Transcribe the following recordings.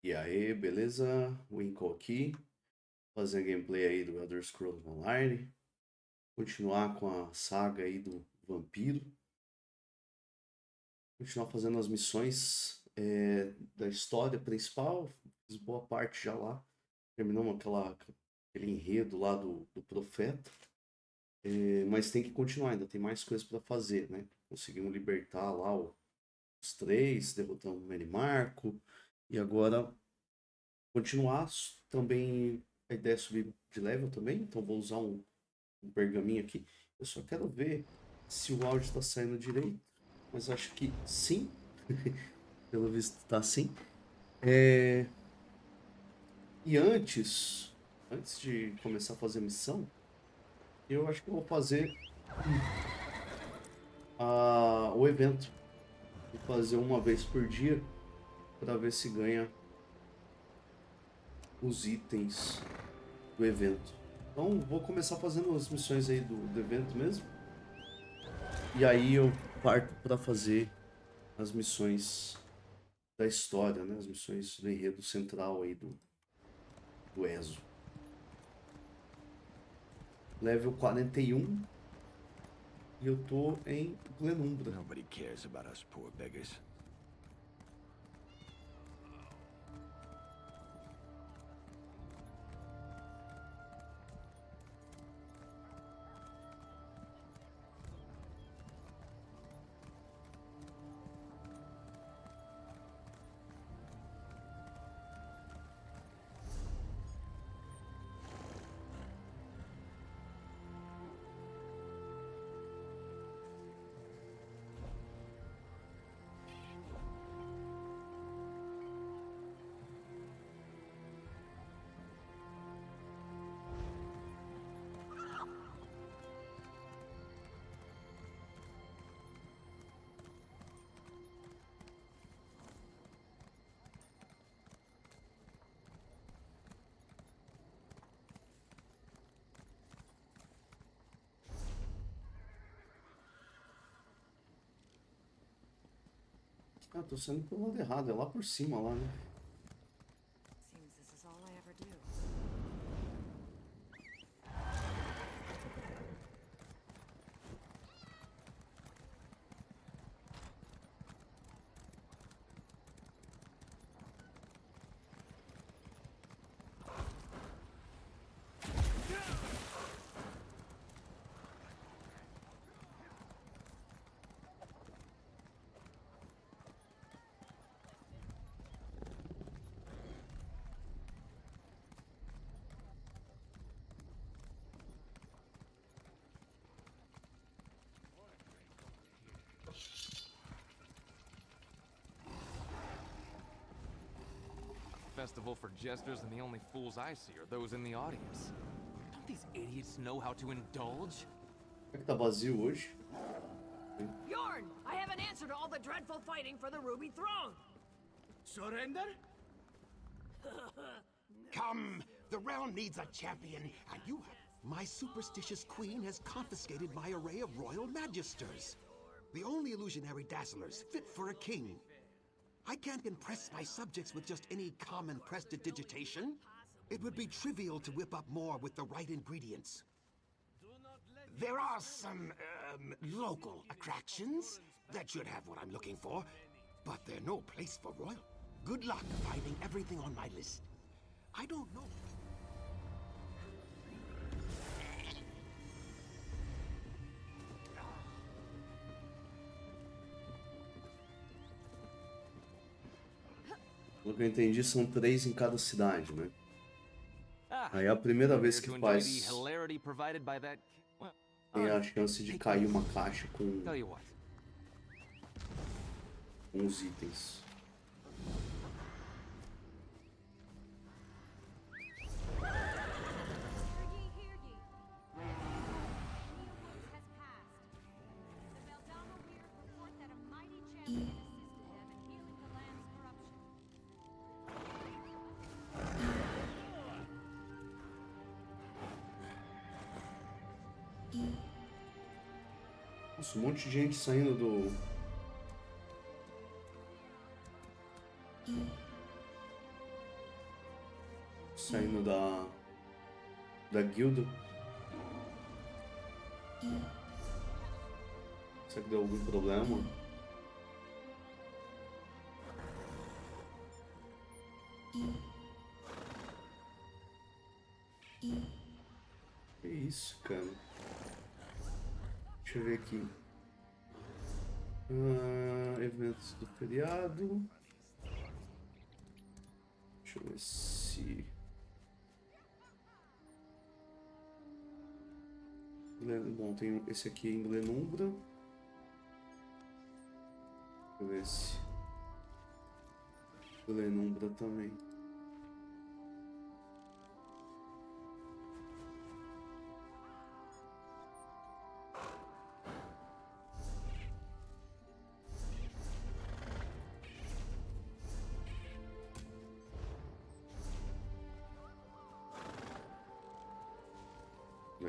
E aí, beleza? Winkle aqui, fazer gameplay aí do Elder Scrolls Online, continuar com a saga aí do vampiro, continuar fazendo as missões da história principal, fiz boa parte já lá, terminamos aquele enredo lá do profeta, mas tem que continuar, ainda tem mais coisas para fazer, né? Conseguimos libertar lá os três, derrotamos o Marco, e agora continuar também. A ideia é subir de level também, então vou usar um pergaminho aqui. Eu só quero ver se o áudio está saindo direito, mas acho que sim, pelo visto está sim. E antes de começar a fazer a missão, eu acho que eu vou fazer o evento. Vou fazer uma vez por dia para ver se ganha os itens do evento. Então vou começar fazendo as missões aí do evento mesmo. E aí eu parto para fazer as missões da história, né? As missões do enredo central aí do ESO. Level 41 e eu tô em Glenumbra. Nobody cares about us poor beggars. Ah, tô saindo pelo lado errado, é lá por cima lá, né? Seems this is all I ever do. Festival for jesters, and the only fools I see are those in the audience. Don't these idiots know how to indulge? Será que tá vazio hoje? Yorn, I have an answer to all the dreadful fighting for the Ruby Throne. Surrender? Come, the realm needs a champion, and you have... My superstitious queen has confiscated my array of royal magisters. The only illusionary dazzlers fit for a king. I can't impress my subjects with just any common prestidigitation. It would be trivial to whip up more with the right ingredients. There are some, local attractions that should have what I'm looking for, but they're no place for royal. Good luck finding everything on my list. I don't know. Pelo que eu entendi, são 3 em cada cidade, né? Aí é a primeira vez que faz tem a chance de cair uma caixa com os itens. Nossa, um monte de gente saindo Saindo da guilda. Será que deu algum problema? Que isso, cara? Deixa eu ver aqui. Eventos do feriado. Deixa eu ver se... Bom, tem esse aqui em Glenumbra. Deixa eu ver se... Glenumbra também.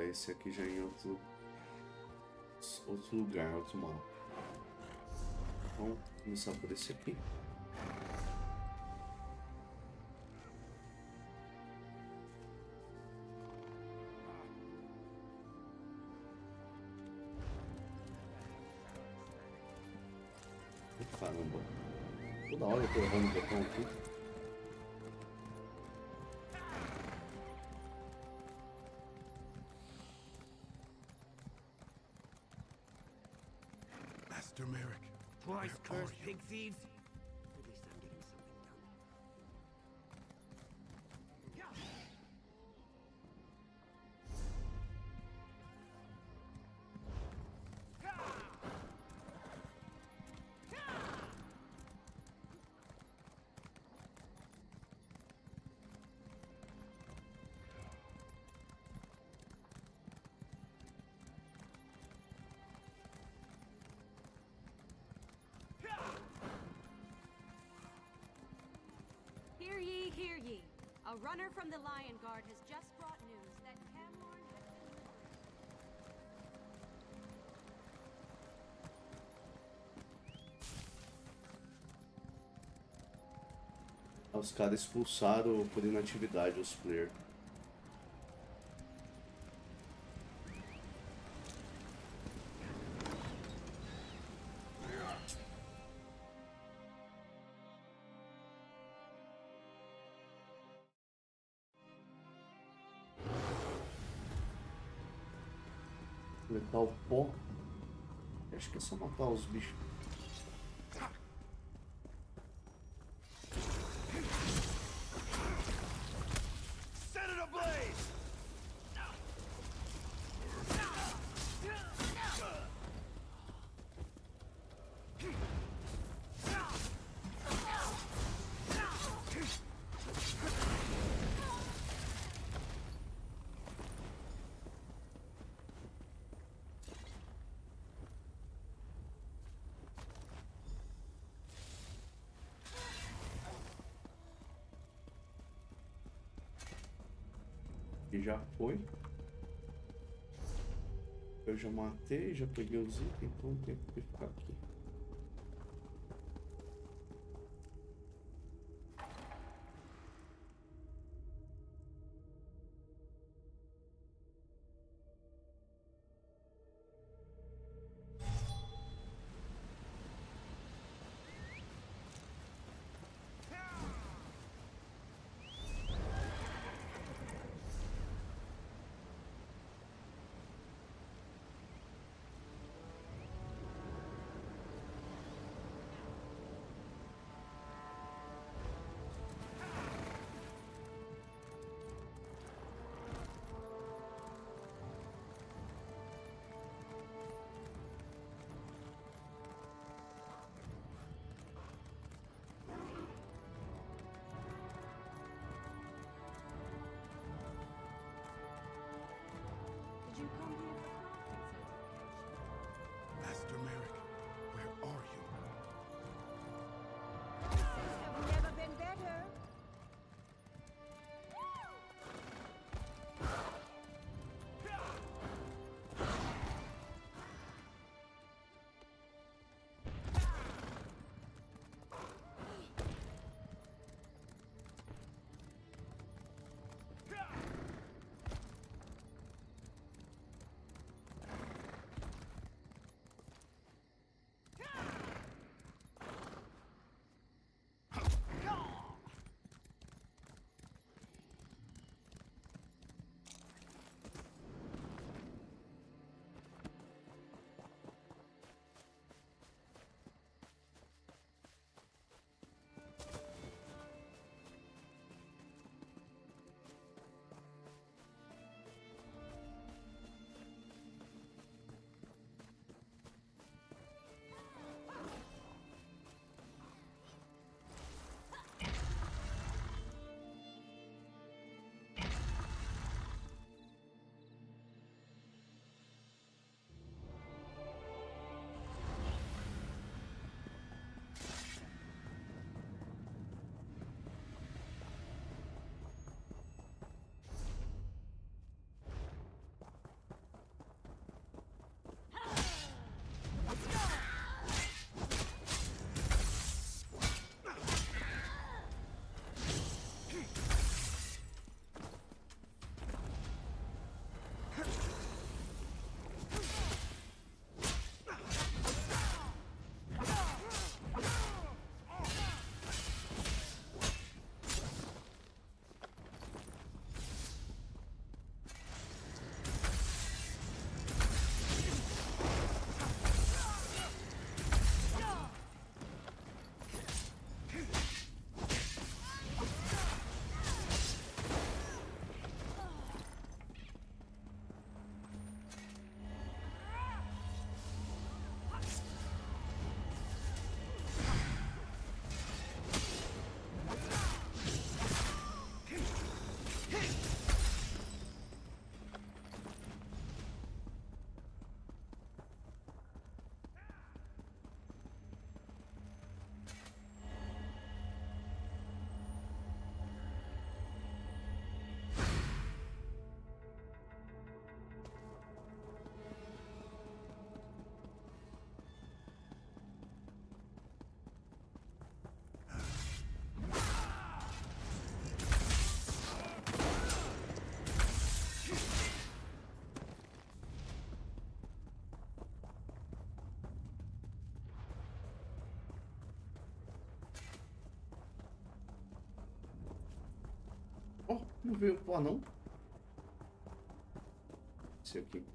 Esse aqui já em outro lugar, outro mapa. Vamos começar por esse aqui. Caramba, toda hora eu tô errando o botão aqui. Master Merrick. Twice where are cursed you? pig thieves. At least I'm getting something done. Hear ye, hear ye. A runner from the Lion Guard has just brought news that Camlorn has been... Os caras expulsaram por inatividade os players. Coletar o pó. Acho que é só matar os bichos. Set it ablaze! E já foi. Eu já matei, já peguei os itens, então tem que ficar aqui. Não veio pro anão? Esse aqui.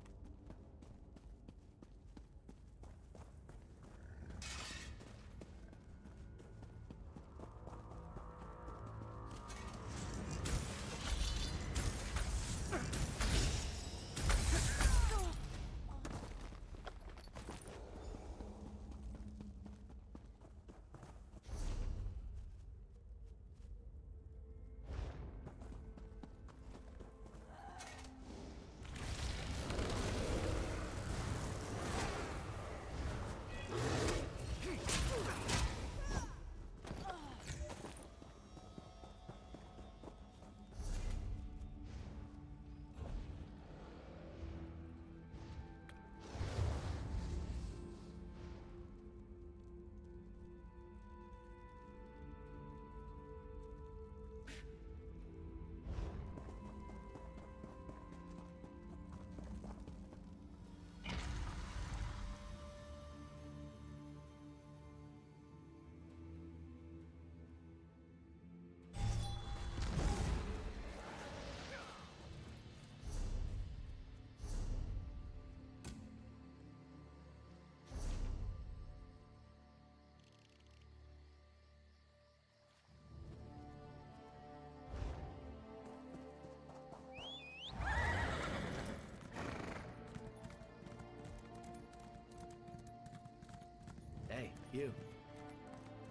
Hey, you.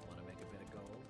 Want to make a bit of gold?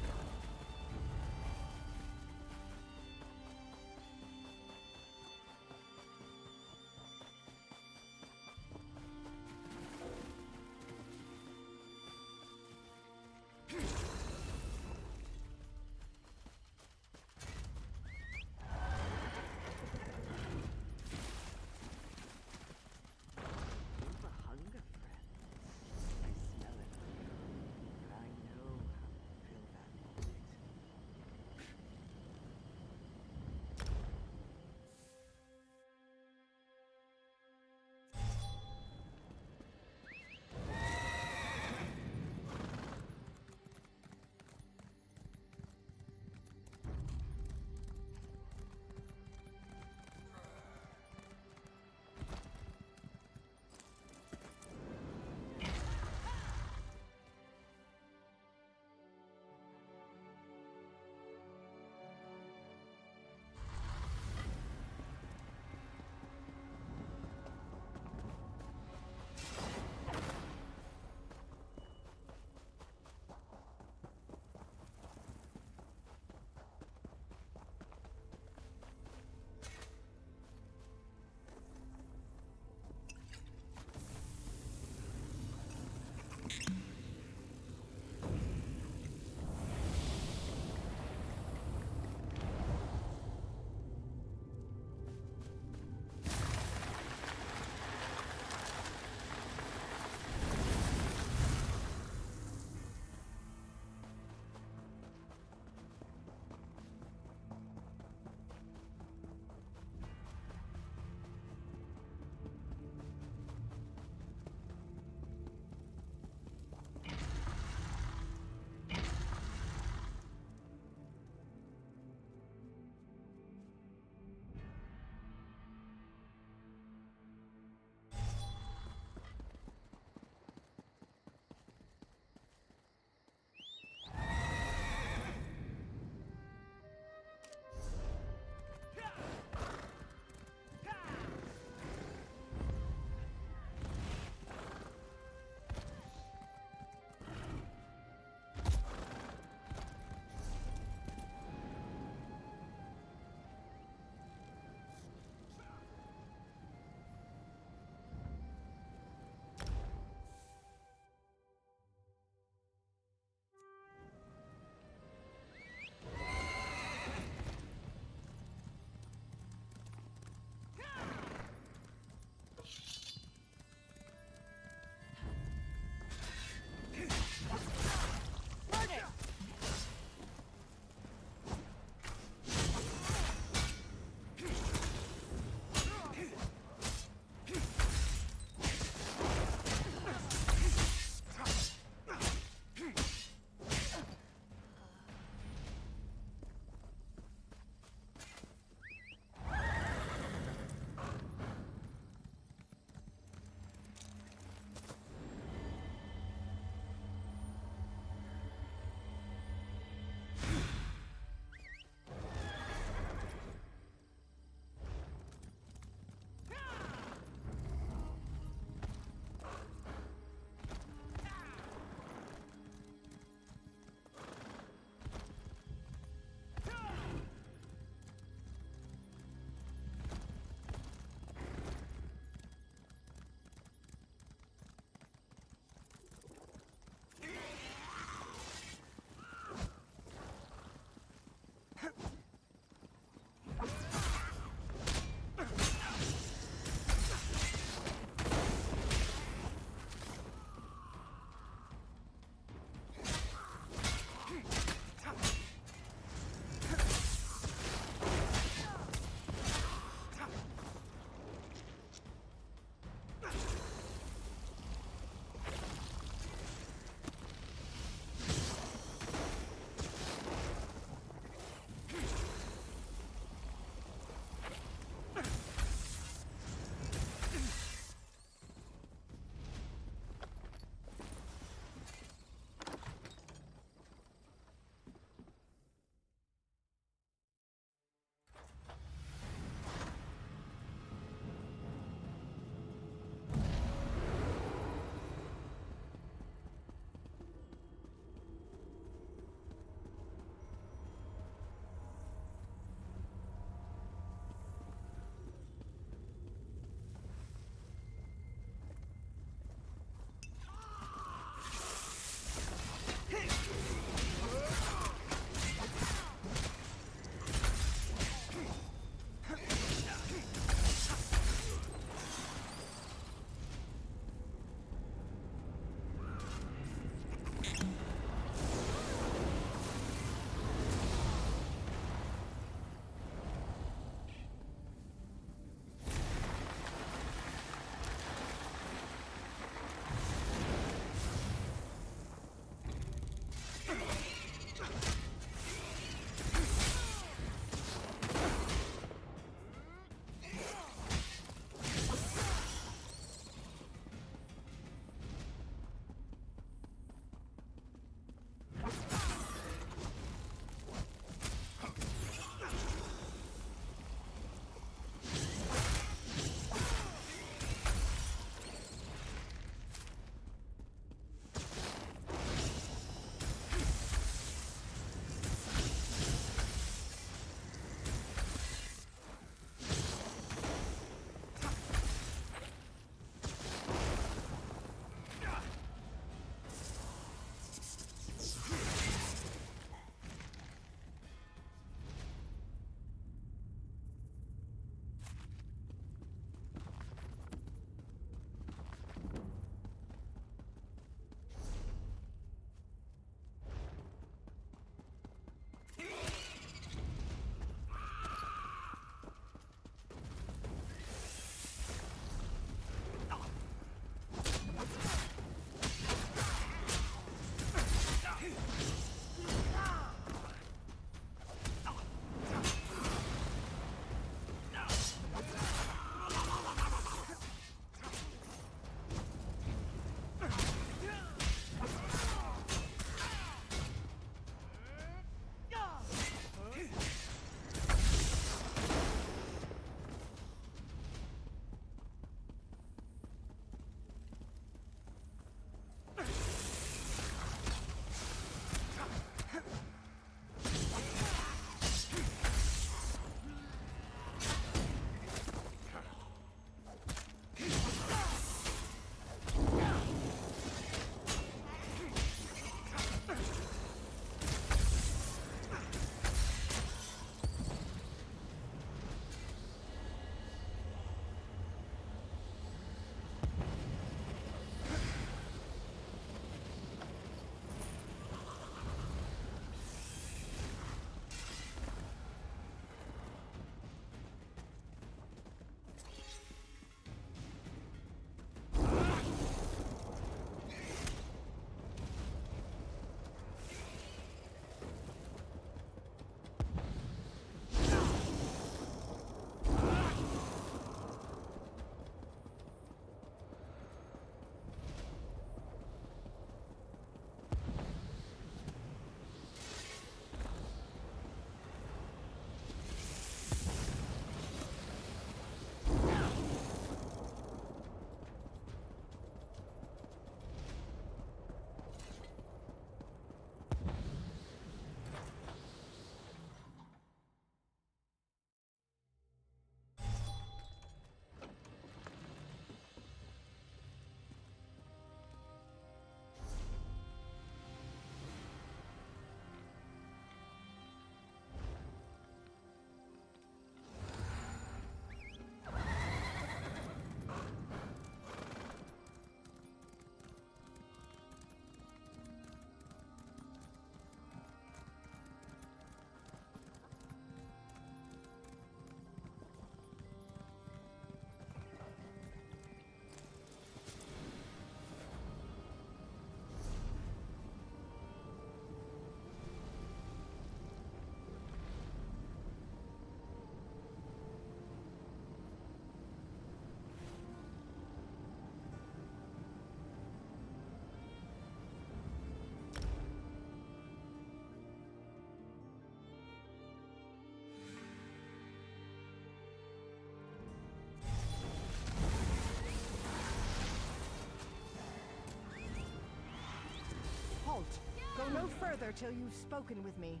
Go no further till you've spoken with me.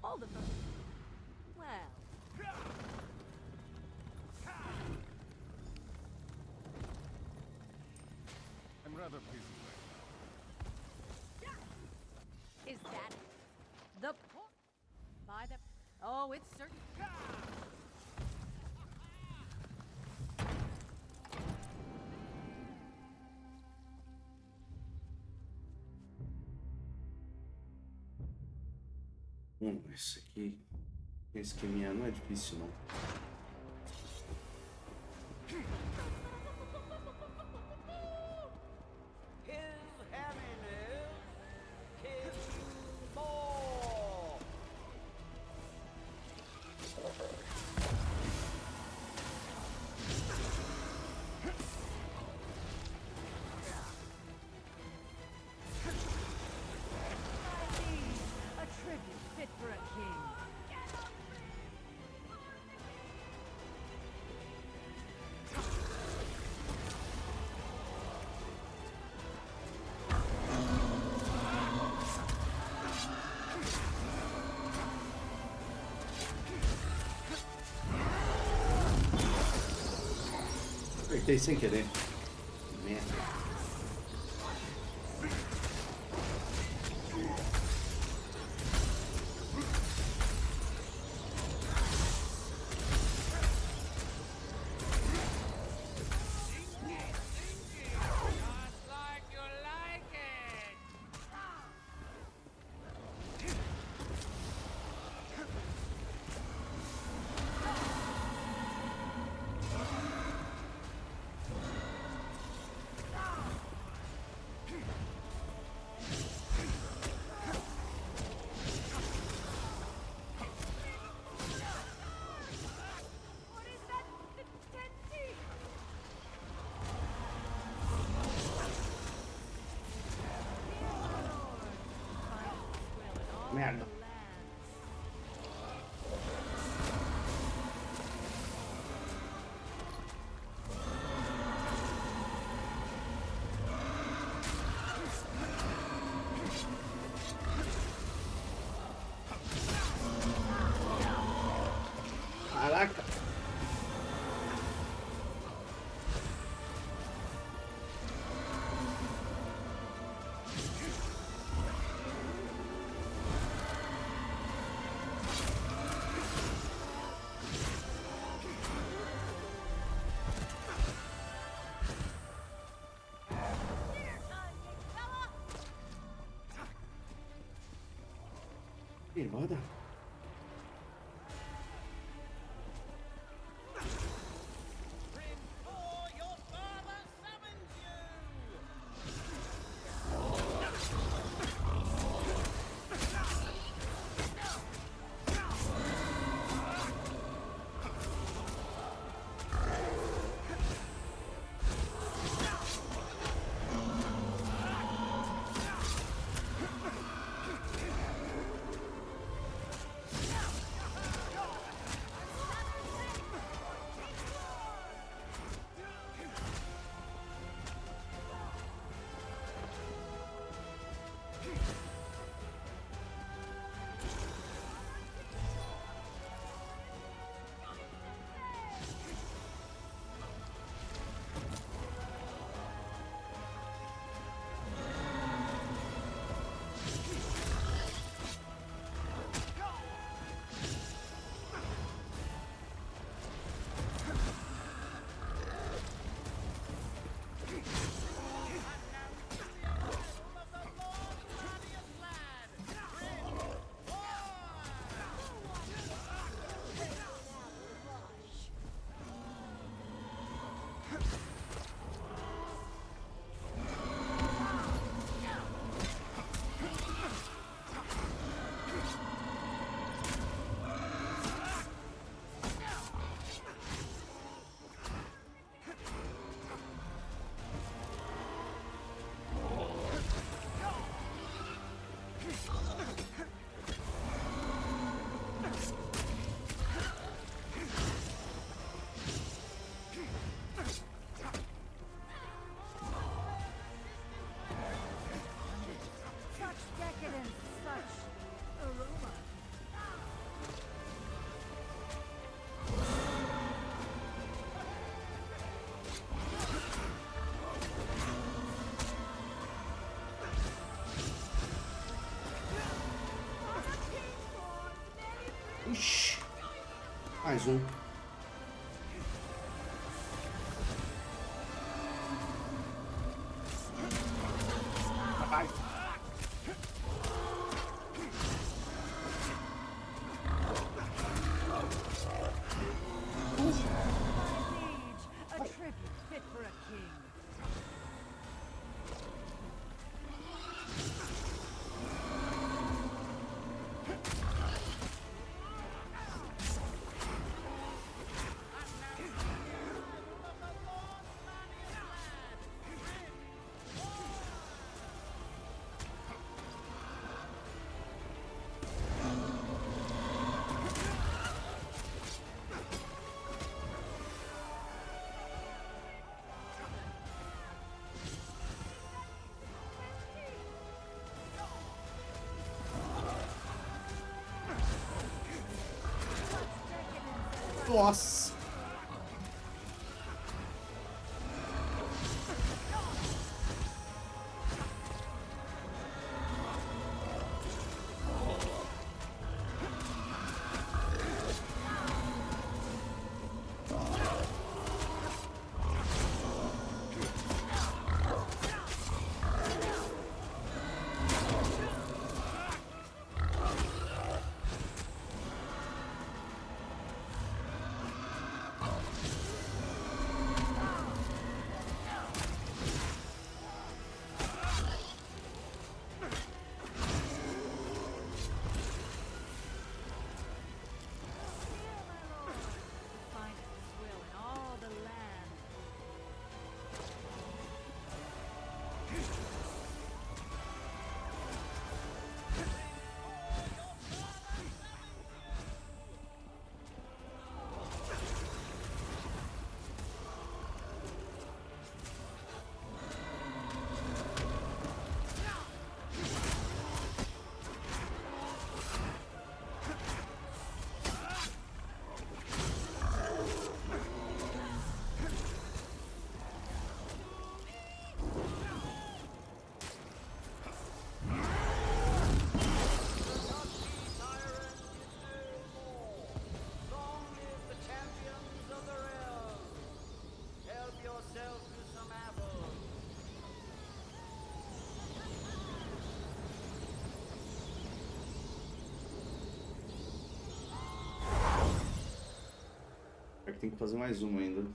All the well. I'm rather busy right now. Is that the port? By the... Oh, it's certain... Esse aqui. Esse esqueminha não é difícil, não. His Heaviness King Ball. A tribute fit for a king. Apertei sem querer. Merda. Just like you like it! What is that? The 10T? Merda. Caraca. Privada? For your father summons you. Mais um. Ai. A tribute fit for a king. Nossa. Finest swill in all the land. Long live the champions of the realm. Help yourself to some apples. Tem que fazer mais uma ainda.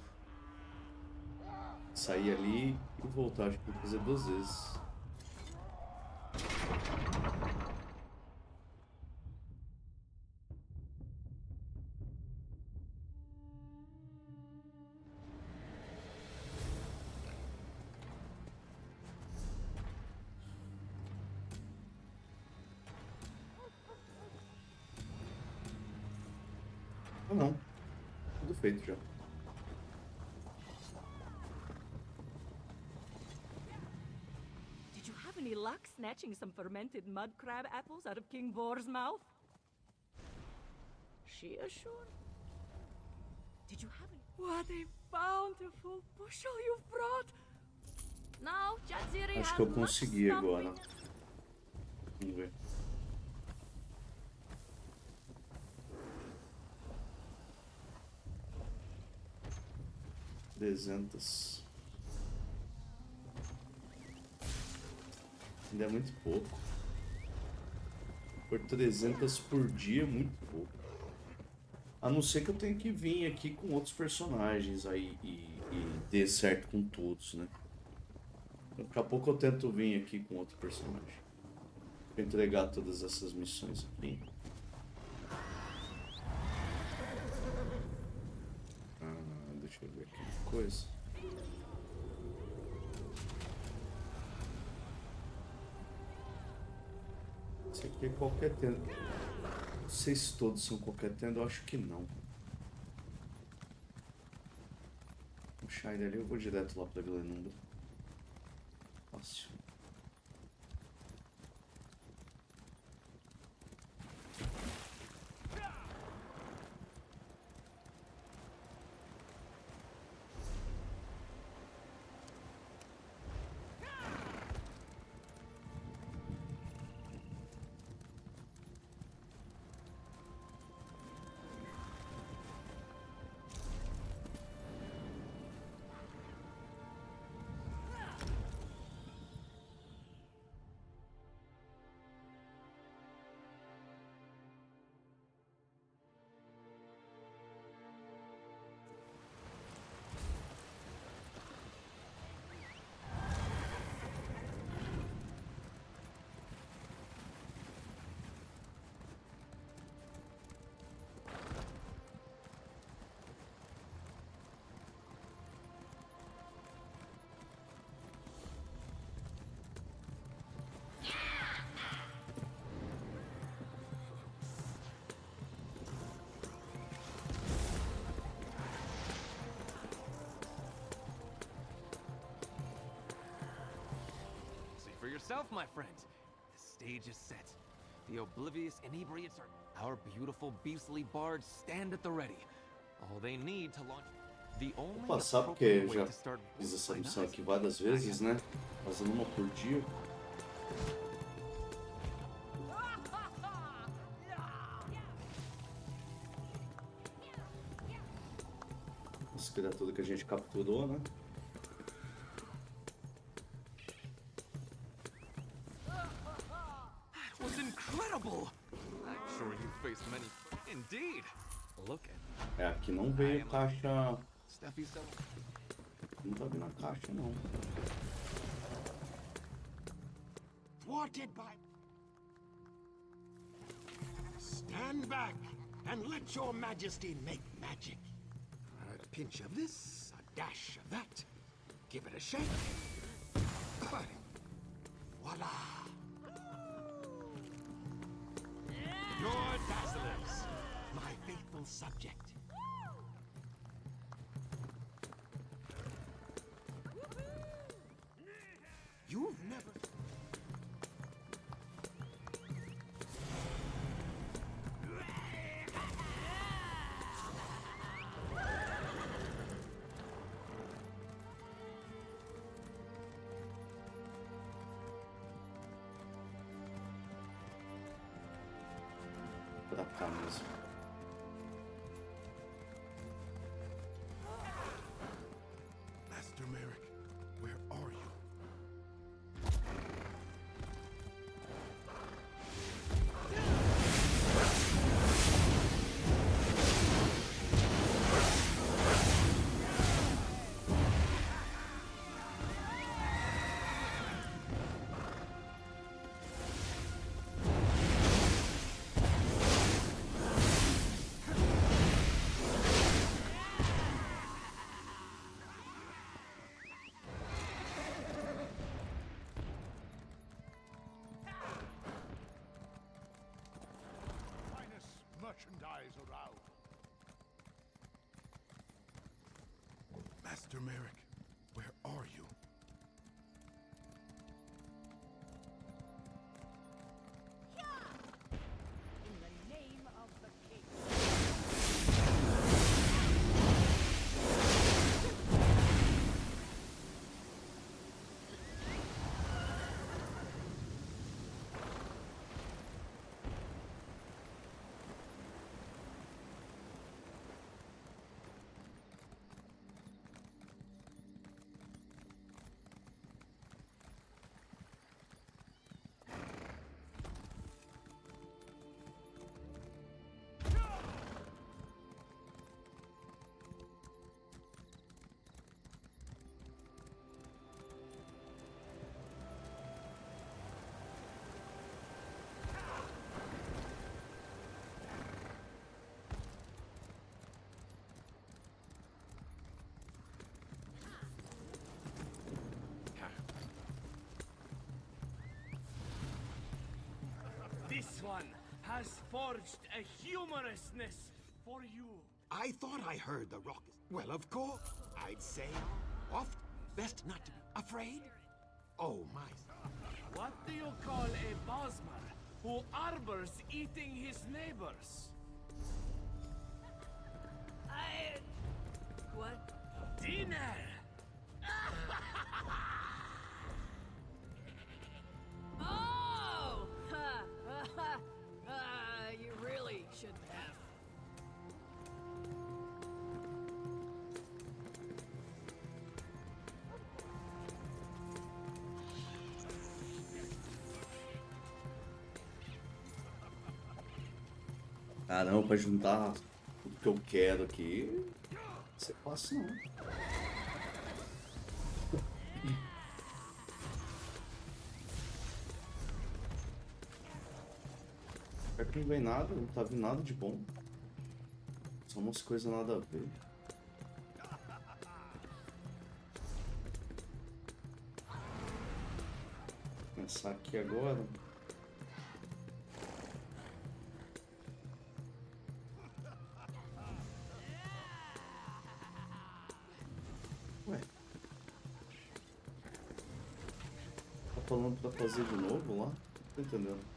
Sair ali e voltar. Acho que tem que fazer 2 vezes. Ah, não. Tudo feito já. Did you have any luck snatching some fermented mud crab apples out of King Vor's mouth? She assured. Did you have any? What a bountiful bushel you've brought! Now, Jadziri Acho has que eu much consegui agora. stuffing. Vamos ver. Trezentas. Ainda é muito pouco. Por 300 por dia é muito pouco. A não ser que eu tenha que vir aqui com outros personagens aí e dê certo com todos, né? Daqui a pouco eu tento vir aqui com outro personagem. Pra entregar todas essas missões aqui. Deixa eu ver aqui uma coisa. Esse aqui é qualquer tenda. Não sei se todos são qualquer tenda, eu acho que não. O Shine ali eu vou direto lá pra Glenumbra. Fácil. yourself, my friend. The stage is set. The oblivious inebriates are... Our beautiful beastly bards stand at the ready. All they need to launch... The Vou only passar porque appropriate way já to start... fiz essa Why missão not? aqui várias vezes, né? Fazendo uma por dia. As criaturas que a gente capturou, né? That was incredible! I'm sure you faced many... Indeed! Look at... É, aqui não veio caixa. Steffi so... Não tá vindo a caixa, não. Thwarted by... Stand back and let your majesty make magic. A pinch of this, a dash of that. Give it a shake. Voila! Your dazzlers, my faithful subject. You've never... Pra cá mesmo. Master Merrick, where are you? Finest merchandise around. Master Merrick, where are you? In the name of the king. This one has forged a humorousness for you. I thought I heard the rock. Well, of course. I'd say oft best not to be afraid. Oh, my. What do you call a Bosmer who arbors eating his neighbors? What? Dinner! Oh! You really shouldn't have. Caramba, pra juntar tudo que eu quero aqui. Você passa não. Pior que não vem nada, não tá vindo nada de bom. Só umas coisas nada a ver. Vou começar aqui agora. Ué. falando pra fazer de novo lá? Não tô entendendo.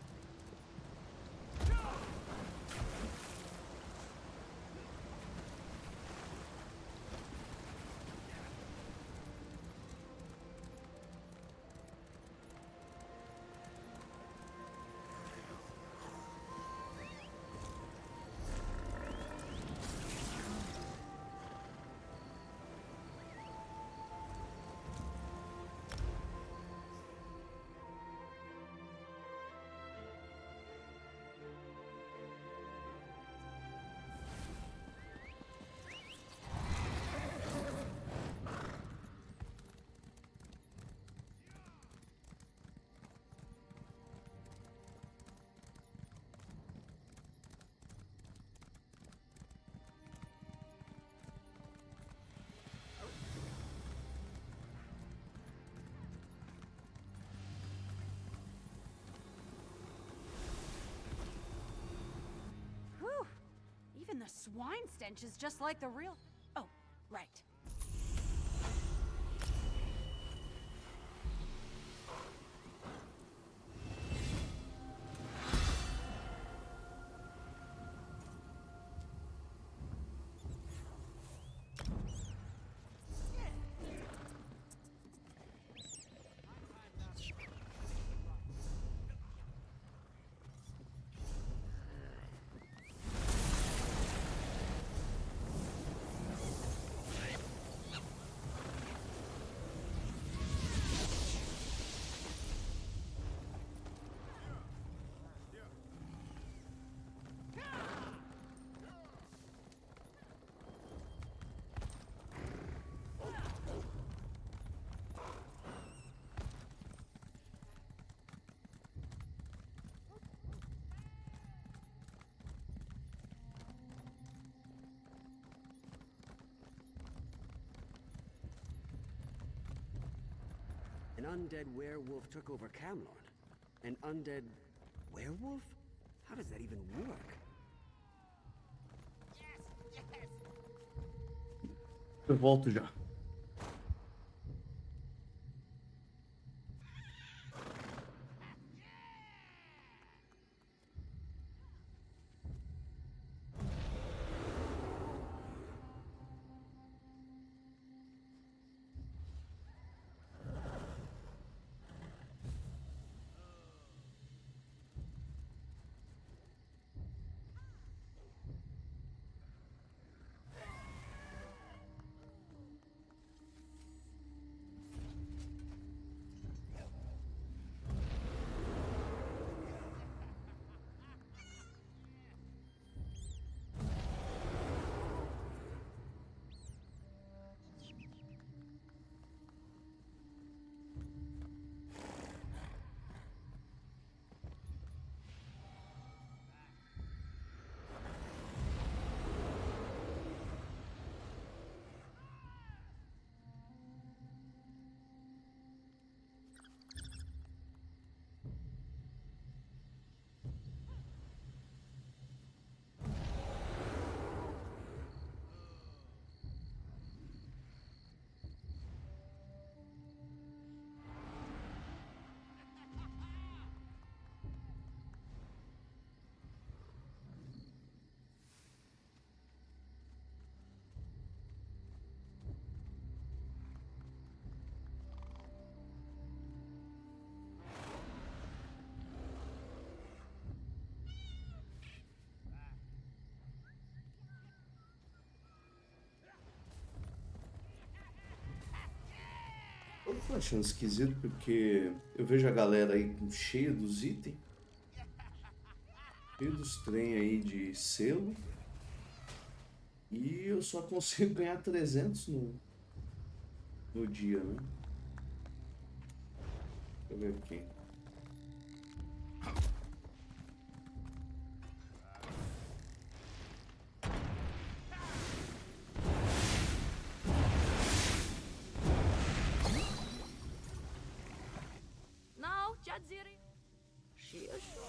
Whew. Even the swine stench is just like the real... Oh, right. An undead werewolf took over Camlorn. An undead werewolf? How does that even work? Eu volto já. Eu tô achando esquisito porque eu vejo a galera aí cheia dos itens, cheia dos trem aí de selo, e eu só consigo ganhar 300 no dia, né? Deixa eu ver aqui. Now, Jadziri. She is sure.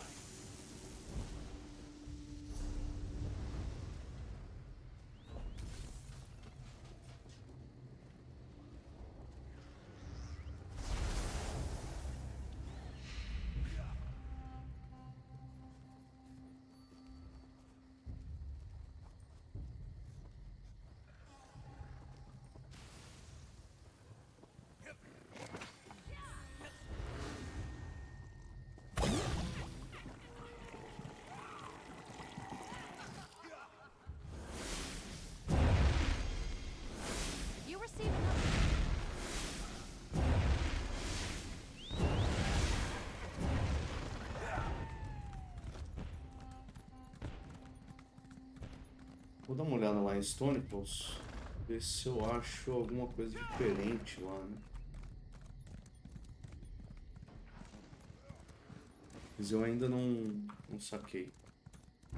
Vou dar uma olhada lá em Stone Pulse, ver se eu acho alguma coisa diferente lá, né? Mas eu ainda não saquei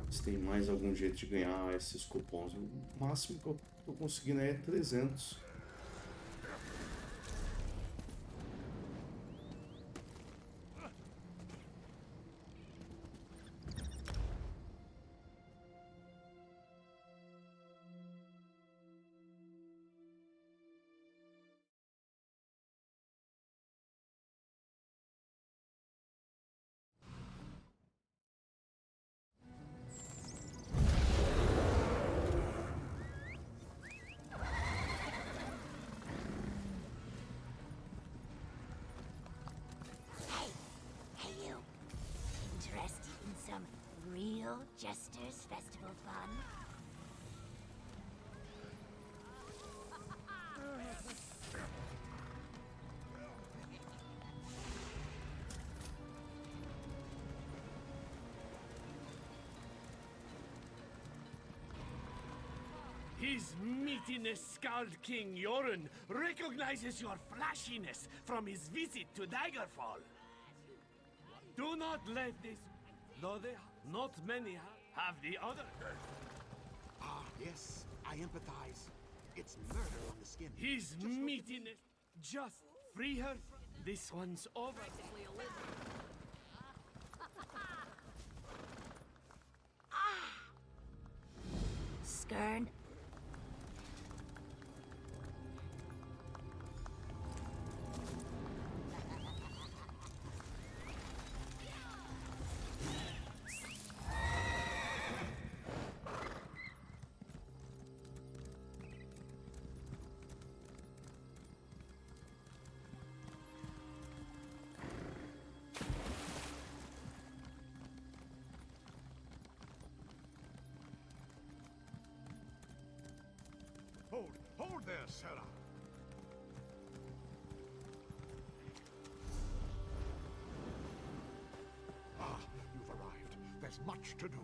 se tem mais algum jeito de ganhar esses cupons. O máximo que eu tô conseguindo é 300. Hey, you. Interested in some real Jester's Festival fun? His meatiness Skald King Yoren recognizes your flashiness from his visit to Daggerfall. Do not let this... Though they... Not many have the other... Ah, yes, I empathize. It's murder on the skin. His Just look at me. meatiness... Just free her. This one's over. Skirn. Hold there, Sarah. Ah, you've arrived. There's much to do.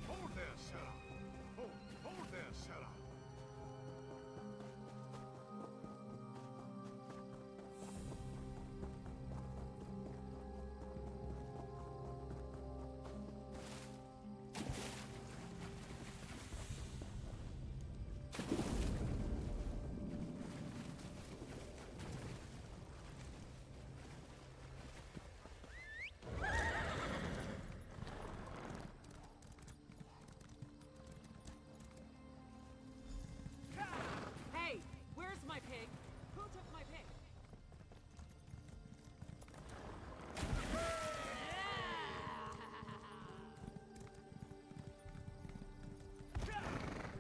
Hold there, Sarah. Hold there, Sarah. Hey, where's my pig? Who took my pig?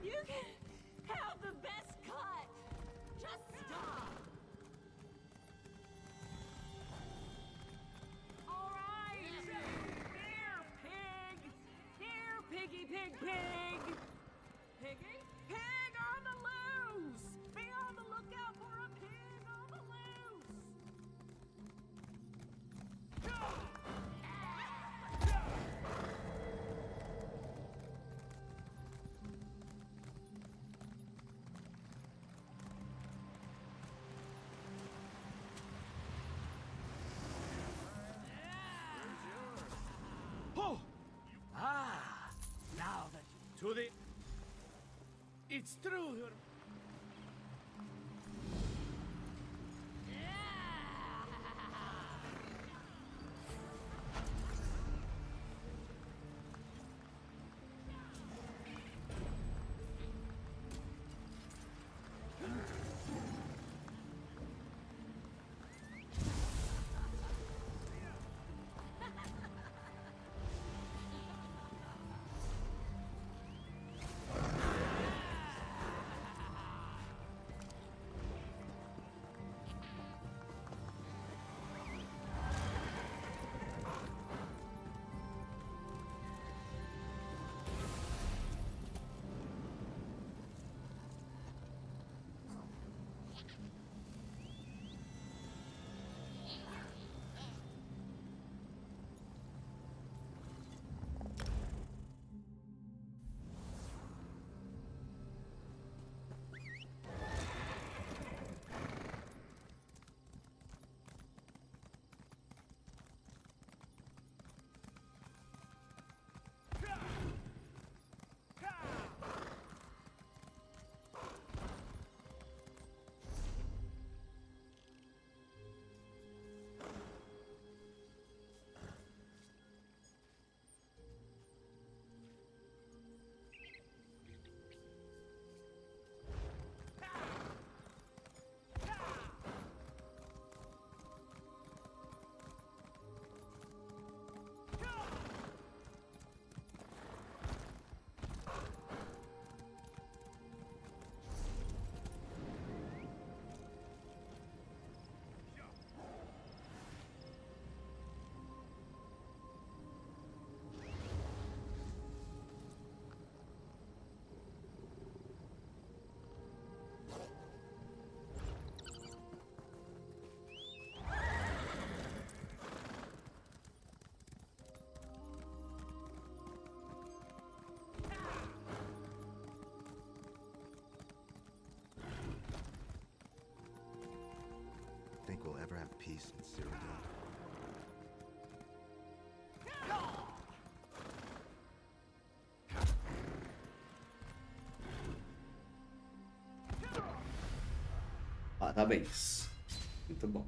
You can have the best cut. Just stop. All right. Here, pig. Here, piggy, pig, pig. Piggy? Pig on the loose! Be on the lookout for a pig on the loose! To the... It's true, Her... Think we'll ever have peace in Cyrodiil? Parabéns. Muito bom.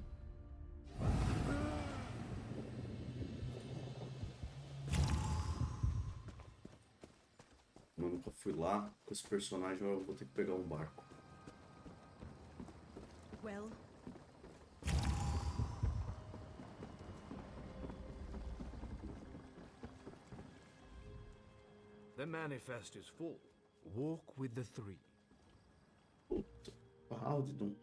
Eu nunca fui lá com esse personagem, eu vou ter que pegar um barco. Well, The manifest is full. Walk with the three. Puta, Haldon.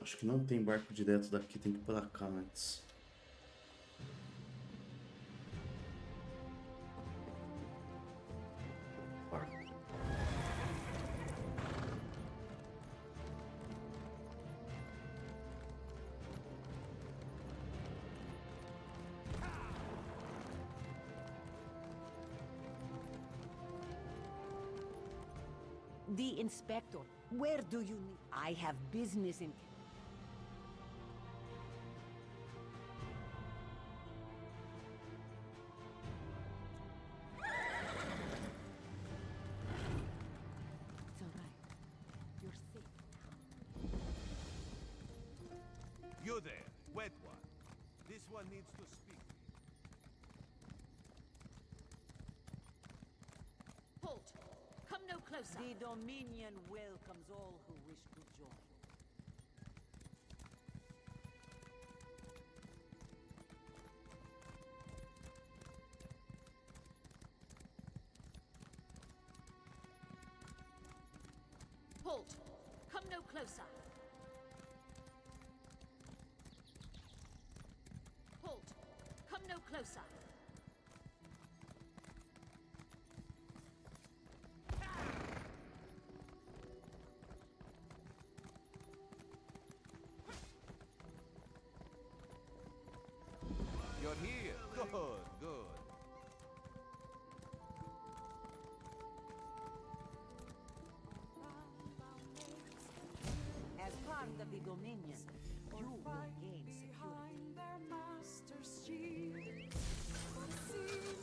Acho que não tem barco direto daqui, tem que ir pra cá antes. Barco. the inspector. Where do you need? I have business in... It's all right. You're safe. You there, wet one. This one needs to speak. Halt! Come no closer. The Dominion welcomes all who wish to join. Halt! Come no closer. Halt! Come no closer. You're here. Good, good. As part of the Dominion, you will gain security. Their master's shield. See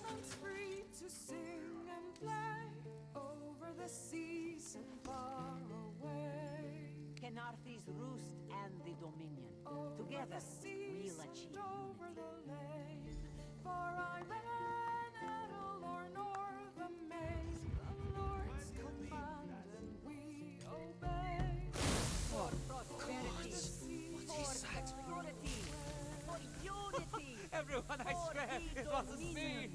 achieve. Over the lane, for I ran Edel or nor the main. The Lord's command and we obey. For prosperity, for security, for unity. Everyone, I For swear, the it wasn't me! dominion.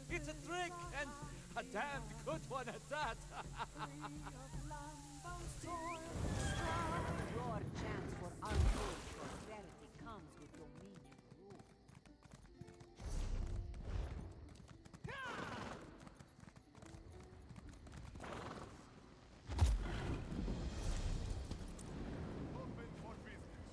It's a trick, and a damned good one at that! Your chance for untold prosperity comes with dominion rule. Open for business.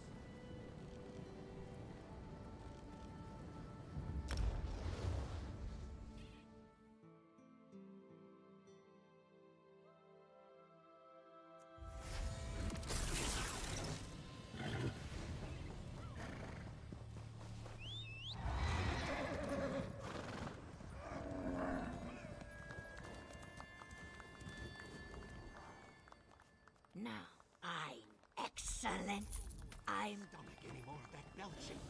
Now, I'm excellent. I'm Stomach any more of that belching.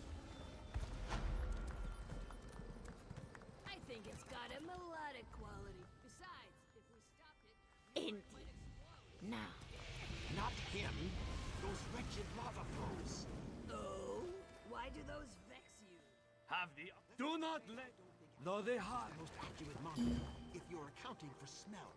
I think it's got a melodic quality. Besides, if we stopped it, indeed. Now, Not him. Those wretched lava flows. oh, why do those vex you? Have the. Do not let. No, they harm. Most accurate monitor, if you're accounting for smell.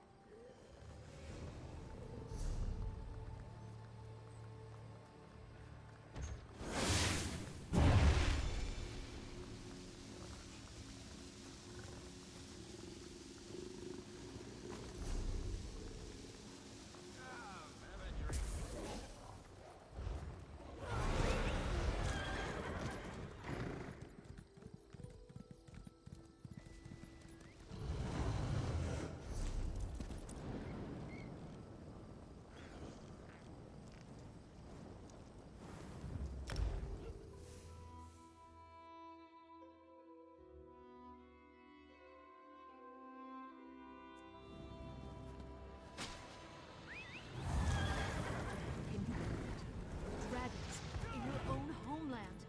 Can you believe it? Dragons in your own homeland.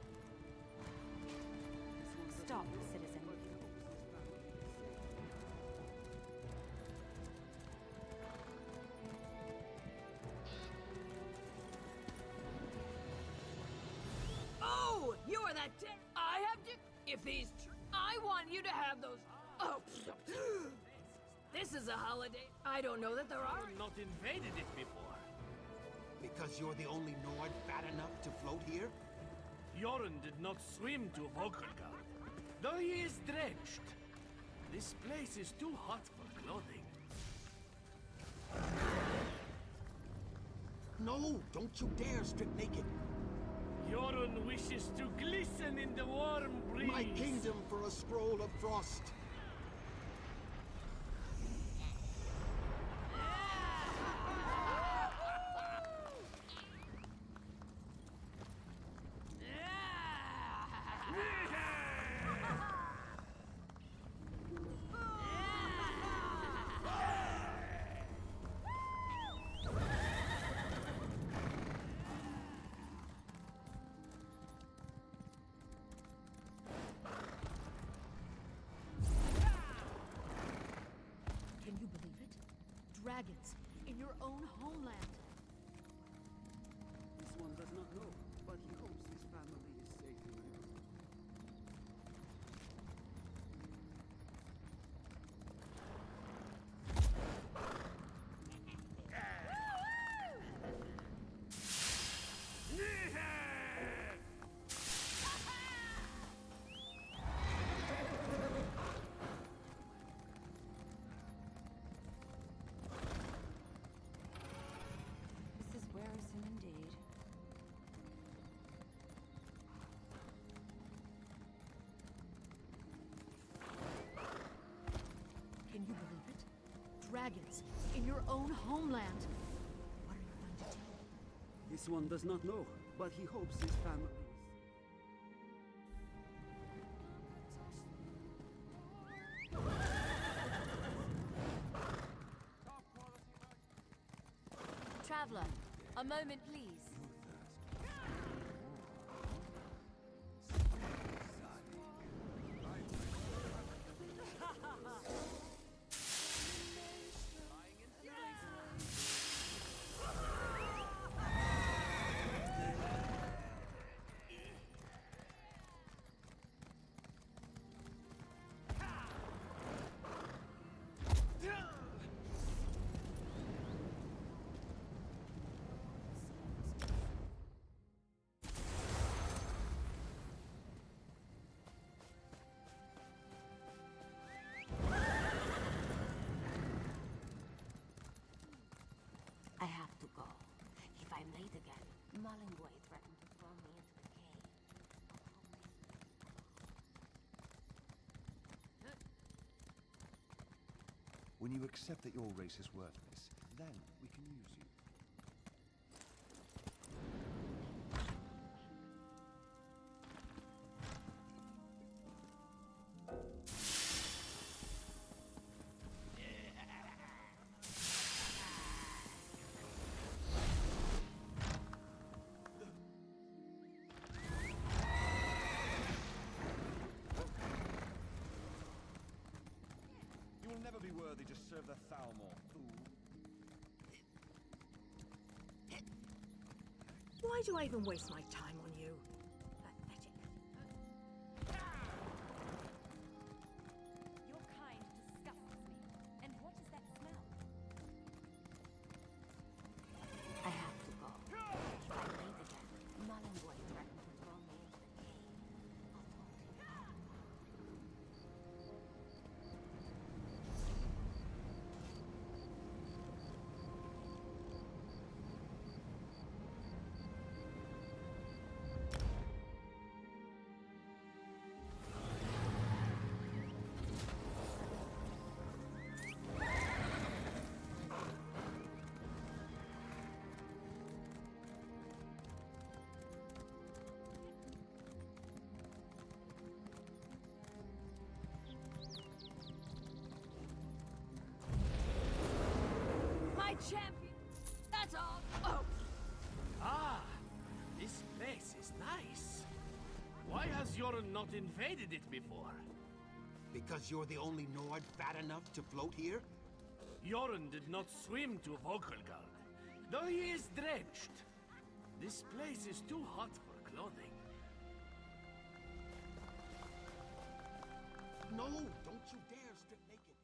Stop, citizen. Oh, you are that I have to. If he's I want you to have those. Oh, this is a holiday. I don't know that there are. Not invaded it before. Because you're the only Nord fat enough to float here? Joran did not swim to Vogelgard, though he is drenched. This place is too hot for clothing. No, don't you dare strip naked. Joran wishes to glisten in the warm breeze. My kingdom for a scroll of frost. Can you believe it? Dragons in your own homeland. This one does not know, but he hopes his family is safe in Europe. This is wearisome indeed. Can you believe it? Dragons in your own homeland. What are you going to do? This one does not know, but he hopes his family is. Traveler, a moment please. When you accept that your race is worthless, then we can use you. You will never be worthy to serve the Thalmor, fool. Why do I even waste my time on you? Pathetic. Your kind disgusts me. And what is that smell? I have to go. If I leave again, Mullenboy threatened to throw me into the cave. I'll talk to you. My champion! That's all! Oh! Ah, this place is nice. Why has Yoren not invaded it before? Because you're the only Nord fat enough to float here? Yoren did not swim to Vokelgard, though he is drenched. This place is too hot for clothing. No, don't you dare strip naked.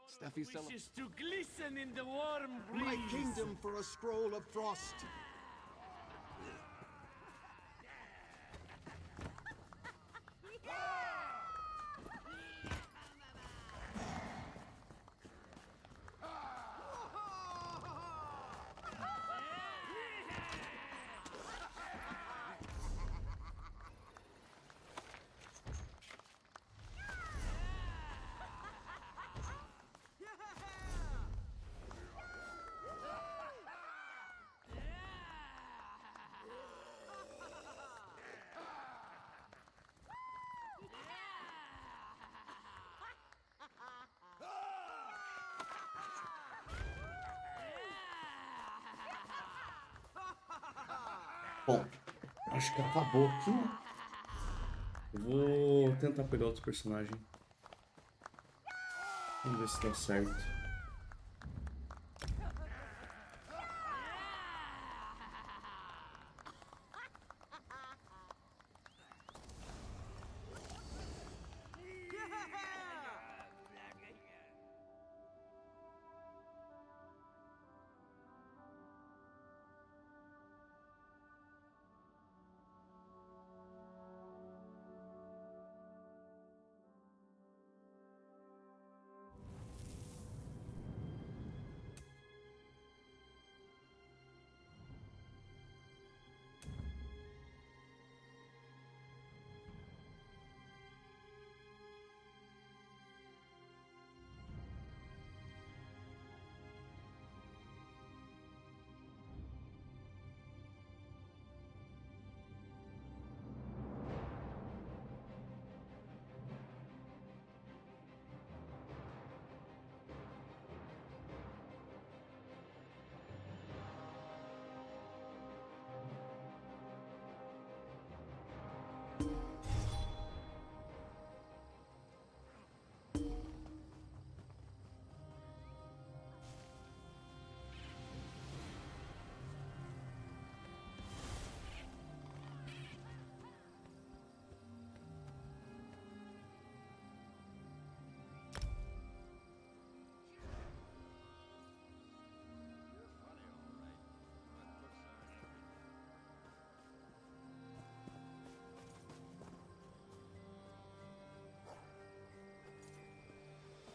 Steffi celebrates. Wishes to glisten in the warm breeze. My kingdom for a scroll of frost. Bom, acho que acabou aqui. Eu vou tentar pegar outro personagem. Vamos ver se dá certo.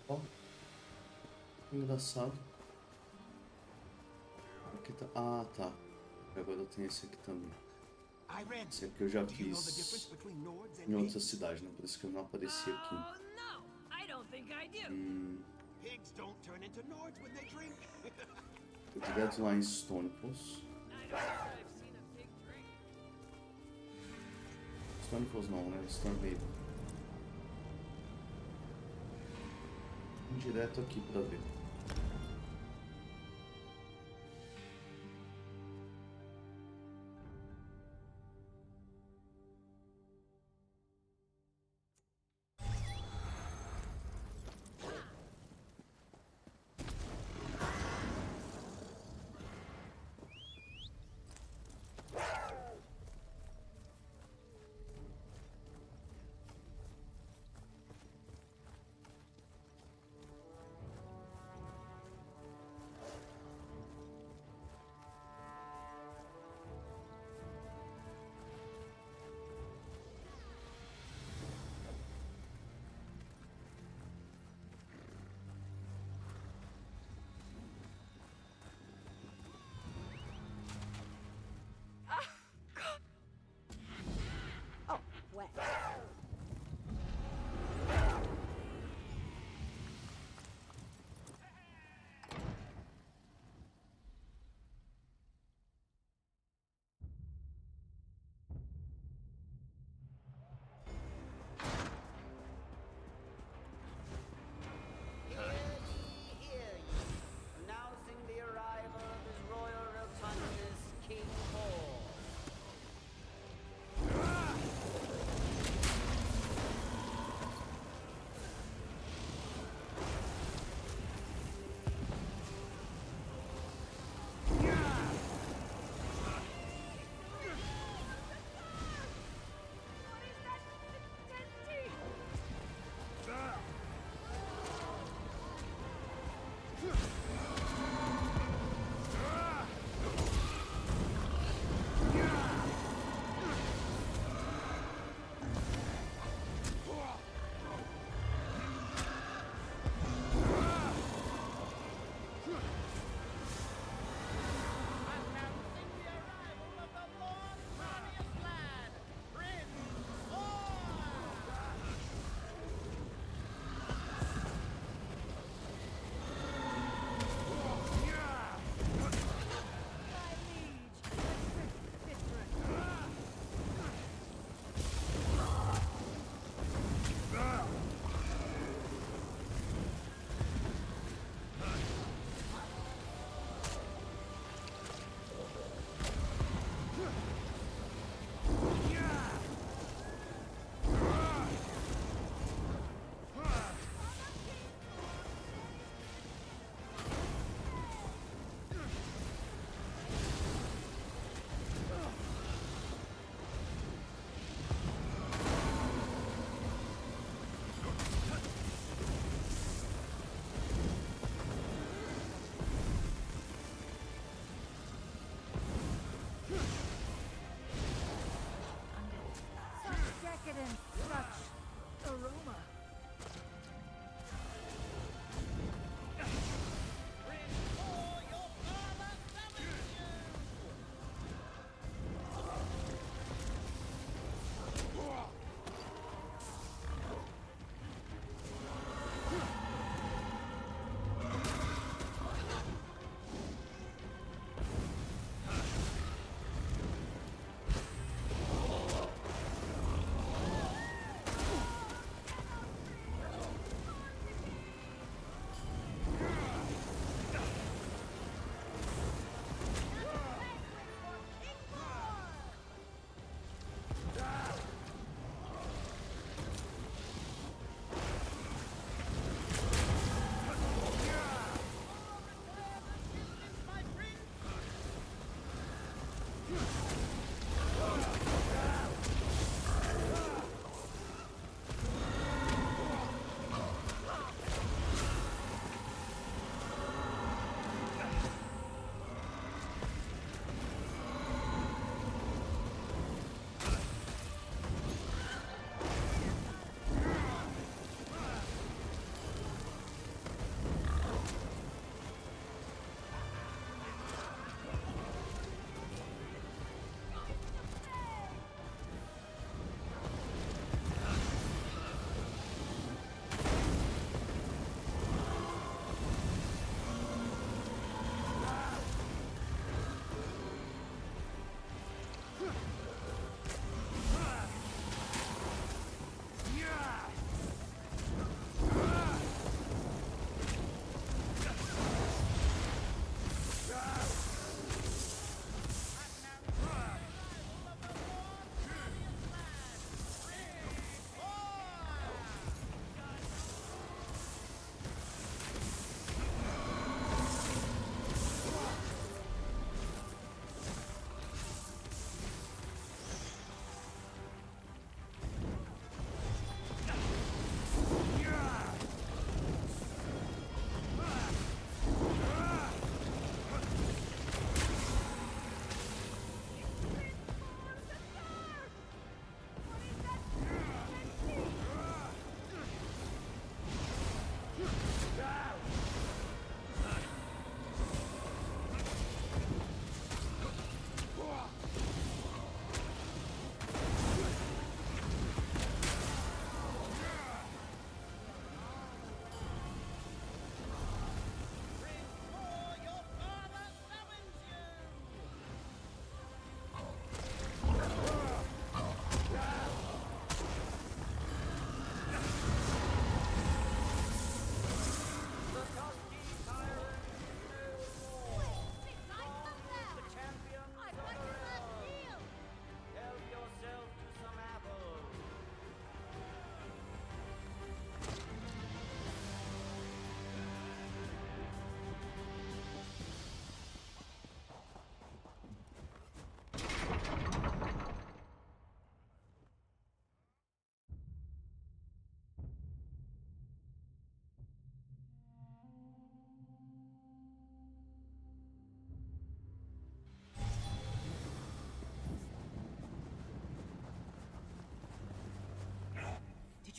Ó, engraçado. Aqui tá. Ah, tá. Agora eu tenho esse aqui também. Esse aqui eu já fiz em outra cidade, né? Por isso que eu não apareci aqui. Oh, no! I don't think I do. Pigs don't turn into Nords when they drink. Tô direto lá em Stone Falls. I don't know that I've seen a pig drink. Stone Falls não, né? Stormhaven. Vamos direto aqui pra ver.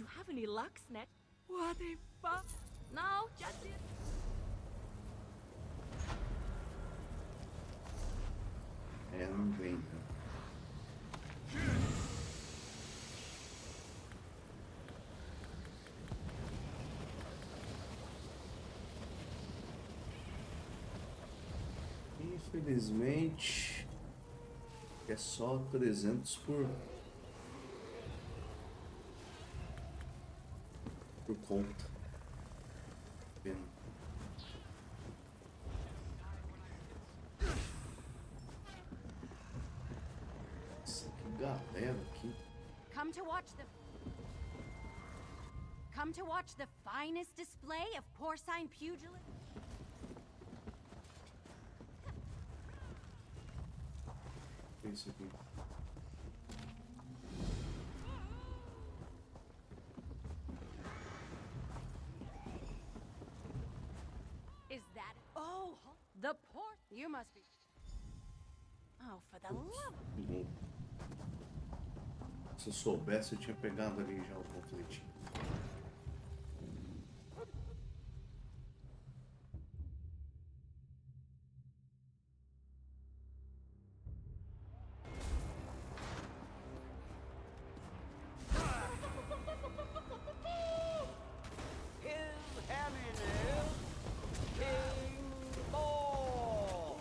you have any luck, Snack? What a fuck? No, just it. É, não vem, né? Infelizmente é só 300 por conta. Pena. Nossa, que galera aqui. Come to watch the finest display of porcine pugilism. É isso aqui. Is that? Oh, the port. You must be. Oh, for the love. Bom. Se eu soubesse, eu tinha pegado ali já o panfletinho. His Eminence, King Thor!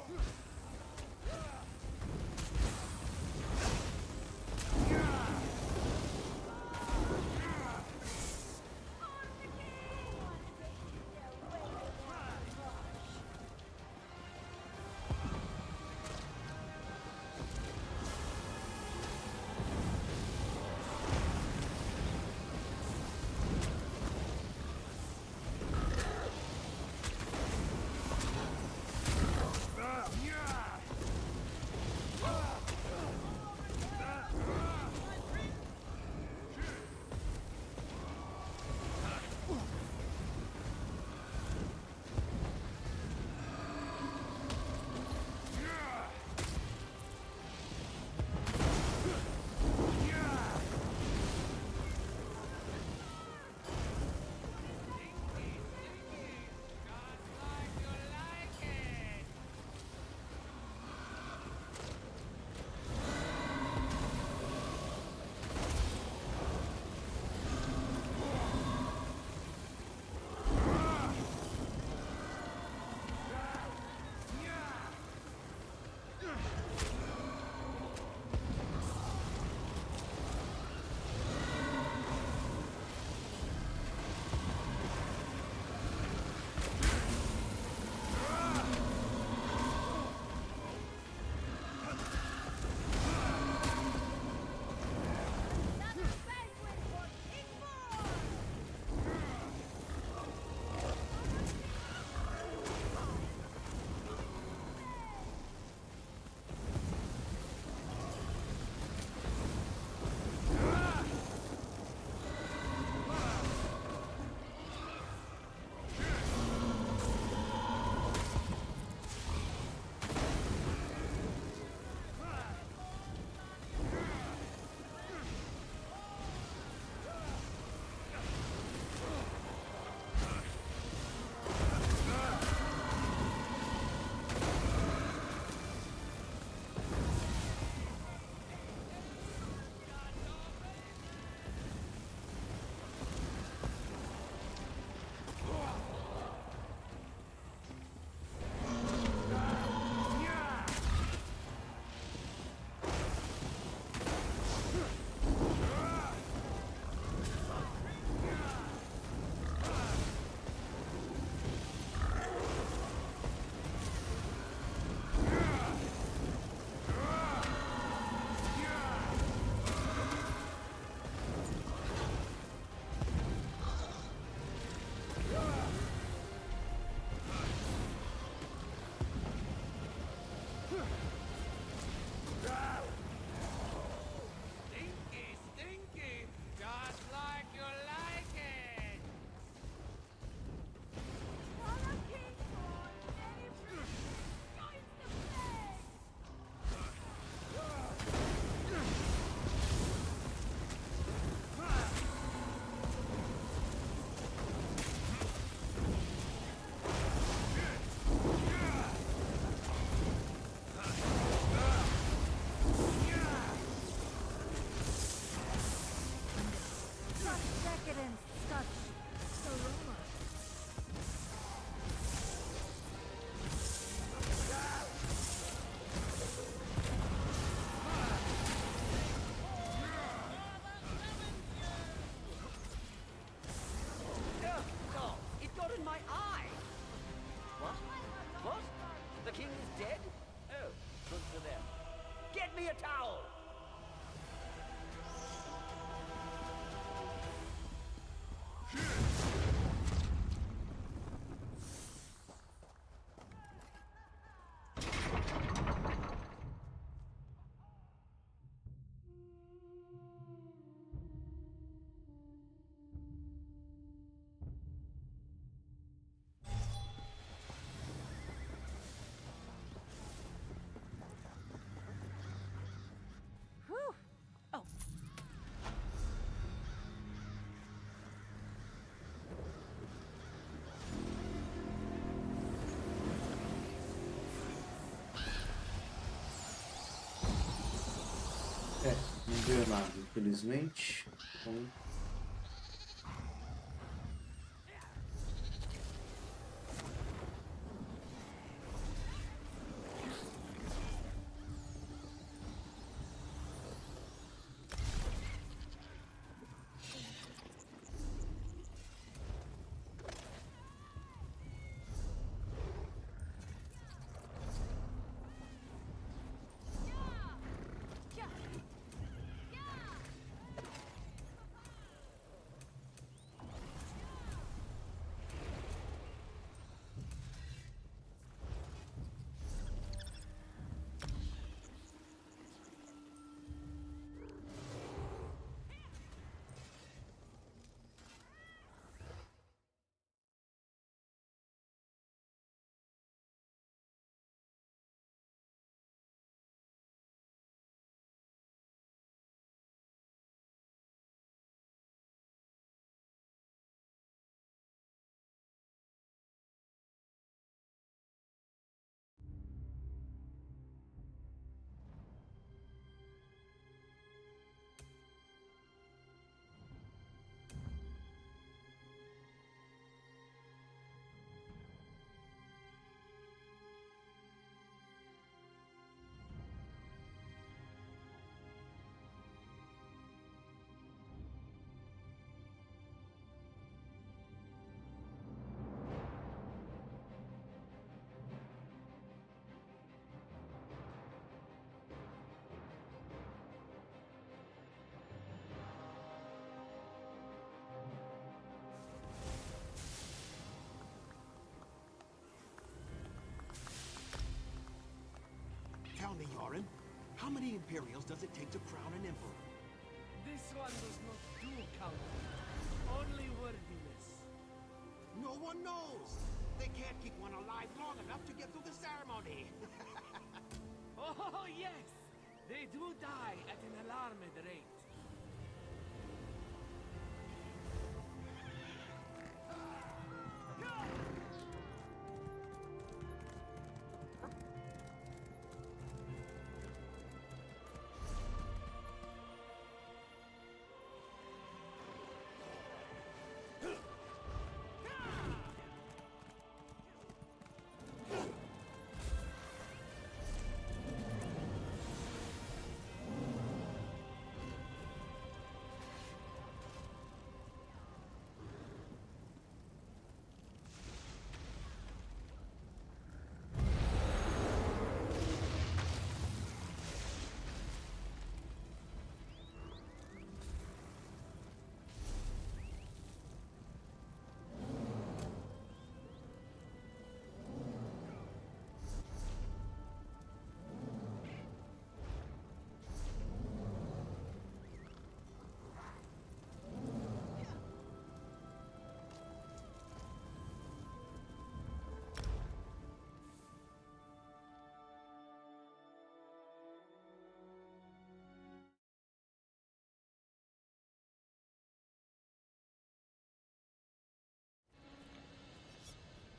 decadent Scotch aroma. Oh, it got in my eye! What? What? The king is dead? Oh, good for them. Get me a towel! Whew. Oh. É, não deu nada, infelizmente. Então, Tell me, Yorin, how many Imperials does it take to crown an emperor? This one does not do counting. Only worthiness. No one knows. They can't keep one alive long enough to get through the ceremony. Oh, yes! They do die at an alarmed rate.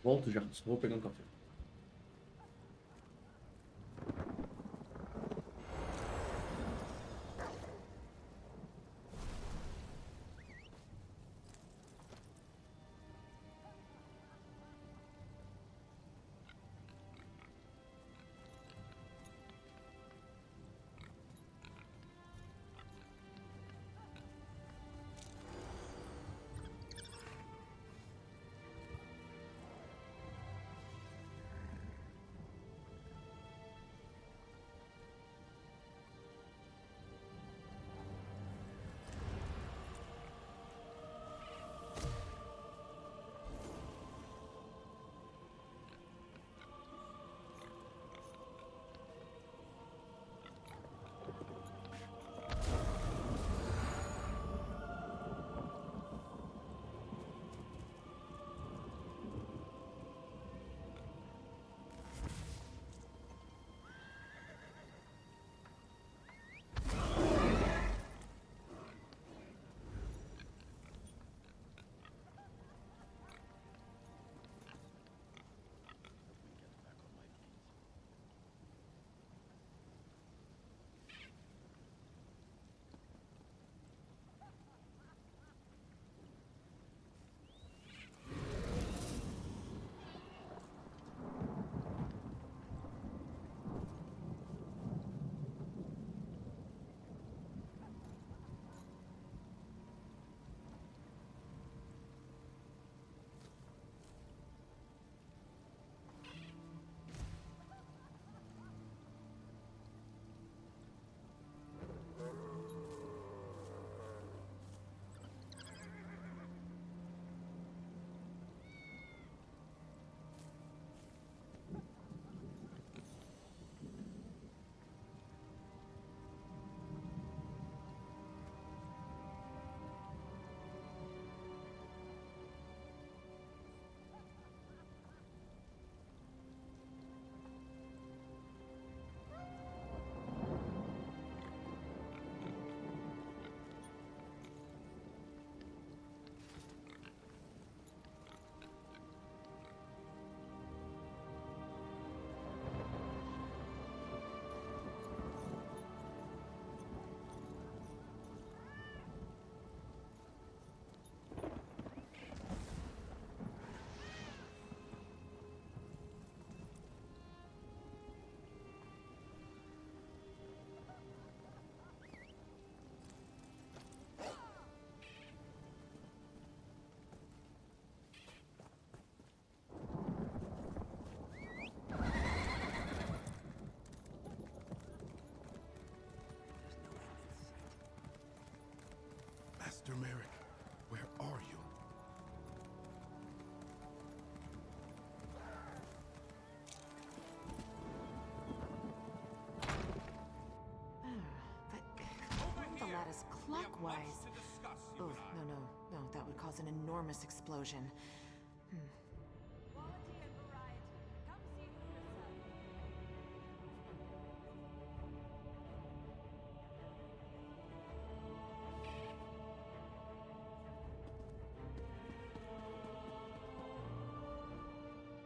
volto já, só vou pegar um café. clockwise. Oh, no, that would cause an enormous explosion. Quality and variety. Come see for yourself.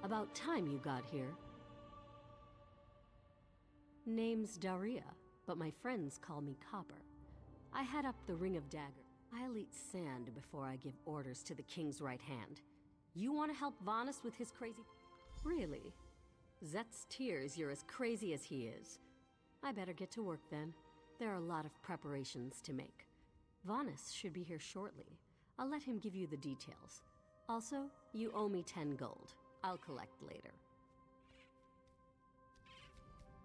About time you got here. Name's Daria, but my friends call me Copper. I head up the Ring of Dagger. I'll eat sand before I give orders to the king's right hand. You want to help Vanus with his crazy... Really? Zet's tears you're as crazy as he is. I better get to work then. There are a lot of preparations to make. Vanus should be here shortly. I'll let him give you the details. Also, you owe me 10 gold. I'll collect later.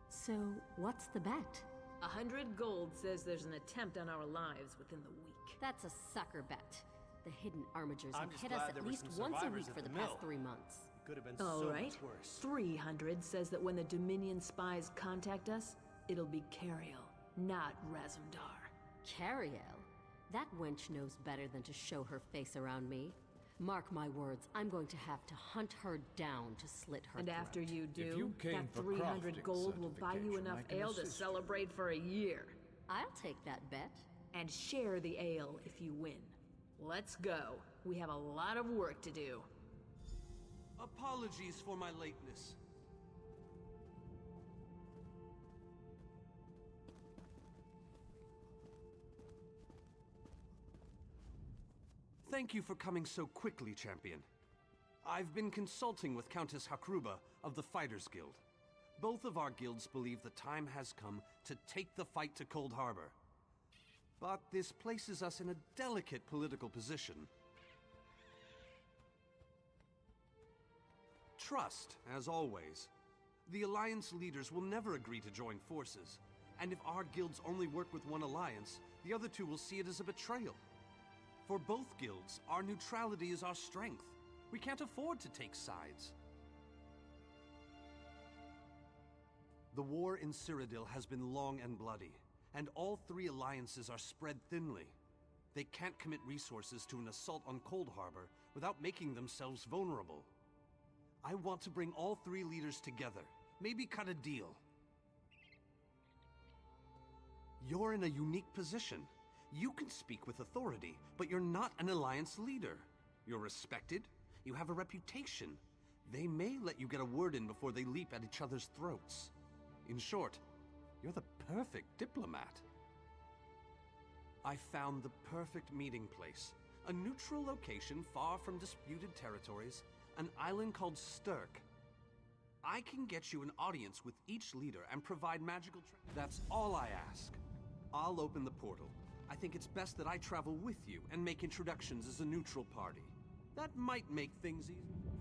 So, what's the bet? 100 gold says there's an attempt on our lives within the week. That's a sucker bet. The hidden armigers I'm have just hit us glad at there were least some once a survivors week at for the the mill. past 3 months. Could have been so All right. much worse. 300 says that when the Dominion spies contact us, it'll be Cariel, not Razumdar. Cariel? That wench knows better than to show her face around me. Mark my words, I'm going to have to hunt her down to slit her And throat. after you do, you came that for 300 crafting gold will buy you certification, enough I can ale to assist you. celebrate for a year. I'll take that bet. And share the ale if you win. Let's go. We have a lot of work to do. Apologies for my lateness. Thank you for coming so quickly, champion. I've been consulting with Countess Hakruba of the Fighters Guild. Both of our guilds believe the time has come to take the fight to Cold Harbor. But this places us in a delicate political position. Trust, as always. The Alliance leaders will never agree to join forces. And if our guilds only work with one alliance, the other two will see it as a betrayal. For both guilds, our neutrality is our strength. We can't afford to take sides. The war in Cyrodiil has been long and bloody, and all three alliances are spread thinly. They can't commit resources to an assault on Cold Harbor without making themselves vulnerable. I want to bring all three leaders together, maybe cut a deal. You're in a unique position. You can speak with authority, but you're not an alliance leader. You're respected, you have a reputation. They may let you get a word in before they leap at each other's throats. In short, you're the perfect diplomat. I found the perfect meeting place. A neutral location far from disputed territories, an island called Stirk. I can get you an audience with each leader and provide magical That's all I ask. I'll open the portal. I think it's best that I travel with you and make introductions as a neutral party. That might make things easier.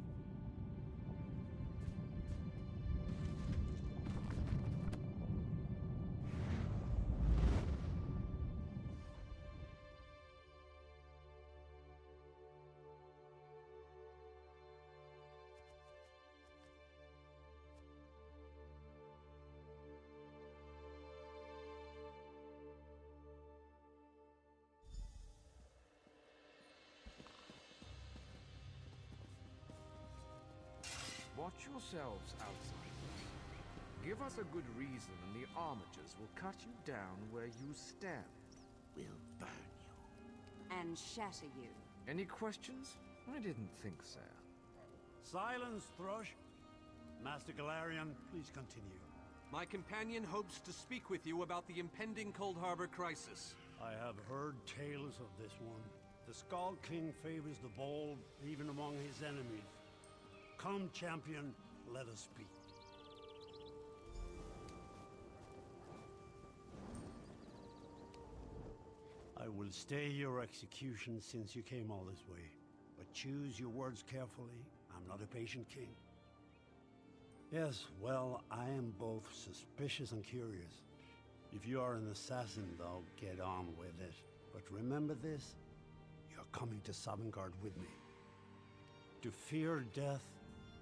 Watch yourselves, outsiders. Give us a good reason and the armigers will cut you down where you stand. We'll burn you. And shatter you. Any questions? I didn't think so. Silence, Thrush. Master Galarian, please continue. My companion hopes to speak with you about the impending Cold Harbor crisis. I have heard tales of this one. The Skull King favors the bold, even among his enemies. Come, champion, let us speak. I will stay your execution since you came all this way. But choose your words carefully. I'm not a patient king. Yes, well, I am both suspicious and curious. If you are an assassin, though, get on with it. But remember this, you're coming to Sovngarde with me. To fear death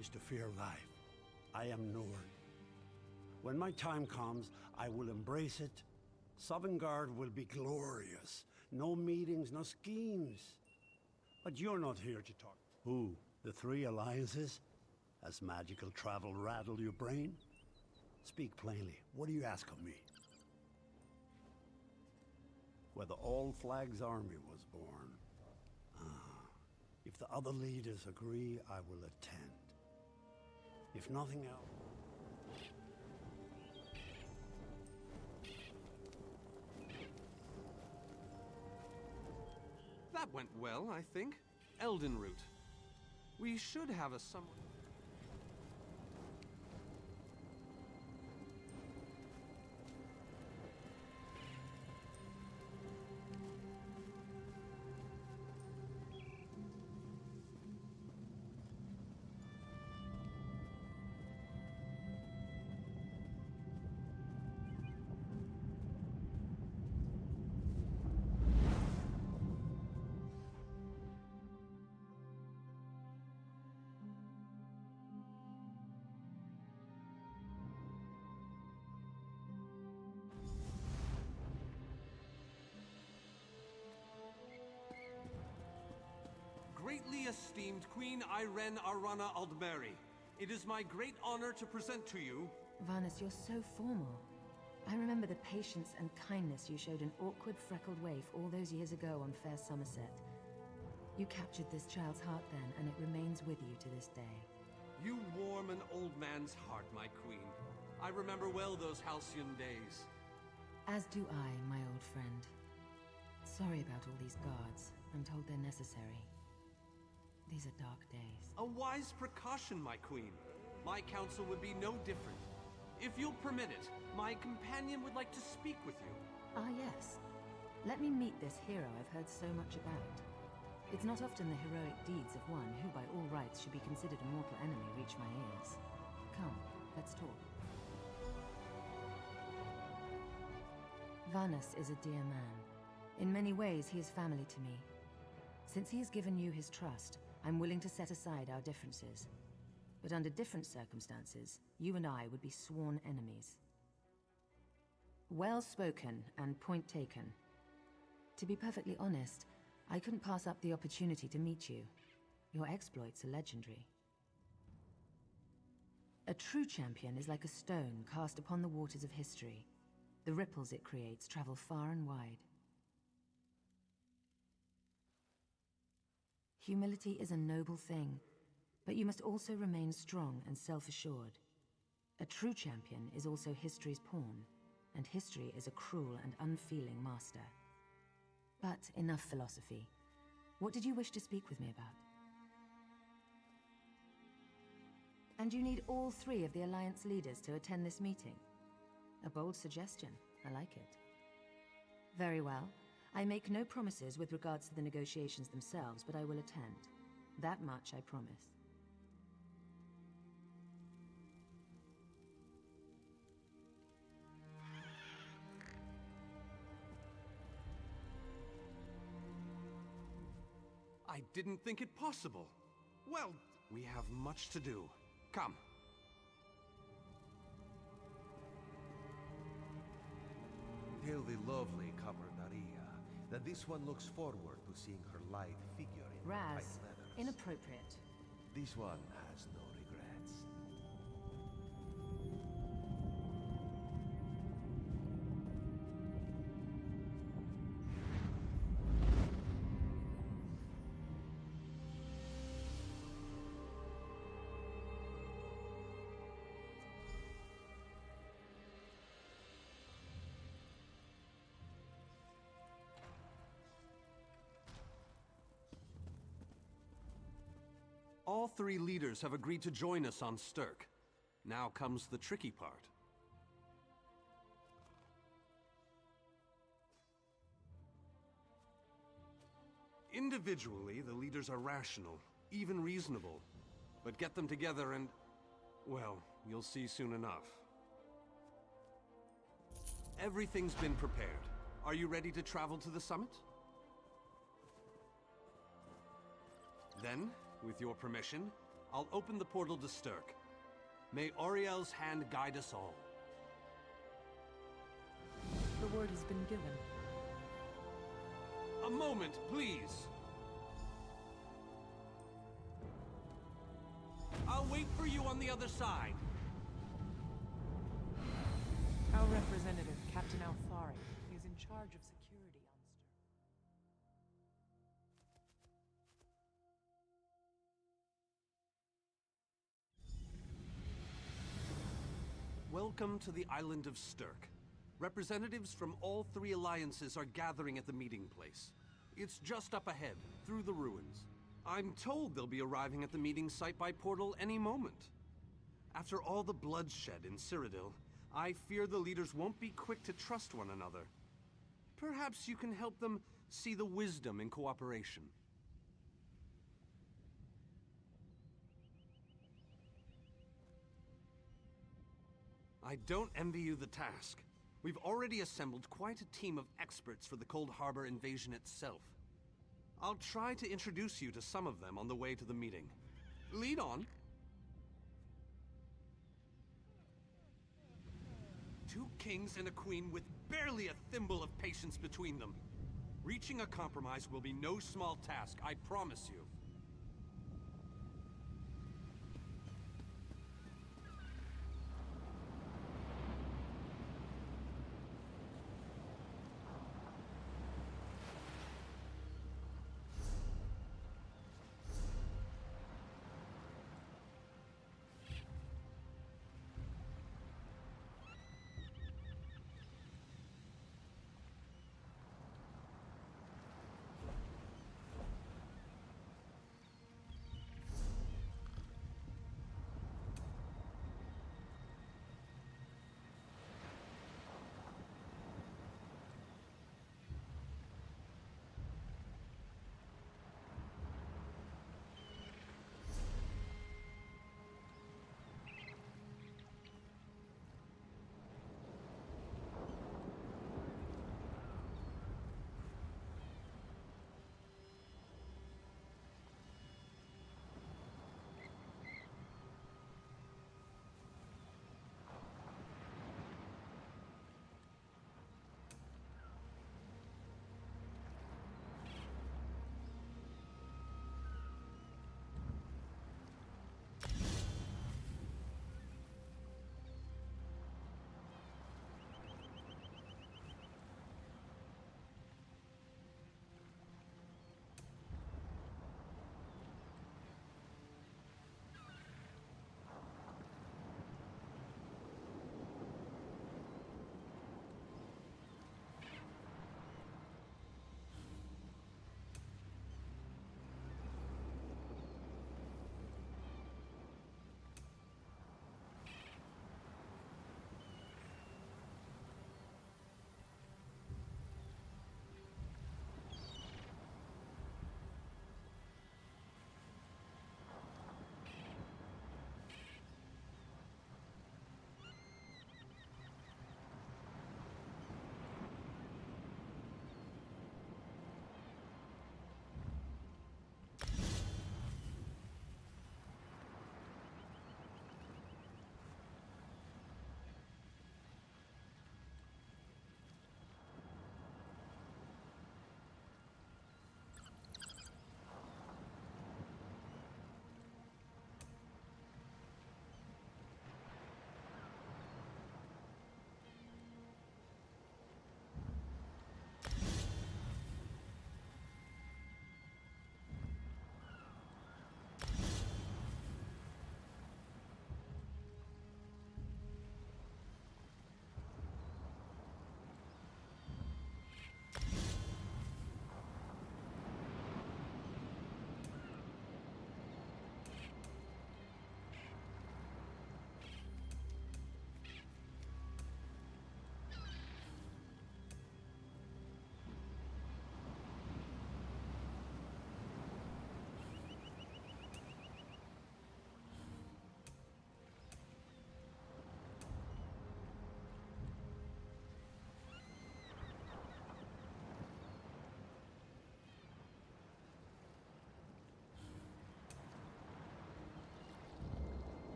is to fear life. I am Nord. When my time comes, I will embrace it. Sovngarde will be glorious, No meetings, no schemes. But you're not here to talk. Who? The three alliances? Has magical travel rattled your brain? Speak plainly. What do you ask of me? Where the All Flags Army was born. If the other leaders agree, I will attend. If nothing else... That went well, I think. Elden route. We should have a somewhat... Greatly esteemed Queen Irene Arana Aldmeri, it is my great honor to present to you... Varnus, you're so formal. I remember the patience and kindness you showed an awkward, freckled waif all those years ago on fair Somerset. You captured this child's heart then, and it remains with you to this day. You warm an old man's heart, my queen. I remember well those halcyon days. As do I, my old friend. Sorry about all these guards. I'm told they're necessary. These are dark days. A wise precaution, my queen. My counsel would be no different. If you'll permit it, my companion would like to speak with you. Ah, yes. Let me meet this hero I've heard so much about. It's not often the heroic deeds of one who by all rights should be considered a mortal enemy reach my ears. Come, let's talk. Varnus is a dear man. In many ways, he is family to me. Since he has given you his trust, I'm willing to set aside our differences. But under different circumstances, you and I would be sworn enemies. Well spoken and point taken. To be perfectly honest, I couldn't pass up the opportunity to meet you. Your exploits are legendary. A true champion is like a stone cast upon the waters of history. The ripples it creates travel far and wide. Humility is a noble thing, but you must also remain strong and self-assured. A true champion is also history's pawn, and history is a cruel and unfeeling master. But enough philosophy. What did you wish to speak with me about? And you need all three of the Alliance leaders to attend this meeting. A bold suggestion. I like it. Very well. I make no promises with regards to the negotiations themselves, but I will attend. That much I promise. I didn't think it possible. Well, we have much to do. Come. Tell the lovely Copper Daria that this one looks forward to seeing her lithe figure in Raz, white leathers. inappropriate. This one has no regrets. All three leaders have agreed to join us on Stirk. Now comes the tricky part. Individually, the leaders are rational, even reasonable. But get them together and... well, you'll see soon enough. Everything's been prepared. Are you ready to travel to the summit? Then, with your permission, I'll open the portal to Stirk. May Auriel's hand guide us all. The word has been given. A moment, please. I'll wait for you on the other side. Our representative, Captain Althari, is in charge of security on Welcome to the island of Stirk. Representatives from all 3 alliances are gathering at the meeting place. It's just up ahead, through the ruins. I'm told they'll be arriving at the meeting site by portal any moment. After all the bloodshed in Cyrodiil, I fear the leaders won't be quick to trust one another. Perhaps you can help them see the wisdom in cooperation. I don't envy you the task. We've already assembled quite a team of experts for the Cold Harbor invasion itself. I'll try to introduce you to some of them on the way to the meeting. Lead on. 2 kings and a queen with barely a thimble of patience between them. Reaching a compromise will be no small task, I promise you.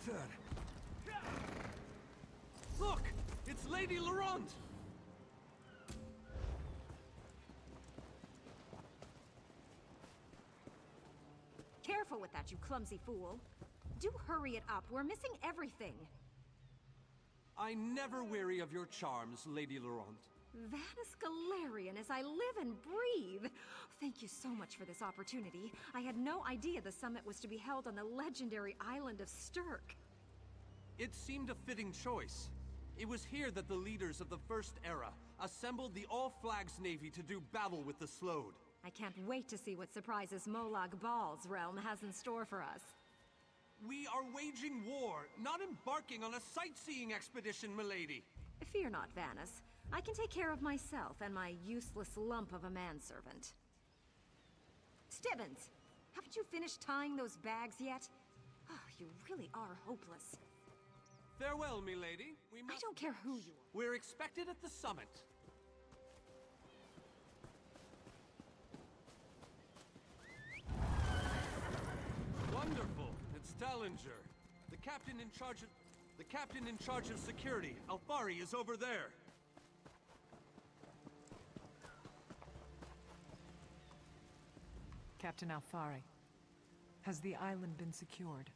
Sir! Look! It's Lady Laurent! Careful with that, you clumsy fool. Do hurry it up. We're missing everything. I never weary of your charms, Lady Laurent. Vanus Galarian as I live and breathe. Thank you so much for this opportunity. I had no idea the summit was to be held on the legendary island of Stirk. It seemed a fitting choice. It was here that the leaders of the First Era assembled the All-Flags Navy to do battle with the Slode. I can't wait to see what surprises Molag Bal's realm has in store for us. We are waging war, not embarking on a sightseeing expedition, milady. Fear not, Vanus. I can take care of myself and my useless lump of a manservant. Stibbins, haven't you finished tying those bags yet? Oh, you really are hopeless. Farewell, milady. I don't care who you are. We're expected at the summit. Wonderful. It's Tallinger. The captain in charge of security. Alfari is over there. Captain Alfari, has the island been secured?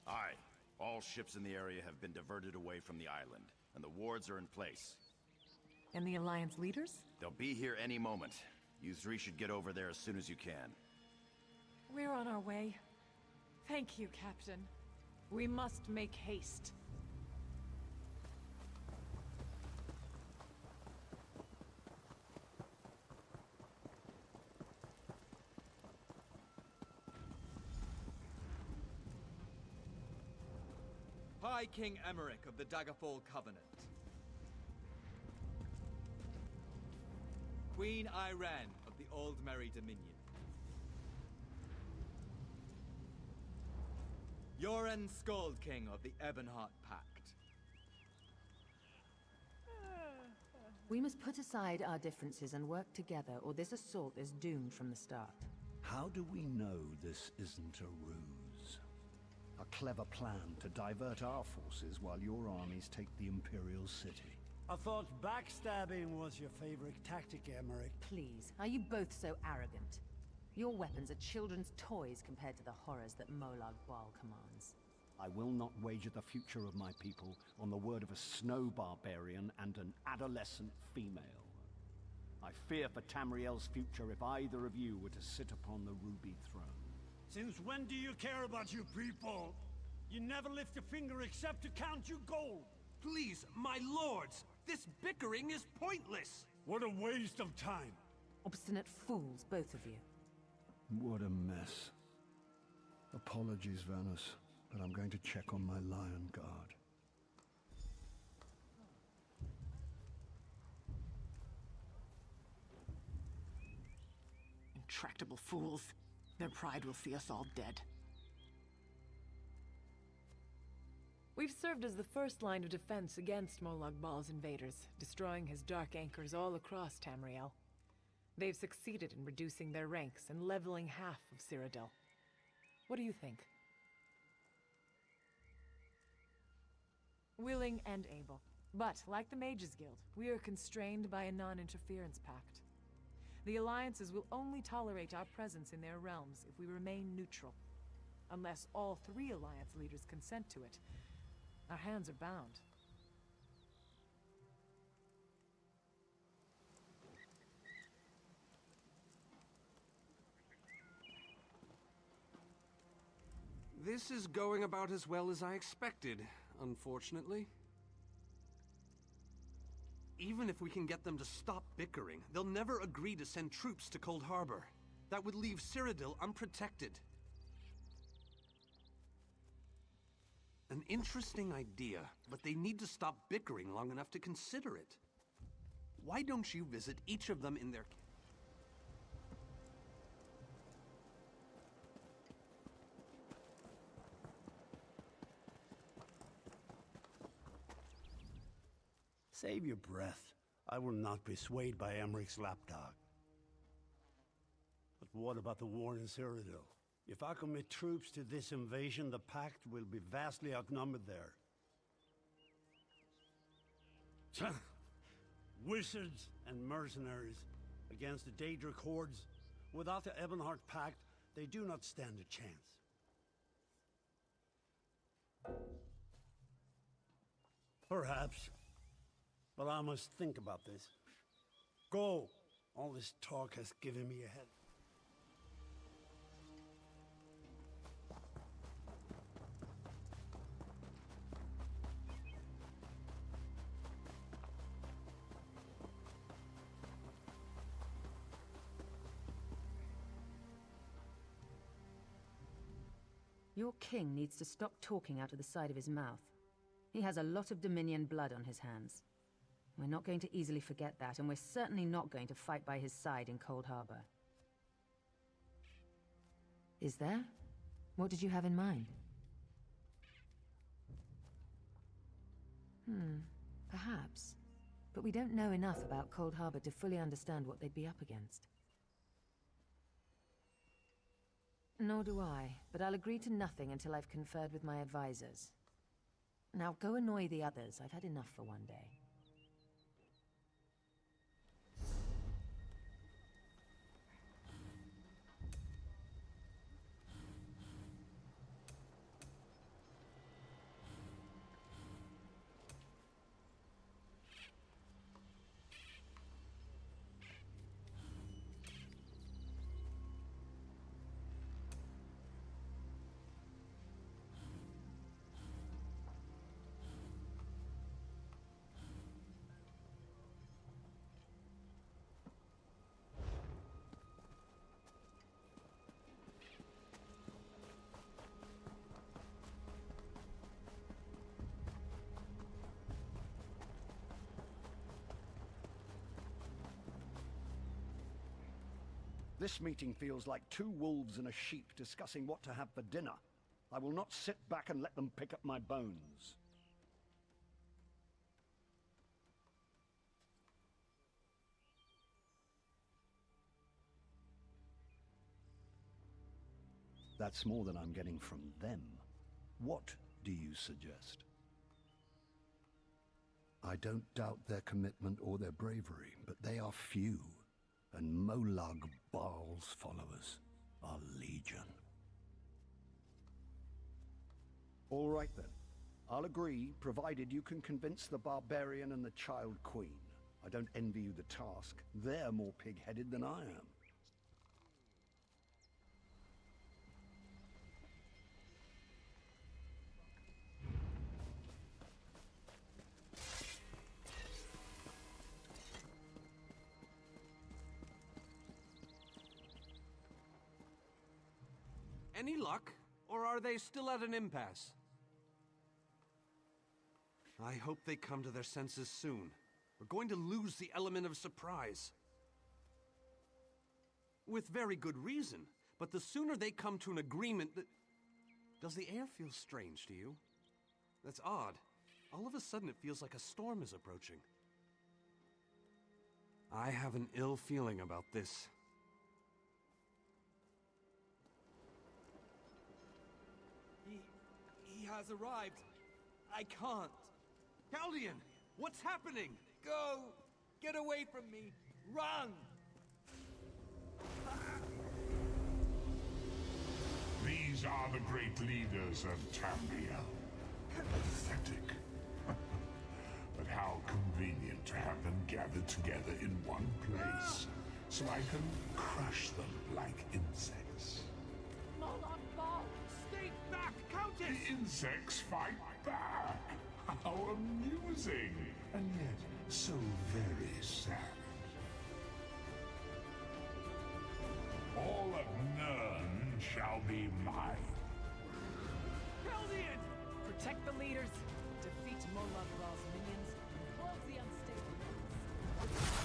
Aye. All ships in the area have been diverted away from the island, and the wards are in place. And the Alliance leaders? They'll be here any moment. You three should get over there as soon as you can. We're on our way. Thank you, Captain. We must make haste. High King Emmerich of the Daggerfall Covenant. Queen Iren of the Old Merry Dominion. Yoren Skald King of the Ebonheart Pact. We must put aside our differences and work together, or this assault is doomed from the start. How do we know this isn't a ruse? A clever plan to divert our forces while your armies take the Imperial City. I thought backstabbing was your favorite tactic, Emmerich. Please, are you both so arrogant? Your weapons are children's toys compared to the horrors that Molag Bal commands. I will not wager the future of my people on the word of a snow barbarian and an adolescent female. I fear for Tamriel's future if either of you were to sit upon the Ruby Throne. Since when do you care about your people? You never lift a finger except to count your gold. Please, my lords, this bickering is pointless. What a waste of time. Obstinate fools, both of you. What a mess. Apologies, Vanus, but I'm going to check on my Lion Guard. Intractable fools. Their pride will see us all dead. We've served as the first line of defense against Molag Bal's invaders, destroying his dark anchors all across Tamriel. They've succeeded in reducing their ranks and leveling half of Cyrodiil. What do you think? Willing and able. But, like the Mages Guild, we are constrained by a non-interference pact. The Alliances will only tolerate our presence in their realms if we remain neutral. Unless all 3 Alliance leaders consent to it, our hands are bound. This is going about as well as I expected, unfortunately. Even if we can get them to stop bickering, they'll never agree to send troops to Cold Harbor. That would leave Cyrodiil unprotected. An interesting idea, but they need to stop bickering long enough to consider it. Why don't you visit each of them in their... Save your breath. I will not be swayed by Emmerich's lapdog. But what about the war in Cyrodiil? If I commit troops to this invasion, the Pact will be vastly outnumbered there. Wizards and mercenaries against the Daedric hordes. Without the Ebonheart Pact, they do not stand a chance. Perhaps. But I must think about this. Go! All this talk has given me a head. Your king needs to stop talking out of the side of his mouth. He has a lot of Dominion blood on his hands. We're not going to easily forget that, and we're certainly not going to fight by his side in Cold Harbor. Is there? What did you have in mind? Perhaps. But we don't know enough about Cold Harbor to fully understand what they'd be up against. Nor do I, but I'll agree to nothing until I've conferred with my advisors. Now go annoy the others. I've had enough for one day. This meeting feels like two wolves and a sheep discussing what to have for dinner. I will not sit back and let them pick up my bones. That's more than I'm getting from them. What do you suggest? I don't doubt their commitment or their bravery, but they are few. And Molag Baal's followers are legion. All right then. I'll agree, provided you can convince the barbarian and the child queen. I don't envy you the task. They're more pig-headed than I am. Any luck? Or are they still at an impasse? I hope they come to their senses soon. We're going to lose the element of surprise. With very good reason. But the sooner they come to an agreement that... Does the air feel strange to you? That's odd. All of a sudden it feels like a storm is approaching. I have an ill feeling about this. He has arrived. I can't. Chaldean, what's happening? Go! Get away from me! Run! These are the great leaders of Tamriel. Pathetic. But how convenient to have them gathered together in one place, so I can crush them like insects. Molag Baal! Stay back, Countess! The insects fight back! How amusing! And yet, so very sad. All of Nirn shall be mine. Chaldean! Protect the leaders, defeat Molag Baal's minions, and close the unstable roads.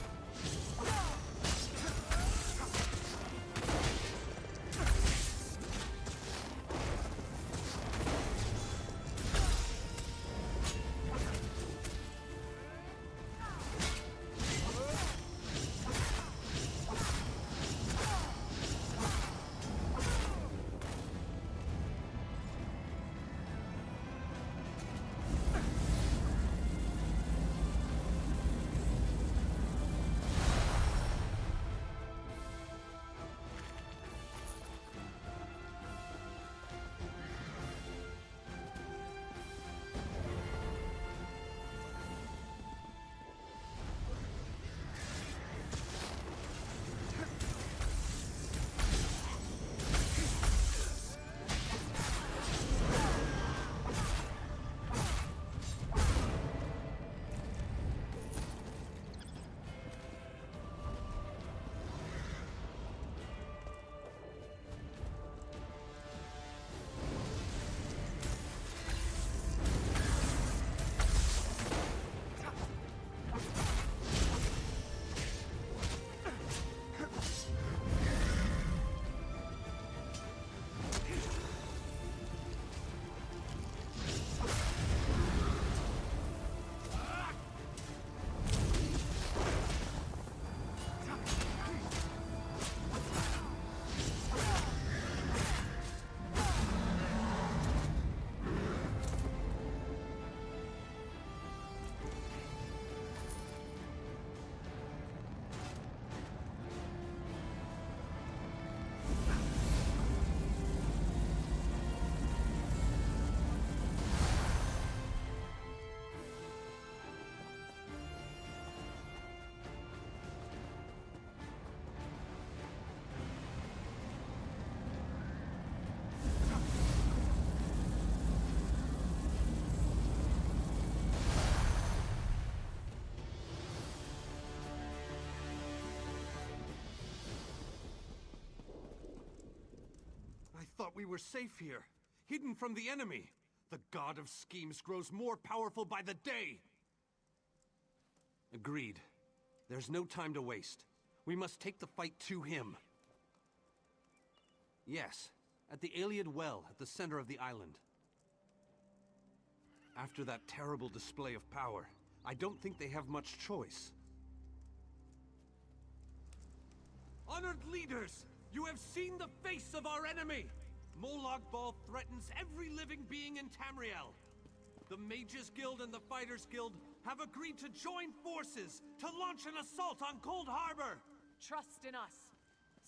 we were safe here, hidden from the enemy. The god of schemes grows more powerful by the day! Agreed. There's no time to waste. We must take the fight to him. Yes, at the Iliad Well at the center of the island. After that terrible display of power, I don't think they have much choice. Honored leaders, you have seen the face of our enemy! Molag Bal threatens every living being in Tamriel. The Mages Guild and the Fighters Guild have agreed to join forces to launch an assault on Cold Harbor! Trust in us.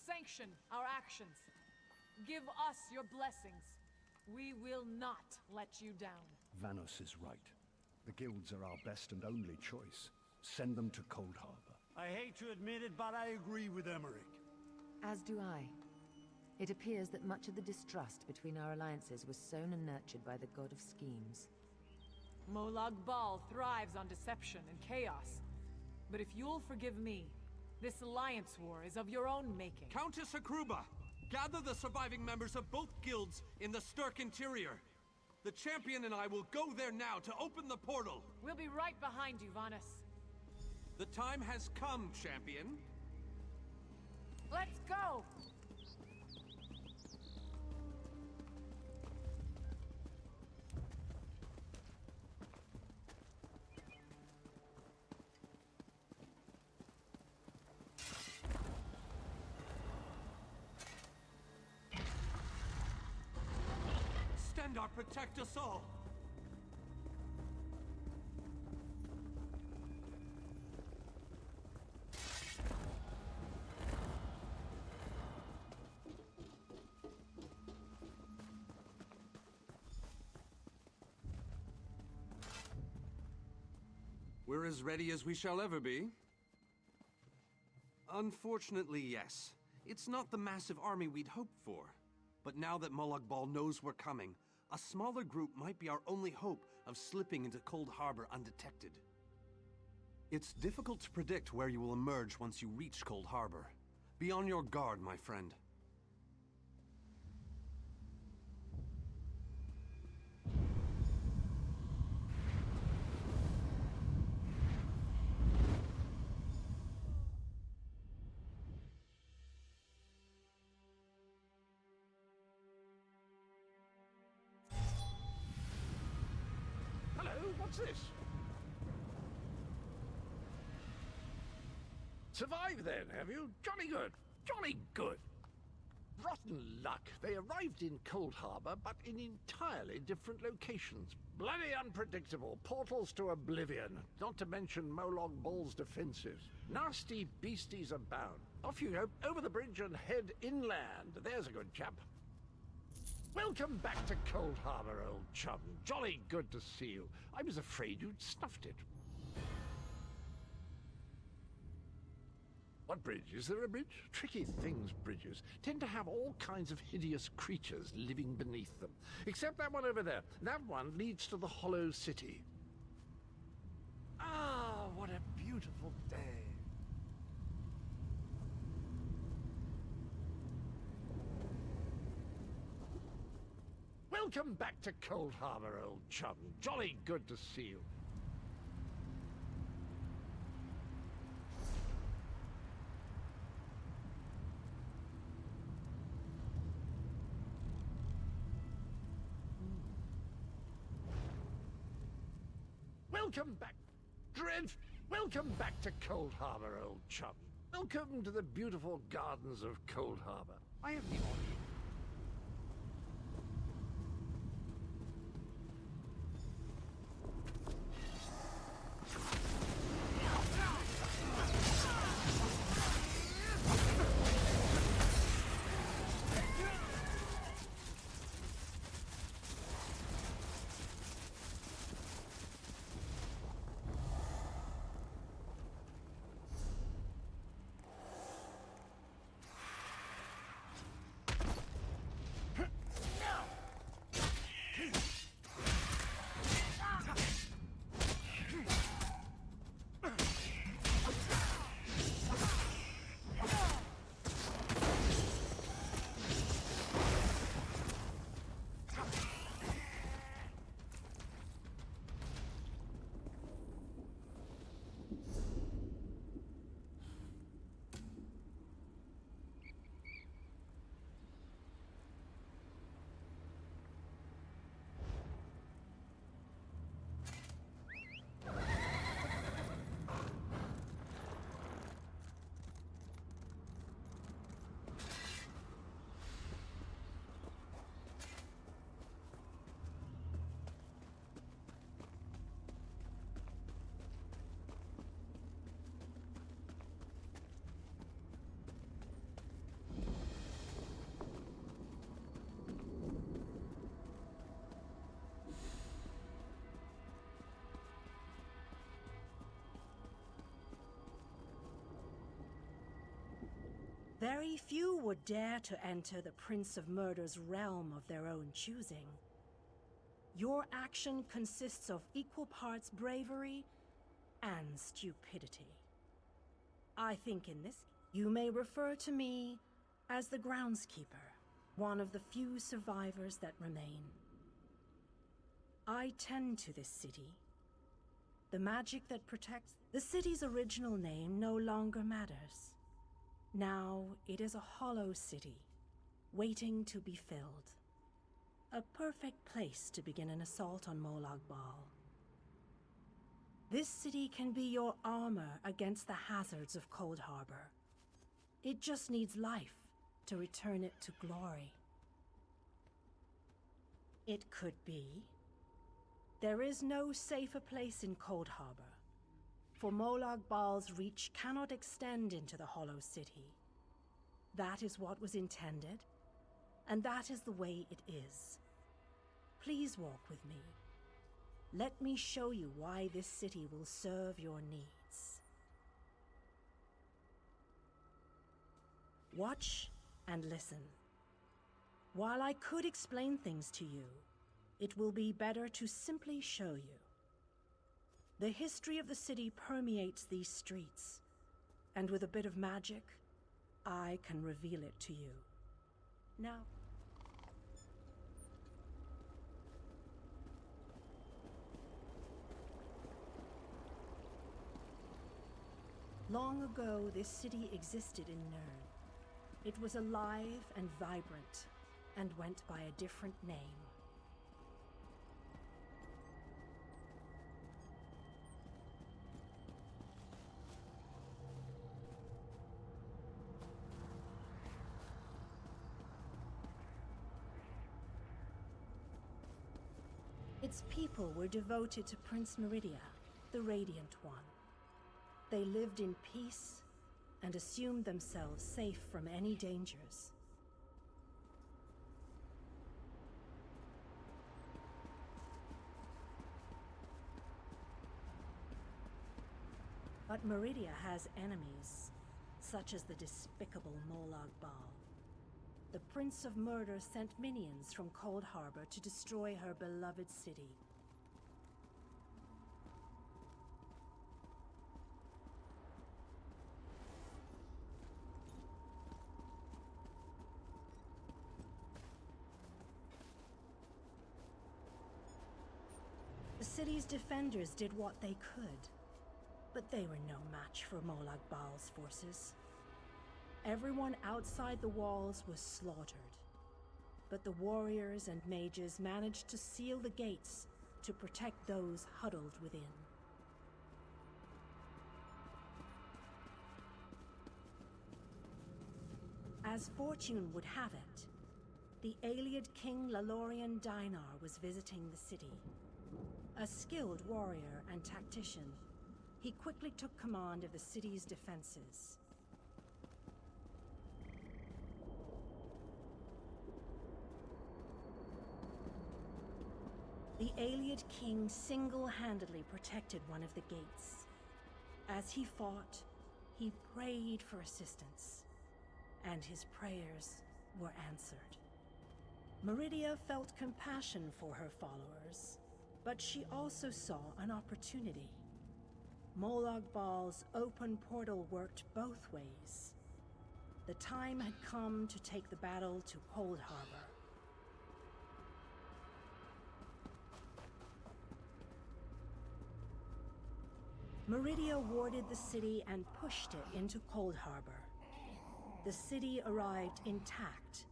Sanction our actions. Give us your blessings. We will not let you down. Vanos is right. The guilds are our best and only choice. Send them to Cold Harbor. I hate to admit it, but I agree with Emmerich. As do I. It appears that much of the distrust between our alliances was sown and nurtured by the god of schemes. Molag Bal thrives on deception and chaos. But if you'll forgive me, this alliance war is of your own making. Countess Akruba, gather the surviving members of both guilds in the Sturk interior. The champion and I will go there now to open the portal. We'll be right behind you, Vanus. The time has come, champion. Let's go! Stendarr, protect us all! We're as ready as we shall ever be. Unfortunately, yes. It's not the massive army we'd hoped for. But now that Molag Bal knows we're coming, a smaller group might be our only hope of slipping into Cold Harbor undetected. It's difficult to predict where you will emerge once you reach Cold Harbor. Be on your guard, my friend. What's this? Survived then, have you? Jolly good. Jolly good. Rotten luck. They arrived in Cold Harbor, but in entirely different locations. Bloody unpredictable. Portals to oblivion. Not to mention Molag Bal's defenses. Nasty beasties abound. Off you go, over the bridge and head inland. There's a good chap. Welcome back to Cold Harbor, old chum. Jolly good to see you. I was afraid you'd snuffed it. What bridge? Is there a bridge? Tricky things, bridges. Tend to have all kinds of hideous creatures living beneath them. Except that one over there. That one leads to the Hollow City. Ah, what a beautiful day. Welcome back to Cold Harbor, old chum. Jolly good to see you. Welcome back. Welcome back to Cold Harbor, old chum. Welcome to the beautiful gardens of Cold Harbor. I have the honor. Very few would dare to enter the Prince of Murder's realm of their own choosing. Your action consists of equal parts bravery and stupidity. I think in this, you may refer to me as the groundskeeper, one of the few survivors that remain. I tend to this city. The magic that protects the city's original name no longer matters. Now it is a hollow city, waiting to be filled. A perfect place to begin an assault on Molag Bal. This city can be your armor against the hazards of Cold Harbor. It just needs life to return it to glory. It could be. There is no safer place in Cold Harbor, for Molag Bal's reach cannot extend into the Hollow City. That is what was intended, and that is the way it is. Please walk with me. Let me show you why this city will serve your needs. Watch and listen. While I could explain things to you, it will be better to simply show you. The history of the city permeates these streets, and with a bit of magic, I can reveal it to you. Now, long ago, this city existed in Nern. It was alive and vibrant, and went by a different name. Its people were devoted to Prince Meridia, the Radiant One. They lived in peace and assumed themselves safe from any dangers. But Meridia has enemies, such as the despicable Molag Bal. The Prince of Murder sent minions from Cold Harbor to destroy her beloved city. The city's defenders did what they could, but they were no match for Molag Bal's forces. Everyone outside the walls was slaughtered, but the warriors and mages managed to seal the gates to protect those huddled within. As fortune would have it, the Ayleid King Lalorian Dinar was visiting the city. A skilled warrior and tactician, he quickly took command of the city's defenses. The Ayleid King single-handedly protected one of the gates. As he fought, he prayed for assistance, and his prayers were answered. Meridia felt compassion for her followers, but she also saw an opportunity. Molag Bal's open portal worked both ways. The time had come to take the battle to Cold Harbor. Meridia warded the city and pushed it into Cold Harbor. The city arrived intact,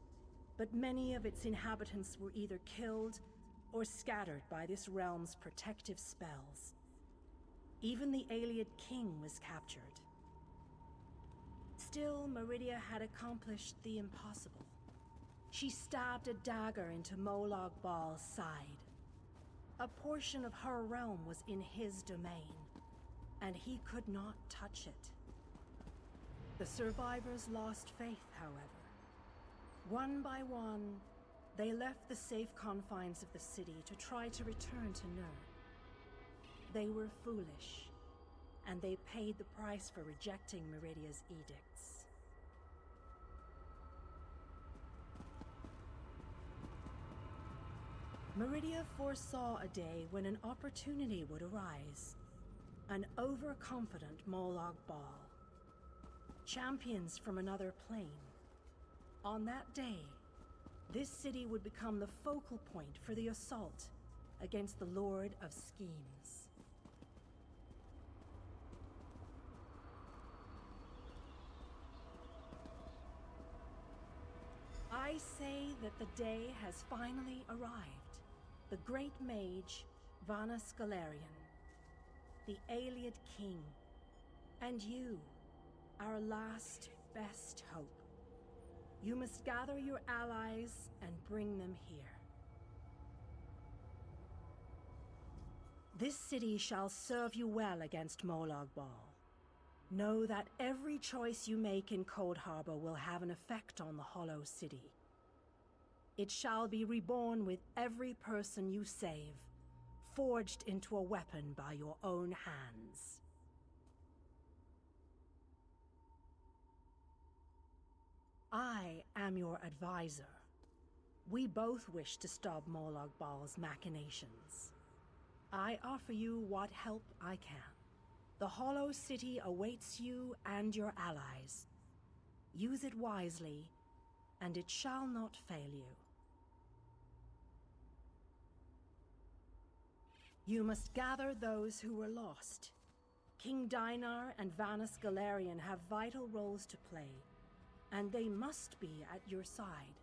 but many of its inhabitants were either killed or scattered by this realm's protective spells. Even the Ayleid King was captured. Still, Meridia had accomplished the impossible. She stabbed a dagger into Molag Bal's side. A portion of her realm was in his domain, and he could not touch it. The survivors lost faith, however. One by one, they left the safe confines of the city to try to return to Nern. They were foolish, and they paid the price for rejecting Meridia's edicts. Meridia foresaw a day when an opportunity would arise. An overconfident Molag Bal. Champions from another plane. On that day, this city would become the focal point for the assault against the Lord of Schemes. I say that the day has finally arrived. The great mage, Vanas Galarian, the Ayleid King, and you, our last best hope. You must gather your allies and bring them here. This city shall serve you well against Molag Bal. Know that every choice you make in Cold Harbor will have an effect on the Hollow City. It shall be reborn with every person you save, forged into a weapon by your own hands. I am your advisor. We both wish to stop Molag Bal's machinations. I offer you what help I can. The Hollow City awaits you and your allies. Use it wisely, and it shall not fail you. You must gather those who were lost. King Dinar and Vanas Galarian have vital roles to play, and they must be at your side.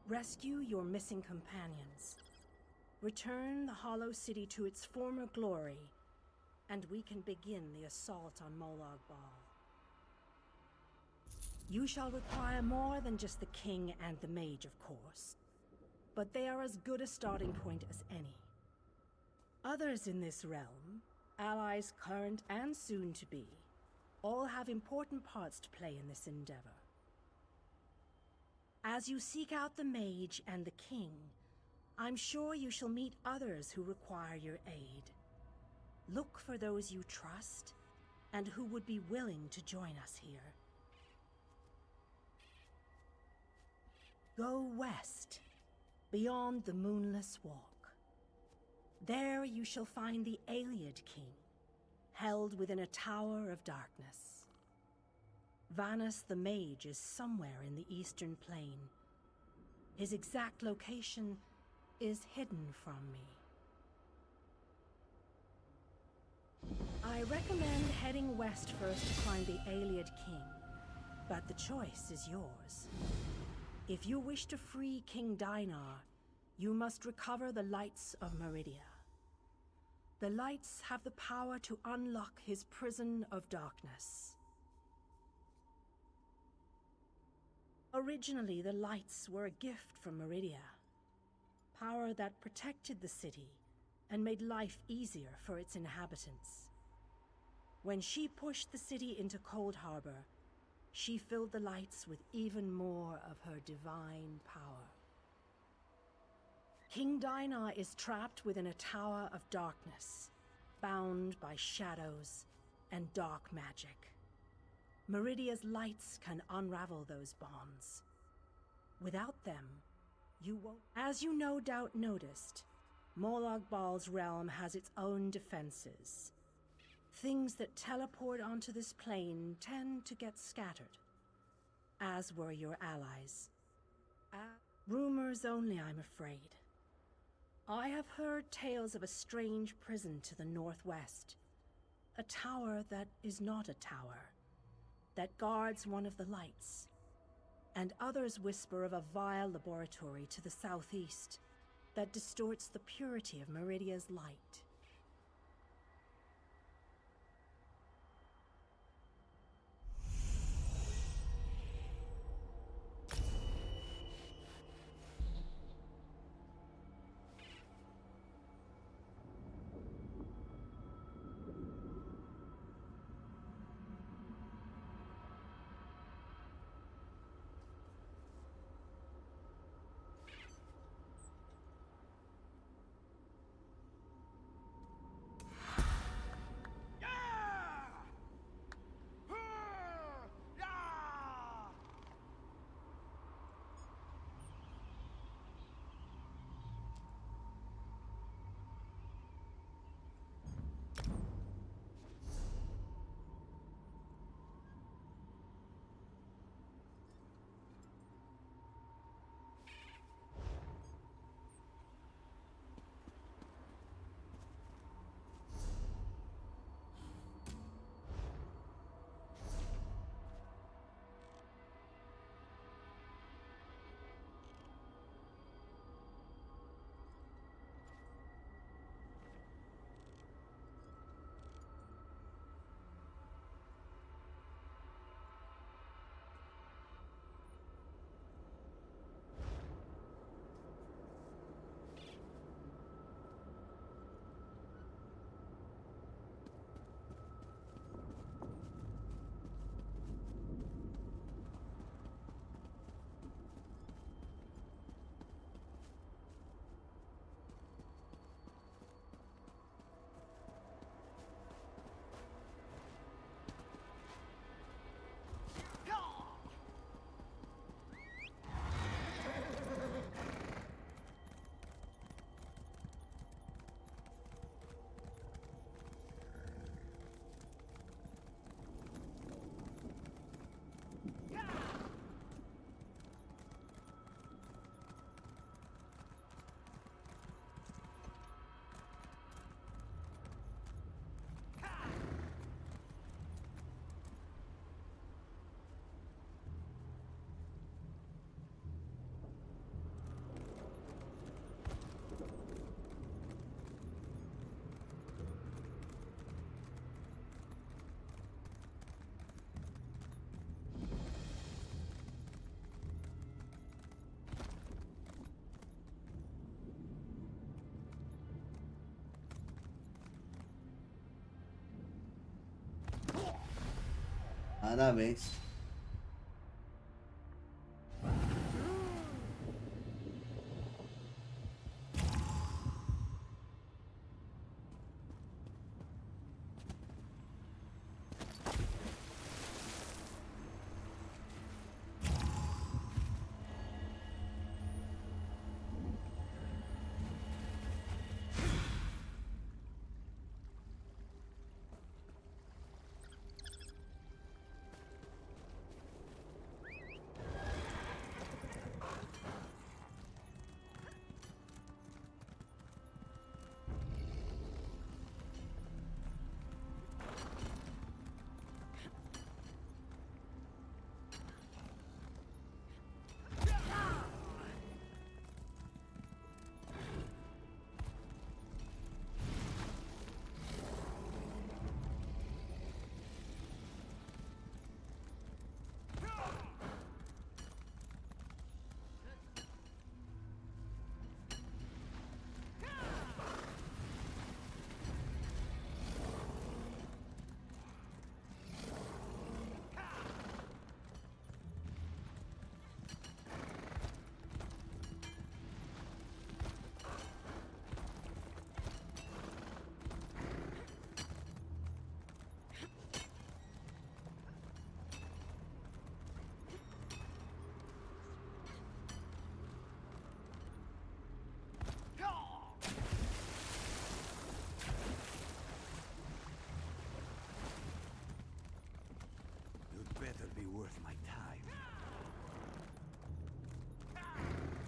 Rescue your missing companions. Return the Hollow City to its former glory, and we can begin the assault on Molag Bal. You shall require more than just the king and the mage, of course, but they are as good a starting point as any. Others in this realm, allies current and soon to be, all have important parts to play in this endeavor. As you seek out the mage and the king, I'm sure you shall meet others who require your aid. Look for those you trust and who would be willing to join us here. Go west, beyond the Moonless Walk. There you shall find the Ayleid King, held within a tower of darkness. Vanas the Mage is somewhere in the Eastern Plain. His exact location is hidden from me. I recommend heading west first to find the Ayleid King, but the choice is yours. If you wish to free King Dinar, you must recover the lights of Meridia. The lights have the power to unlock his prison of darkness. Originally, the lights were a gift from Meridia, power that protected the city and made life easier for its inhabitants. When she pushed the city into Cold Harbor, she filled the lights with even more of her divine power. King Dinar is trapped within a tower of darkness, bound by shadows and dark magic. Meridia's lights can unravel those bonds. Without them, you won't. As you no doubt noticed, Molag Bal's realm has its own defenses. Things that teleport onto this plane tend to get scattered, as were your allies. Rumors only, I'm afraid. I have heard tales of a strange prison to the northwest. A tower that is not a tower, that guards one of the lights. And others whisper of a vile laboratory to the southeast that distorts the purity of Meridia's light. Parabéns.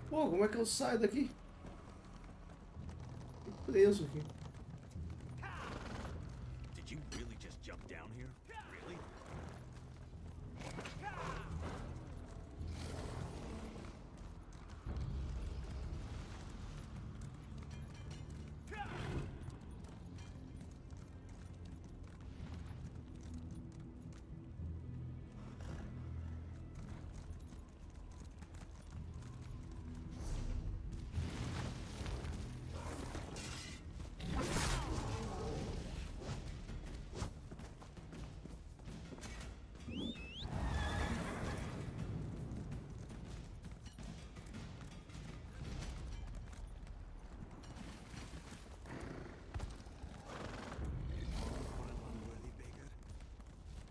Pô, como é que eu saio daqui? Tô preso aqui. Did you really just jump down here? Really?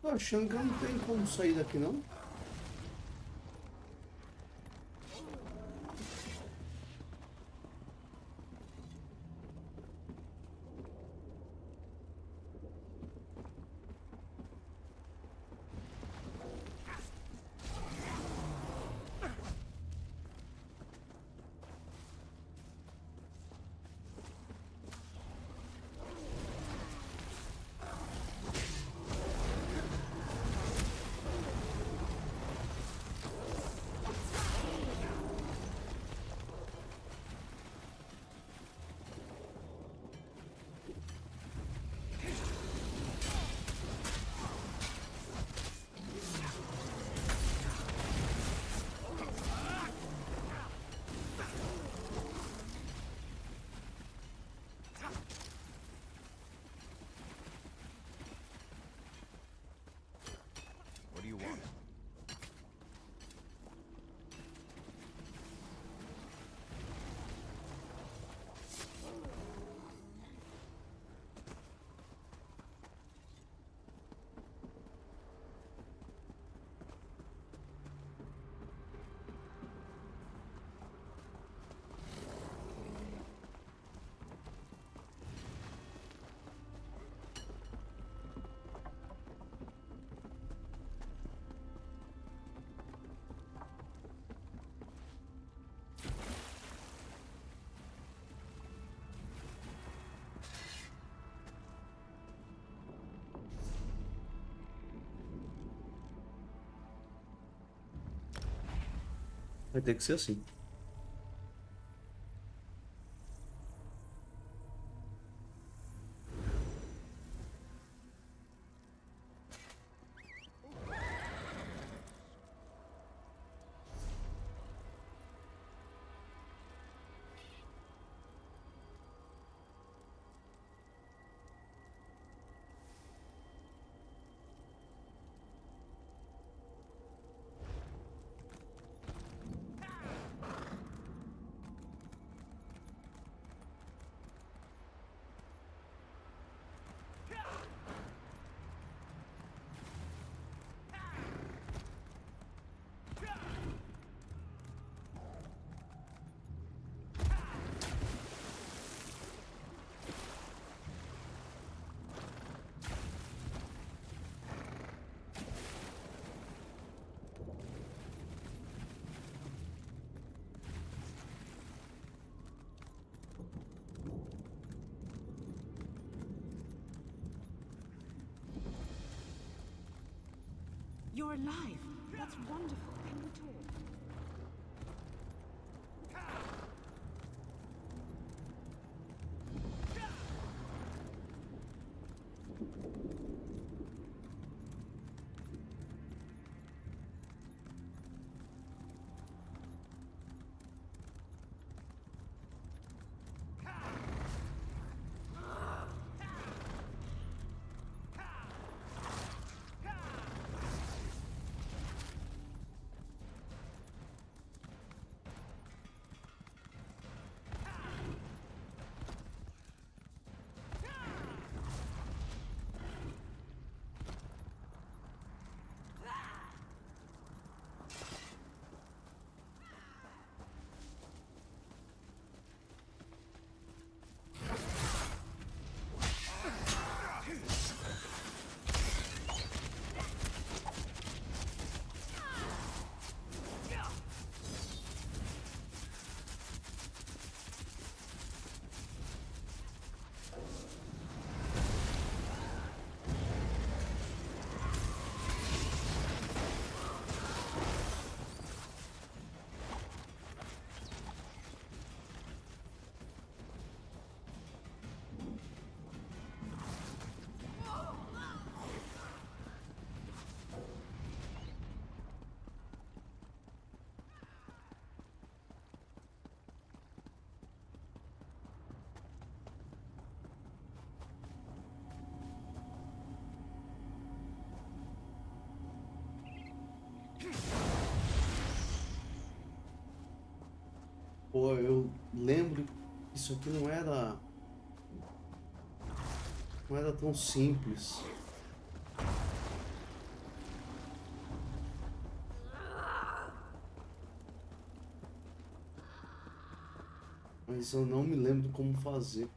Tô achando que eu não tenho como sair daqui, não. What do you want? Vai ter que ser assim. You're alive. That's wonderful. Can we talk? Pô, eu lembro que isso aqui não era tão simples. Mas eu não me lembro como fazer.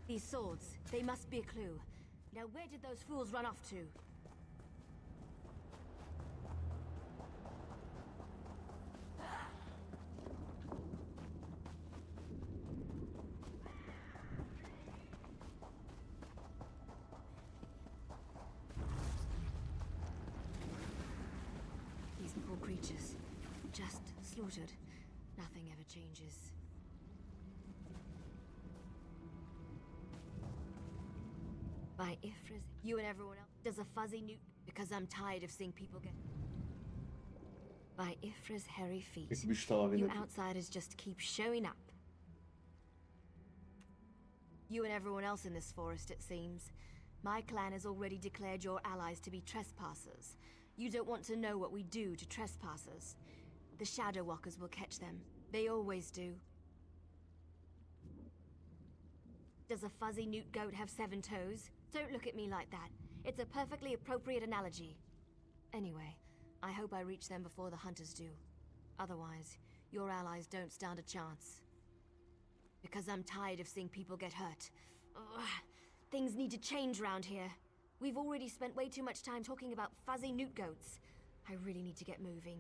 These swords, they must be a clue. Now where did those fools run off to? These poor creatures, just slaughtered. Nothing ever changes. By Ifra's, you and everyone else. Does a fuzzy newt because I'm tired of seeing people get. By Ifra's hairy feet, you outsiders just keep showing up. You and everyone else in this forest, it seems. My clan has already declared your allies to be trespassers. You don't want to know what we do to trespassers. The Shadow Walkers will catch them. They always do. Does a fuzzy newt goat have 7 toes? Don't look at me like that. It's a perfectly appropriate analogy. Anyway, I hope I reach them before the hunters do. Otherwise, your allies don't stand a chance. Because I'm tired of seeing people get hurt. Ugh. Things need to change round here. We've already spent way too much time talking about fuzzy newt goats. I really need to get moving.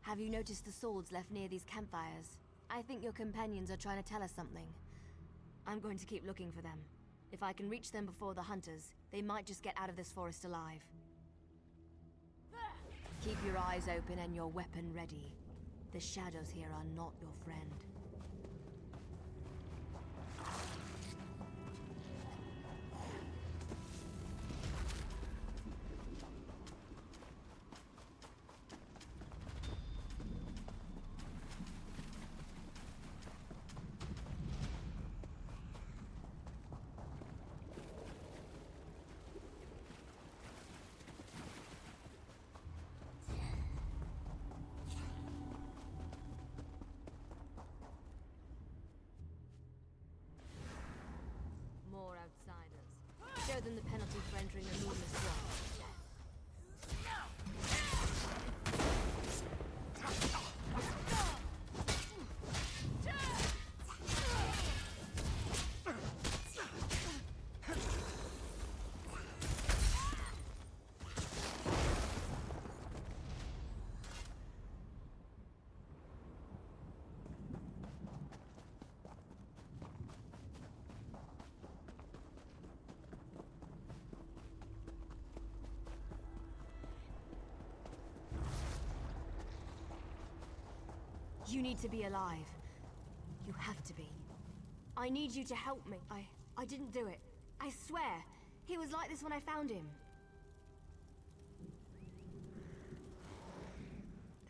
Have you noticed the swords left near these campfires? I think your companions are trying to tell us something. I'm going to keep looking for them. If I can reach them before the hunters, they might just get out of this forest alive. Keep your eyes open and your weapon ready. The shadows here are not your friend. Show them the penalty for entering a moonless world. You need to be alive. You have to be. I need you to help me. I didn't do it. I swear. He was like this when I found him.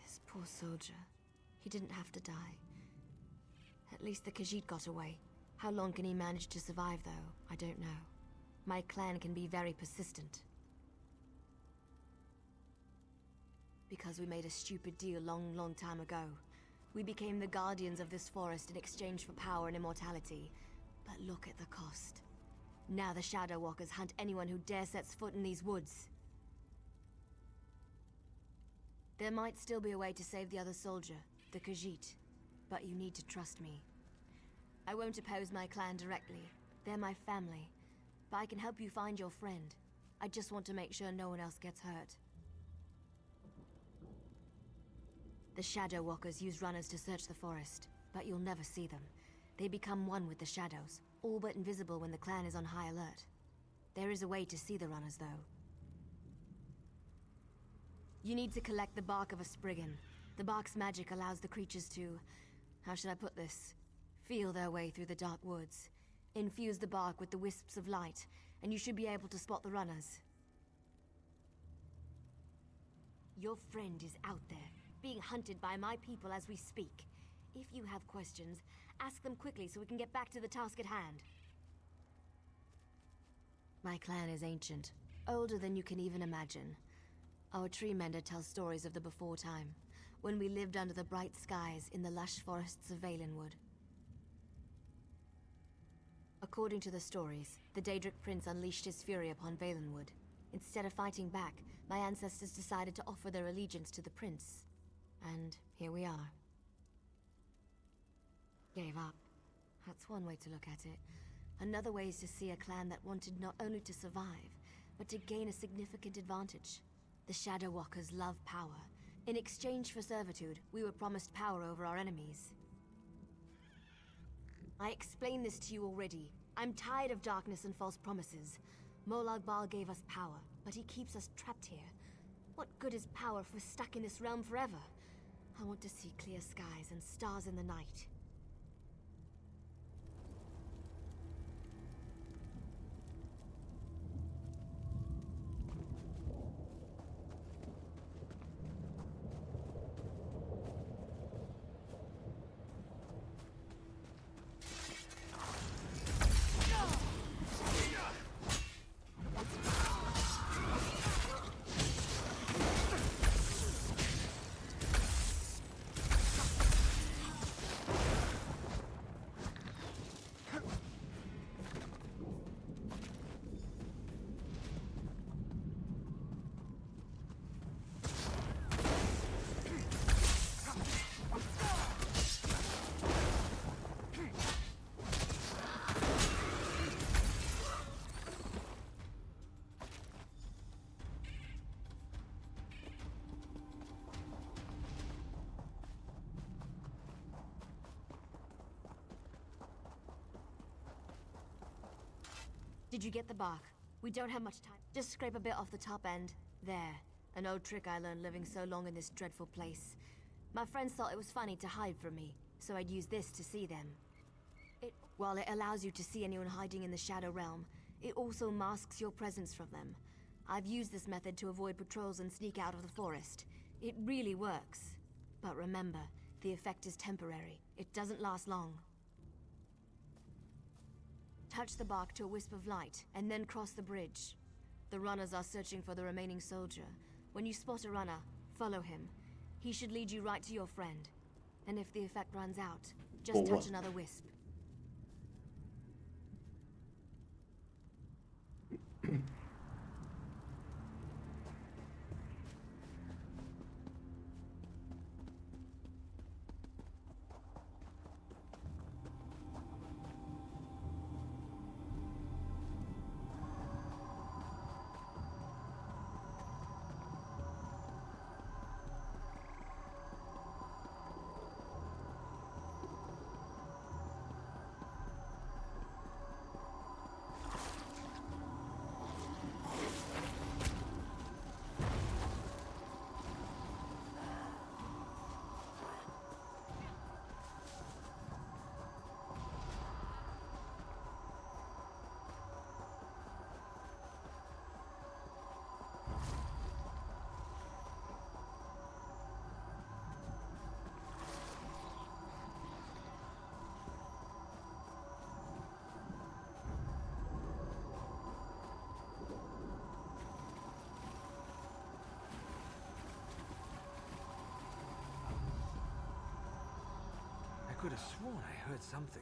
This poor soldier. He didn't have to die. At least the Khajiit got away. How long can he manage to survive, though? I don't know. My clan can be very persistent. Because we made a stupid deal long time ago. We became the guardians of this forest in exchange for power and immortality. But look at the cost. Now the Shadow Walkers hunt anyone who dare sets foot in these woods. There might still be a way to save the other soldier, the Khajiit. But you need to trust me. I won't oppose my clan directly. They're my family. But I can help you find your friend. I just want to make sure no one else gets hurt. The Shadow Walkers use runners to search the forest, but you'll never see them. They become one with the shadows, all but invisible when the clan is on high alert. There is a way to see the runners, though. You need to collect the bark of a Spriggan. The bark's magic allows the creatures to... how should I put this? Feel their way through the dark woods. Infuse the bark with the wisps of light, and you should be able to spot the runners. Your friend is out there, being hunted by my people as we speak. If you have questions, ask them quickly so we can get back to the task at hand. My clan is ancient, older than you can even imagine. Our tree mender tells stories of the before time, when we lived under the bright skies in the lush forests of Valenwood. According to the stories, the Daedric Prince unleashed his fury upon Valenwood. Instead of fighting back, my ancestors decided to offer their allegiance to the prince. And here we are. Gave up. That's one way to look at it. Another way is to see a clan that wanted not only to survive, but to gain a significant advantage. The Shadow Walkers love power. In exchange for servitude, we were promised power over our enemies. I explained this to you already. I'm tired of darkness and false promises. Molag Bal gave us power, but he keeps us trapped here. What good is power if we're stuck in this realm forever? I want to see clear skies and stars in the night. Did you get the bark? We don't have much time. Just scrape a bit off the top end. There. An old trick I learned living so long in this dreadful place. My friends thought it was funny to hide from me, so I'd use this to see them. While it allows you to see anyone hiding in the Shadow Realm, it also masks your presence from them. I've used this method to avoid patrols and sneak out of the forest. It really works. But remember, the effect is temporary. It doesn't last long. Touch the bark to a wisp of light, and then cross the bridge. The runners are searching for the remaining soldier. When you spot a runner, follow him. He should lead you right to your friend. And if the effect runs out, just touch another wisp. I could have sworn I heard something.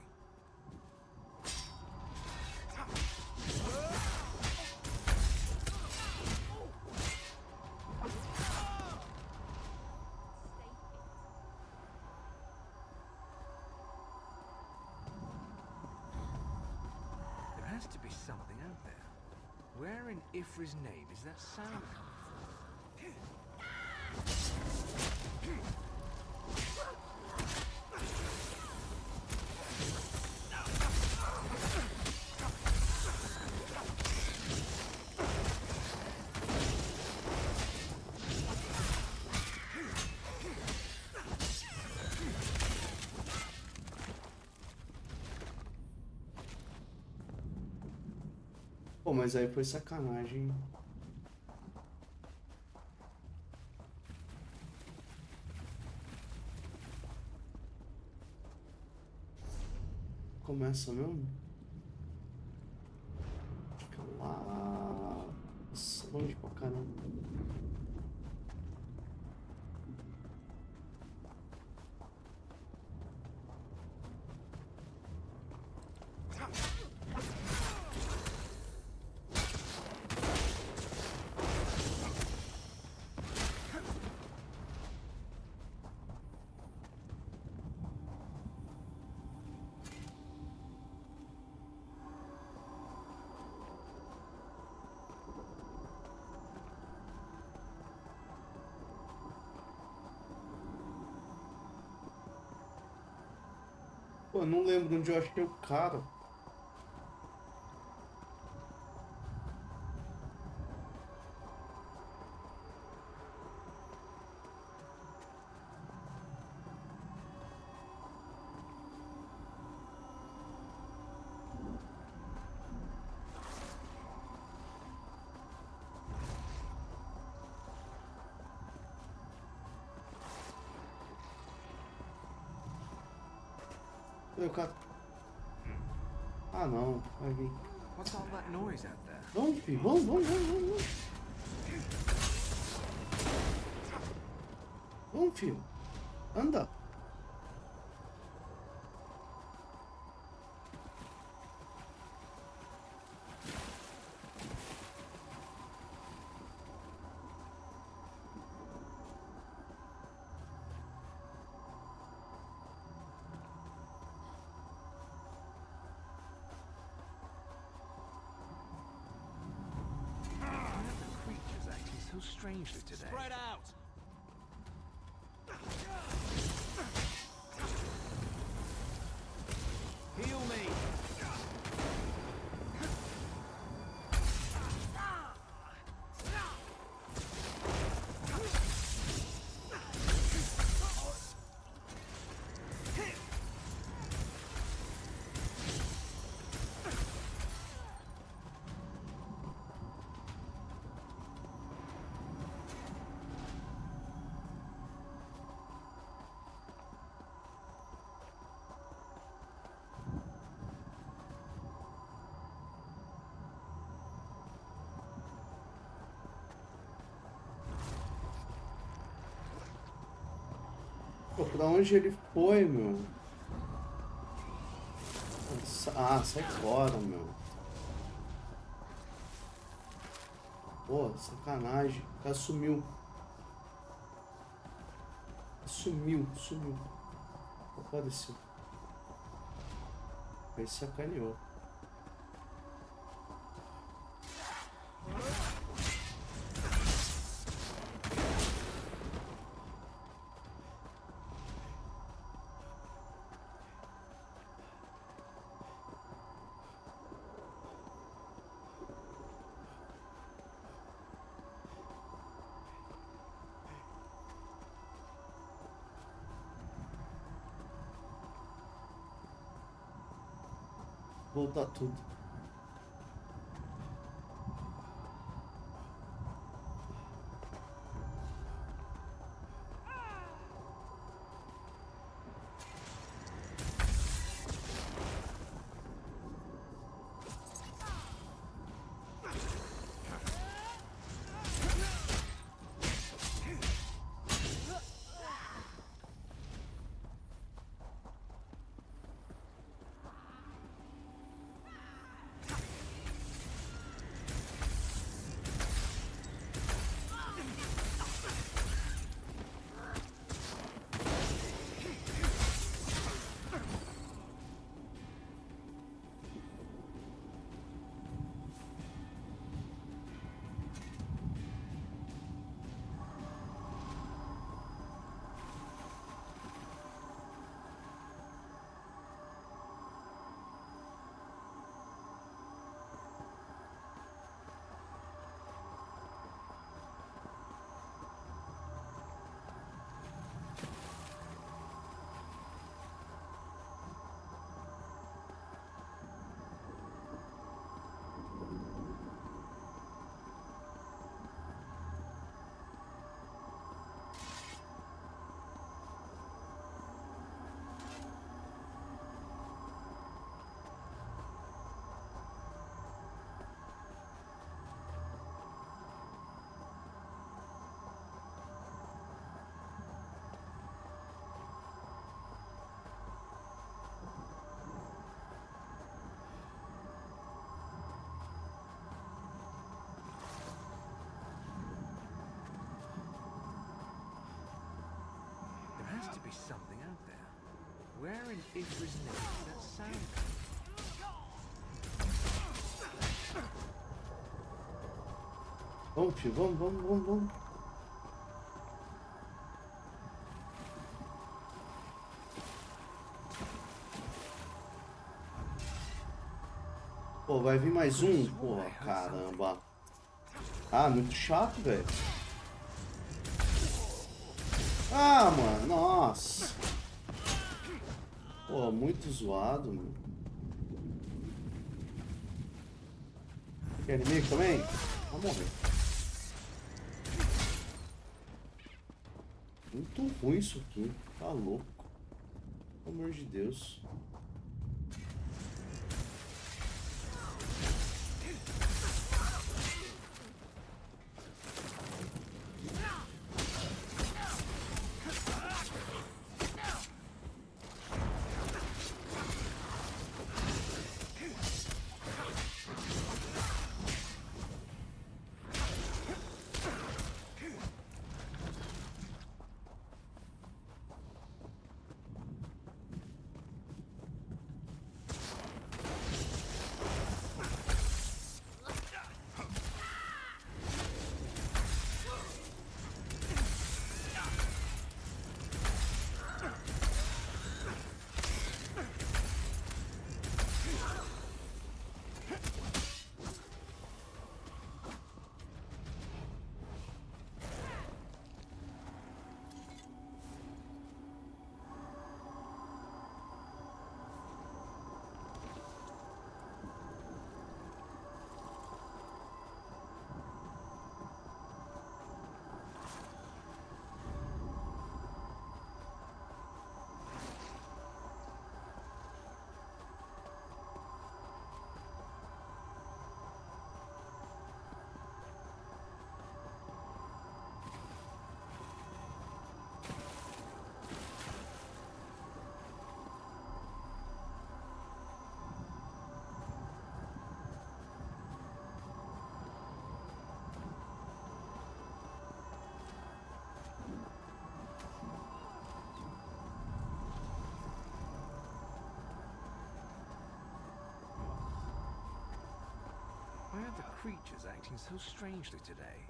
There has to be something out there. Where in Ifri's name is that sound coming from? Pô, mas aí foi sacanagem. Começa mesmo? Fica lá. Nossa, longe pra caramba. Pô, eu não lembro onde eu achei o cara. Cadê o cara? Ah, não. Vai vir. What's all that noise out there? Vamos, filho. Vamos. Vamos, filho. Anda. Creatures acting so strangely today. Spread out! Heal me! Pô, pra onde ele foi, meu? Ah, sai fora, meu. Pô, sacanagem. O cara sumiu. Sumiu. Apareceu. Aí sacaneou. Voltar tudo. There has to be something out there. Where in Ifri's name does that sound come Vamos, filho. Vamos. Pô, vai vir mais um? Porra, caramba. Ah, muito chato, velho. Ah, mano, nossa. Pô, muito zoado, mano. Quer inimigo também? Vai morrer. Muito ruim isso aqui. Tá louco. Pelo amor de Deus. Why are the creatures acting so strangely today?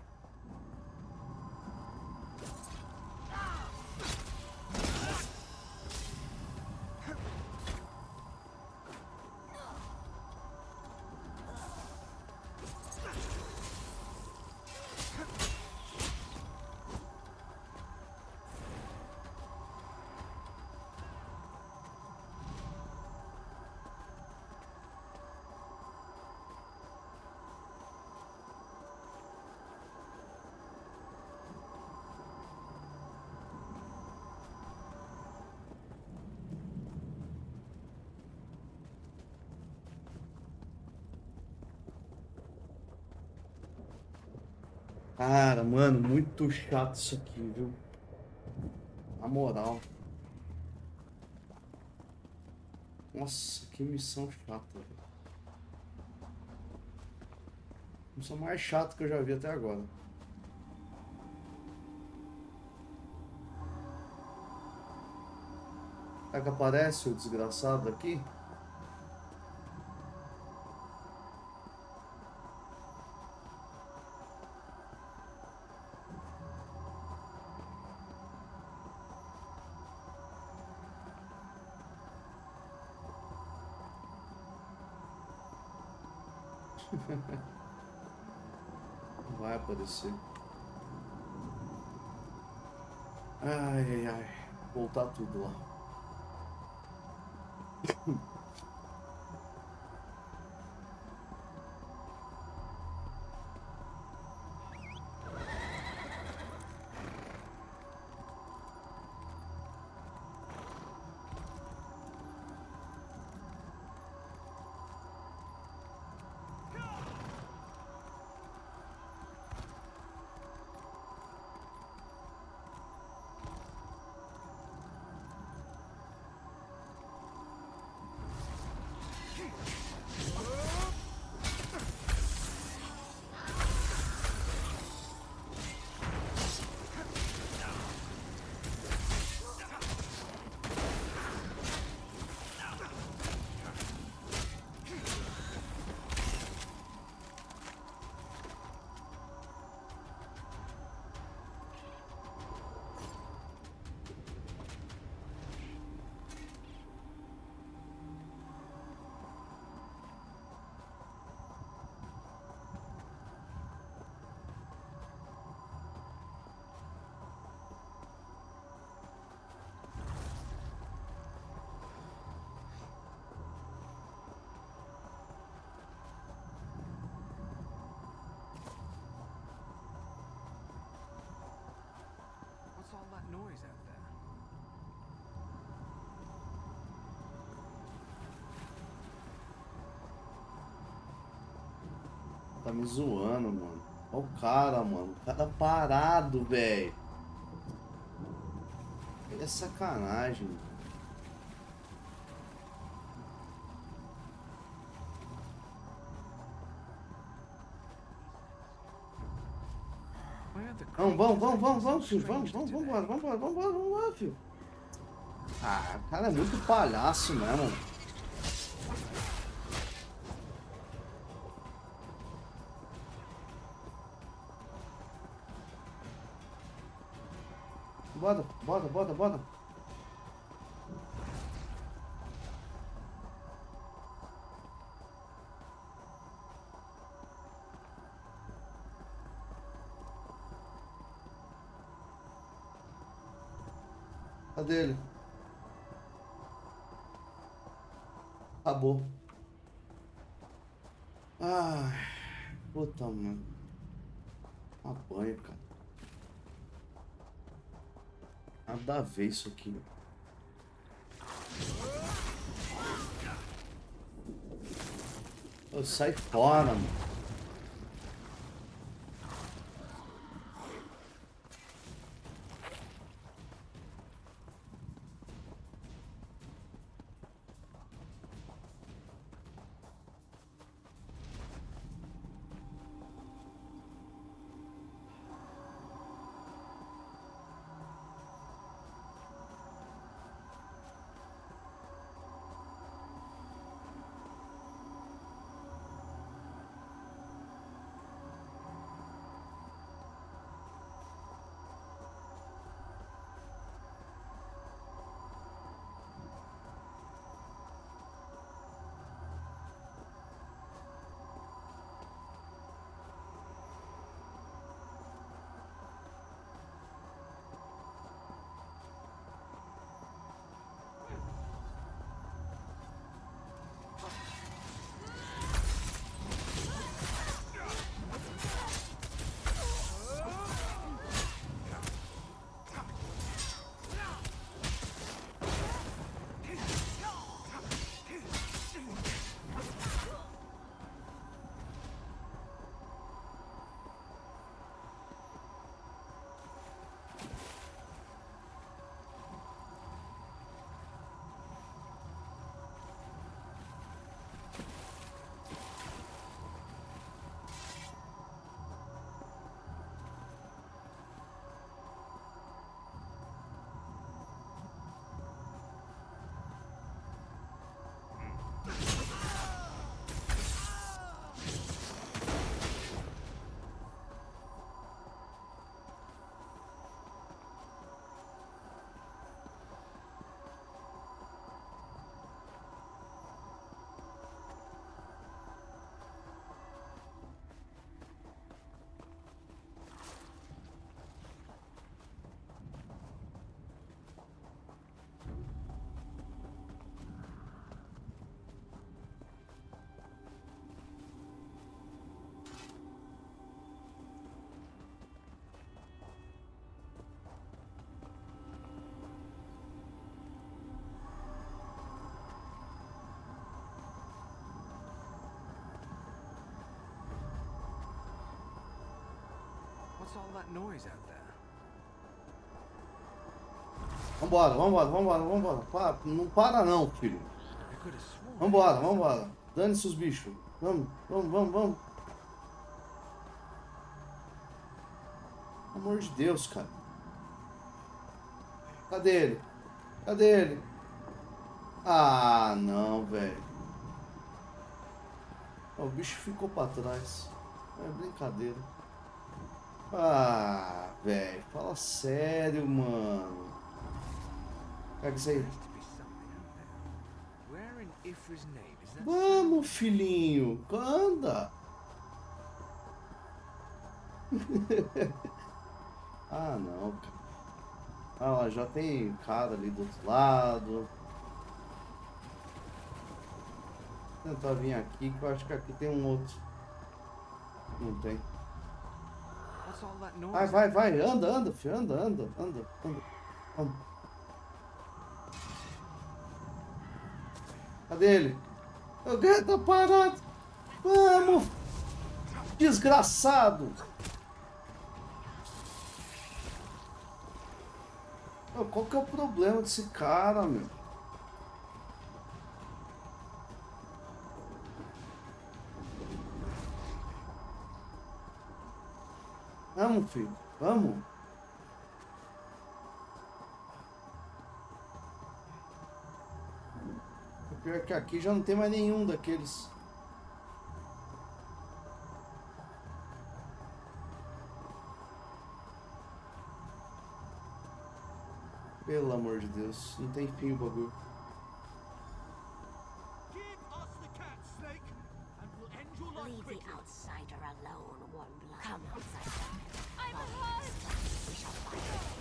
Cara, mano, muito chato isso aqui, viu? Na moral. Nossa, que missão chata, velho. Missão mais chata que eu já vi até agora. Será que aparece o desgraçado aqui? Não vai aparecer. Ai, ai, ai. Voltar tudo lá. Tá me zoando, mano. Olha o cara, mano. O cara parado, velho. É sacanagem. Vamos, filho. Vamos, filho. Ah, o cara é muito palhaço mesmo. Bora. Cadê ele? Acabou. Ai, puta, mano. Apanho, cara. Nada a ver isso aqui. Sai fora, mano. What's all that noise out there? Vambora. Não para não, filho. Vambora. Dane-se os bichos. Vamos. Pelo amor de Deus, cara. Cadê ele? Ah, não, velho. O bicho ficou pra trás. É brincadeira. Ah, velho. Fala sério, mano. Pega isso aí. Vamos, filhinho. Anda. Ah, não, cara. Ah, lá, já tem cara ali do outro lado. Vou tentar vir aqui, que eu acho que aqui tem um outro. Não tem. Vai. Anda, filho. Anda. Vamos. Cadê ele? O cara tá parado. Vamos. Desgraçado! Meu, qual que é o problema desse cara, meu? Vamos, filho. Vamos. O pior é que aqui já não tem mais nenhum daqueles. Pelo amor de Deus, não tem fim o bagulho. Leave the outsider alone, Warmblood. Come, outsider. I'm hot! We shall fight.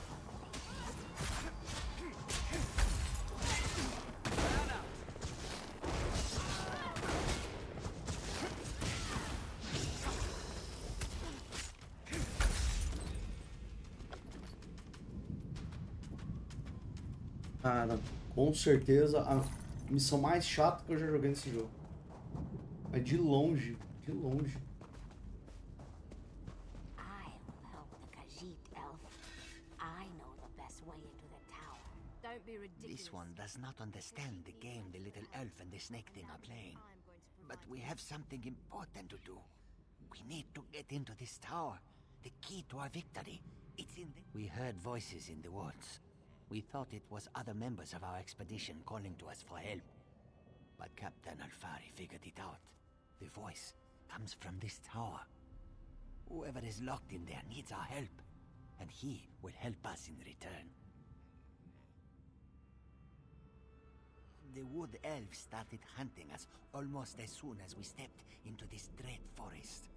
Cara, com certeza a missão mais chata que eu já joguei nesse jogo. É de longe, de longe. I will help the Khajiit elf. I know the best way into the tower. Don't be ridiculous. This one does not understand the game the little elf and the snake thing are playing. But we have something important to do. We need to get into this tower. The key to our victory. It's in the... We heard voices in the woods. We thought it was other members of our expedition calling to us for help. But Captain Alfari figured it out. The voice comes from this tower. Whoever is locked in there needs our help, and he will help us in return. The wood elves started hunting us almost as soon as we stepped into this dread forest.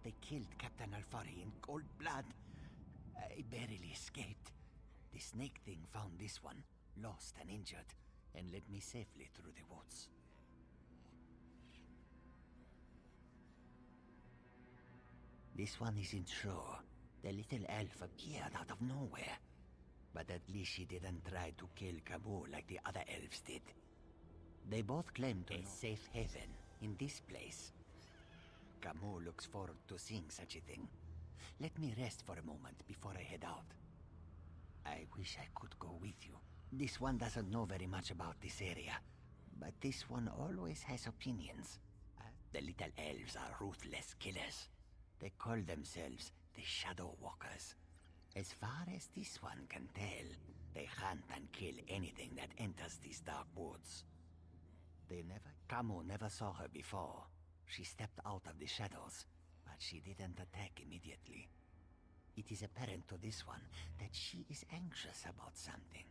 They killed Captain Alfari in cold blood. I barely escaped. The snake thing found this one, lost and injured, and led me safely through the woods. This one isn't sure. The little elf appeared out of nowhere. But at least she didn't try to kill Kabul like the other elves did. They both claim to a safe haven in this place. Camus looks forward to seeing such a thing. Let me rest for a moment before I head out. I wish I could go with you. This one doesn't know very much about this area, but this one always has opinions. The little elves are ruthless killers. They call themselves the Shadow Walkers. As far as this one can tell, they hunt and kill anything that enters these dark woods. Camus never saw her before. She stepped out of the shadows, but she didn't attack immediately. It is apparent to this one that she is anxious about something,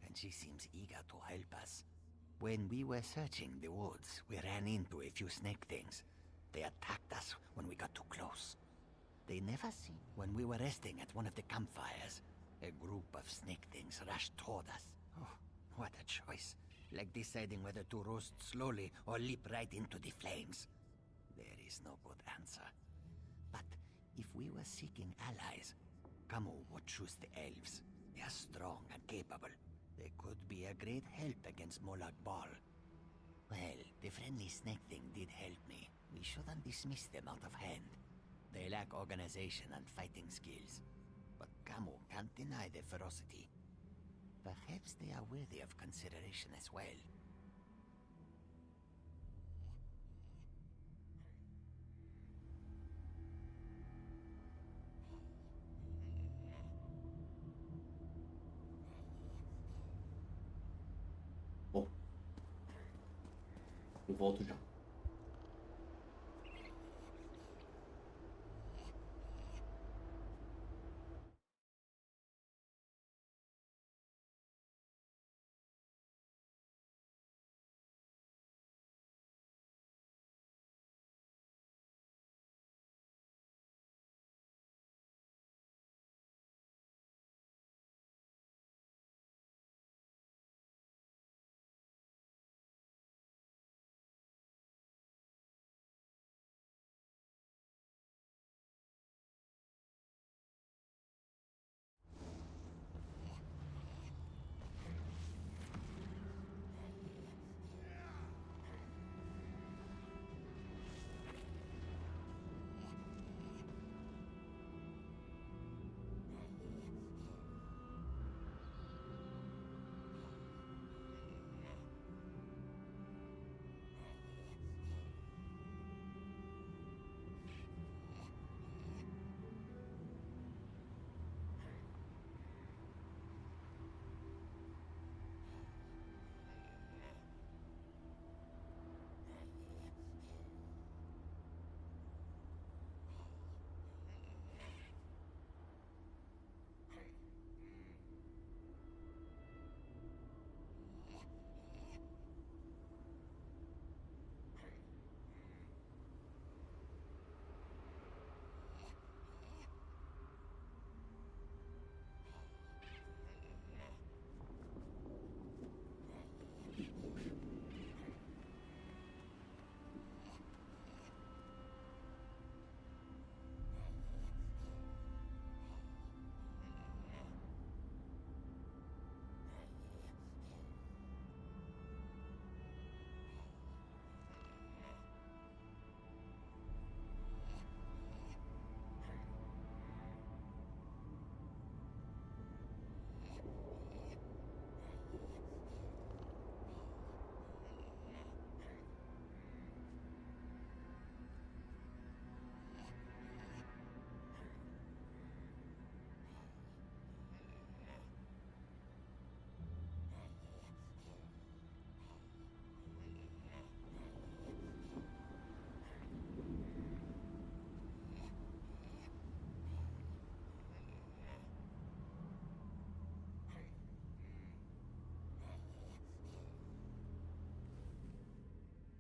and she seems eager to help us. When we were searching the woods, we ran into a few snake things. They attacked us when we got too close. They never see. When we were resting at one of the campfires, a group of snake things rushed toward us. Oh, what a choice. Like deciding whether to roast slowly or leap right into the flames. There is no good answer. But if we were seeking allies, Camus would choose the elves. They are strong and capable. They could be a great help against Molag Bal. Well, the friendly snake thing did help me. We shouldn't dismiss them out of hand. They lack organization and fighting skills. But Camus can't deny their ferocity. Perhaps they are worthy of consideration as well. Bom, eu volto já.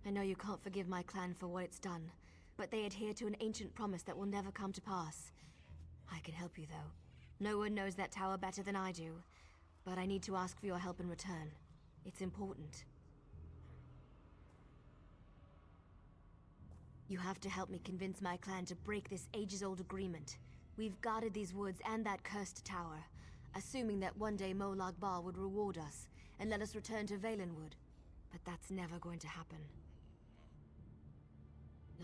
I know you can't forgive my clan for what it's done, but they adhere to an ancient promise that will never come to pass. I can help you, though. No one knows that tower better than I do, but I need to ask for your help in return. It's important. You have to help me convince my clan to break this ages-old agreement. We've guarded these woods and that cursed tower, assuming that one day Molag Bal would reward us and let us return to Valenwood. But that's never going to happen.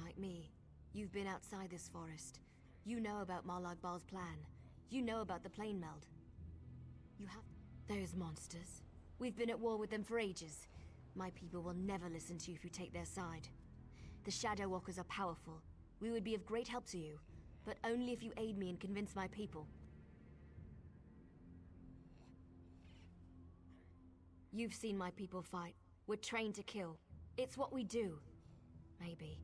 Like me, you've been outside this forest. You know about Molag Bal's plan. You know about the plane meld. You have... Those monsters. We've been at war with them for ages. My people will never listen to you if you take their side. The Shadow Walkers are powerful. We would be of great help to you, but only if you aid me and convince my people. You've seen my people fight. We're trained to kill. It's what we do. Maybe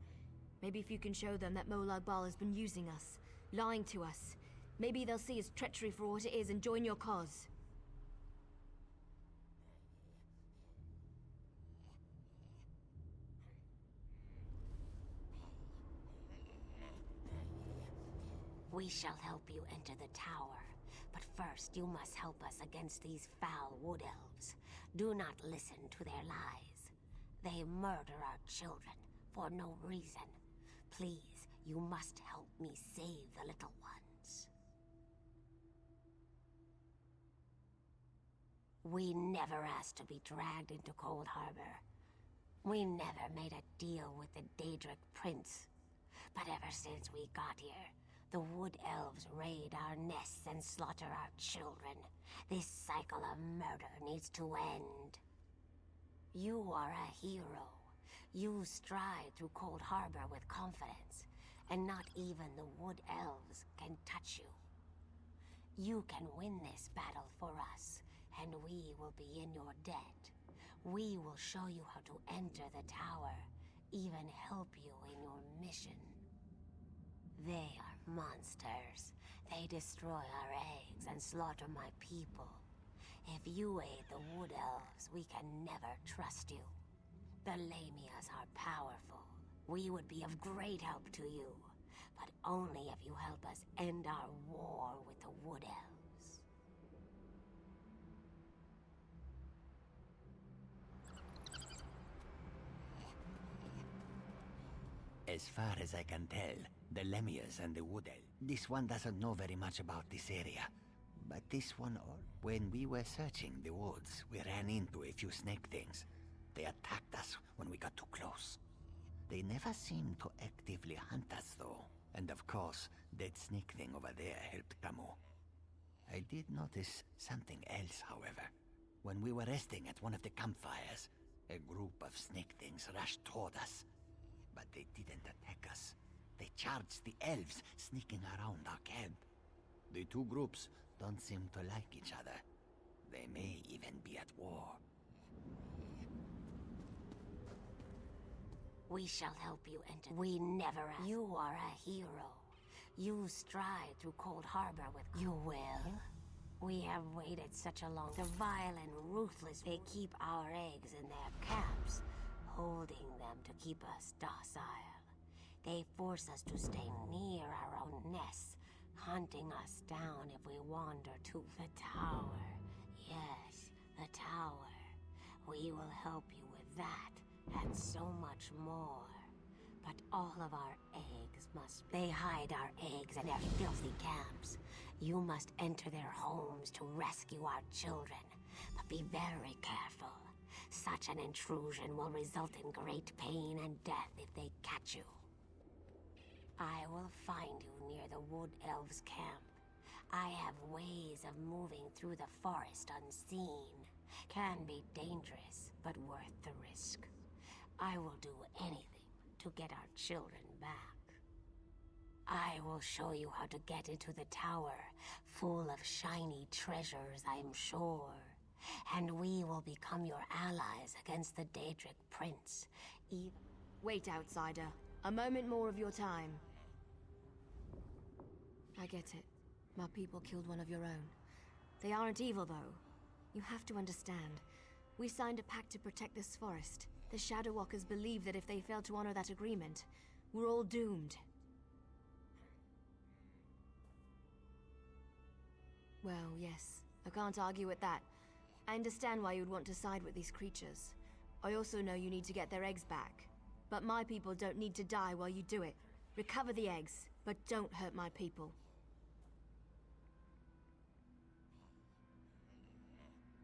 if you can show them that Molag Bal has been using us, lying to us, maybe they'll see his treachery for what it is and join your cause. We shall help you enter the tower, but first you must help us against these foul wood elves. Do not listen to their lies. They murder our children for no reason. Please, you must help me save the little ones. We never asked to be dragged into Cold Harbor. We never made a deal with the Daedric Prince. But ever since we got here, the Wood Elves raid our nests and slaughter our children. This cycle of murder needs to end. You are a hero. You stride through Cold Harbor with confidence, and not even the Wood Elves can touch you. You can win this battle for us, and we will be in your debt. We will show you how to enter the tower, even help you in your mission. They are monsters. They destroy our eggs and slaughter my people. If you aid the Wood Elves, we can never trust you. The Lamias are powerful. We would be of great help to you, but only if you help us end our war with the Wood Elves. As far as I can tell, the Lemias and the Wood Elf. This one doesn't know very much about this area. But this one, when we were searching the woods, we ran into a few snake things. They attacked us when we got too close. They never seemed to actively hunt us, though. And of course, that snake thing over there helped Camus. I did notice something else, however. When we were resting at one of the campfires, a group of snake things rushed toward us. But they didn't attack us. They charged the elves sneaking around our camp. The two groups don't seem to like each other. They may even be at war. We shall help you enter. We never ask. You are a hero. You stride through Cold Harbor with... You will? We have waited such a long... The vile and ruthless, they keep our eggs in their caps, holding them to keep us docile. They force us to stay near our own nests, hunting us down if we wander to the tower. Yes, the tower. We will help you with that, and so much more. But all of our eggs must... They hide our eggs in their filthy camps. You must enter their homes to rescue our children. But be very careful. Such an intrusion will result in great pain and death if they catch you. I will find you near the Wood Elves' camp. I have ways of moving through the forest unseen. Can be dangerous, but worth the risk. I will do anything to get our children back. I will show you how to get into the tower, full of shiny treasures, I'm sure. And we will become your allies against the Daedric Prince. Wait, outsider. A moment more of your time. I get it. My people killed one of your own. They aren't evil, though. You have to understand. We signed a pact to protect this forest. The Shadow Walkers believe that if they fail to honor that agreement, we're all doomed. Well, yes, I can't argue with that. I understand why you'd want to side with these creatures. I also know you need to get their eggs back. But my people don't need to die while you do it. Recover the eggs, but don't hurt my people.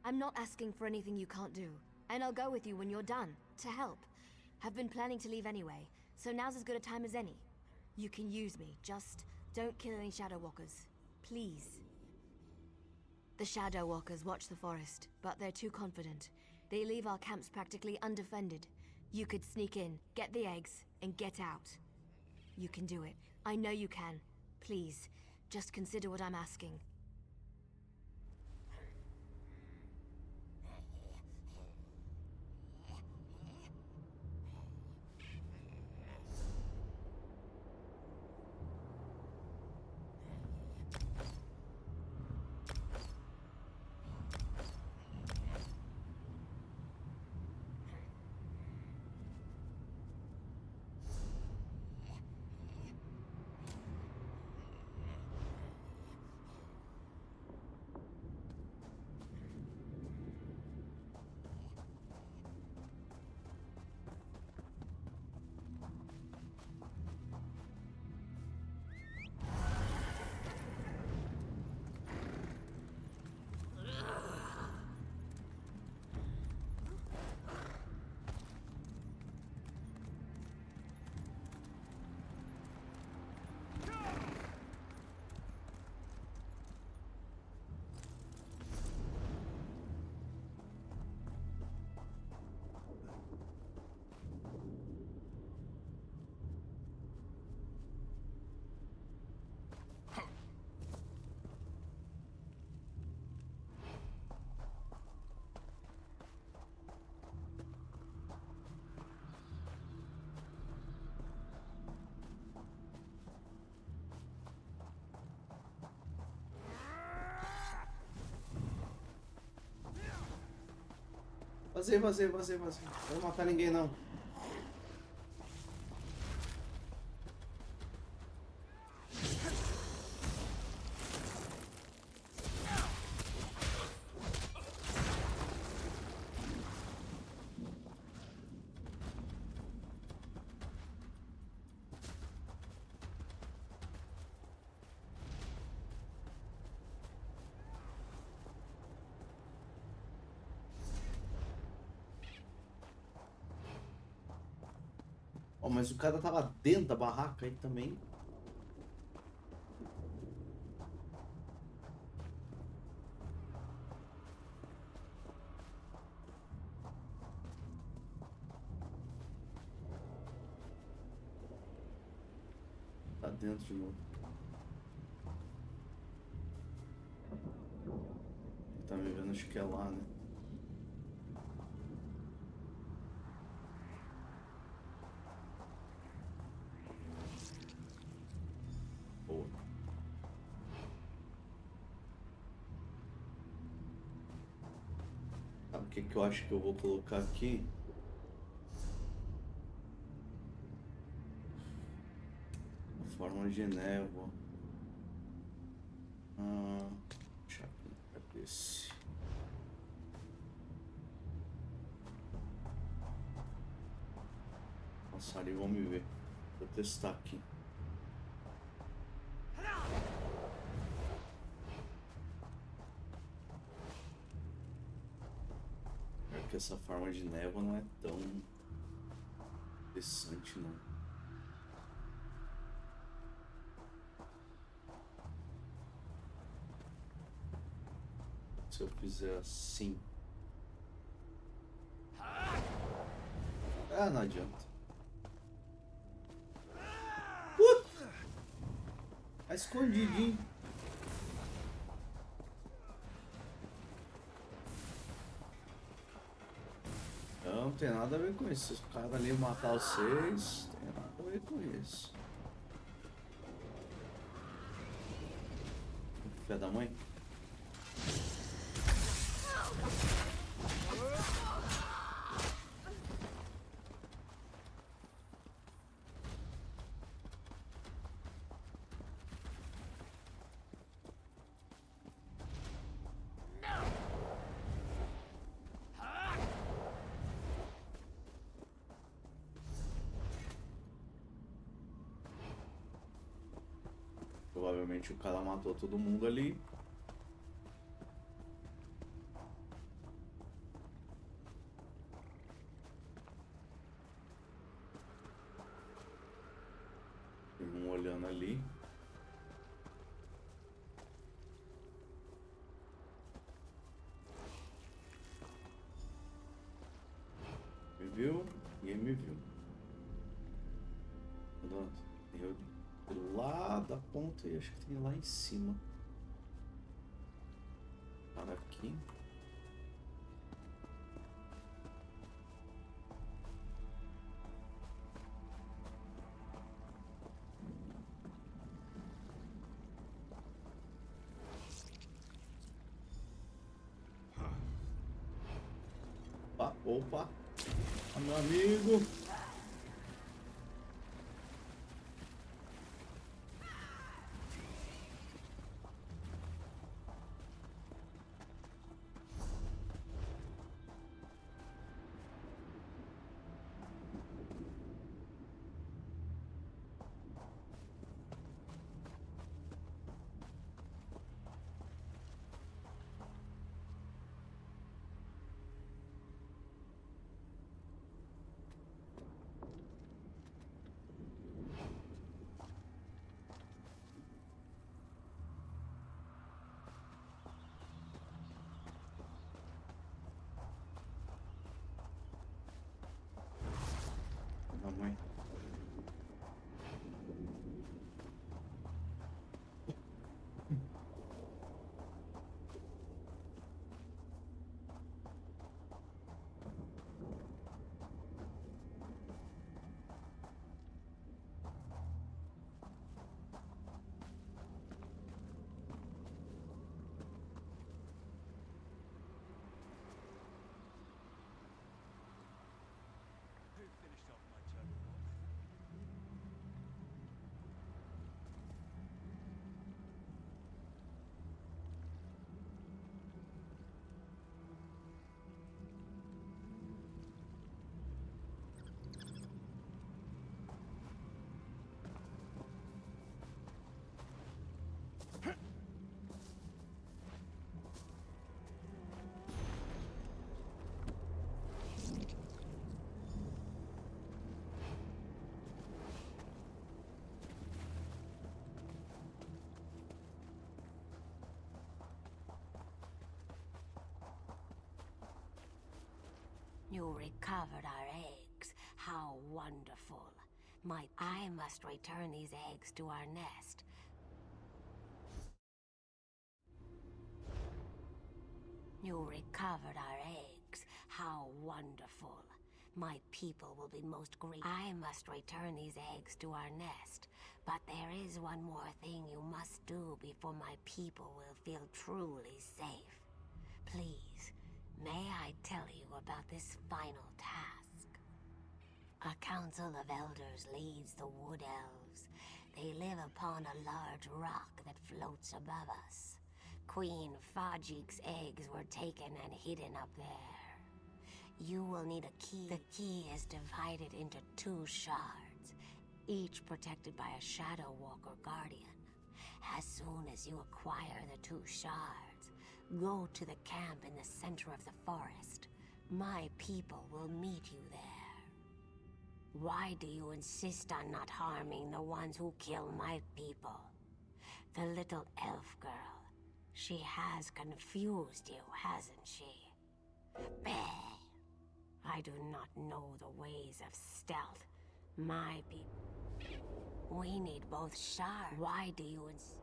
I'm not asking for anything you can't do, and I'll go with you when you're done, to help. I've been planning to leave anyway, so now's as good a time as any. You can use me, just don't kill any Shadow Walkers. Please. The Shadow Walkers watch the forest, but they're too confident. They leave our camps practically undefended. You could sneak in, get the eggs, and get out. You can do it. I know you can. Please, just consider what I'm asking. Vazei. Não vou matar ninguém, não. Ó, mas o cara tava dentro da barraca aí também. Tá dentro de novo. Tá me vendo, acho que é lá, né? Sabe o que eu acho que eu vou colocar aqui? A forma de névoa. Deixa eu ver esse. Nossa, ali, vamos ver. Vou testar aqui. Que essa forma de névoa não é tão interessante, não. Se eu fizer assim, não adianta. Tá escondidinho. Não tem nada a ver com isso. Se o cara ali matar vocês, não tem nada a ver com isso. Filha da mãe. Provavelmente o cara matou todo mundo ali. Tem um olhando ali. Me viu? Ninguém me viu. Eu do lado da ponta e acho que tem lá em cima. Para aqui. Opa, opa. Meu amigo. Mamãe. You recovered our eggs. How wonderful. I must return these eggs to our nest. You recovered our eggs. How wonderful. My people will be most grateful. I must return these eggs to our nest. But there is one more thing you must do before my people will feel truly safe. Please, may I tell you about this final task? A council of elders leads the wood elves. They live upon a large rock that floats above us. Queen Fajik's eggs were taken and hidden up there. You will need a key. The key is divided into 2 shards, each protected by a Shadow Walker Guardian. As soon as you acquire the 2 shards, go to the camp in the center of the forest. My people will meet you there. Why do you insist on not harming the ones who kill my people? The little elf girl. She has confused you, hasn't she? Bah! I do not know the ways of stealth. My people. We need both shards. Why do you insist?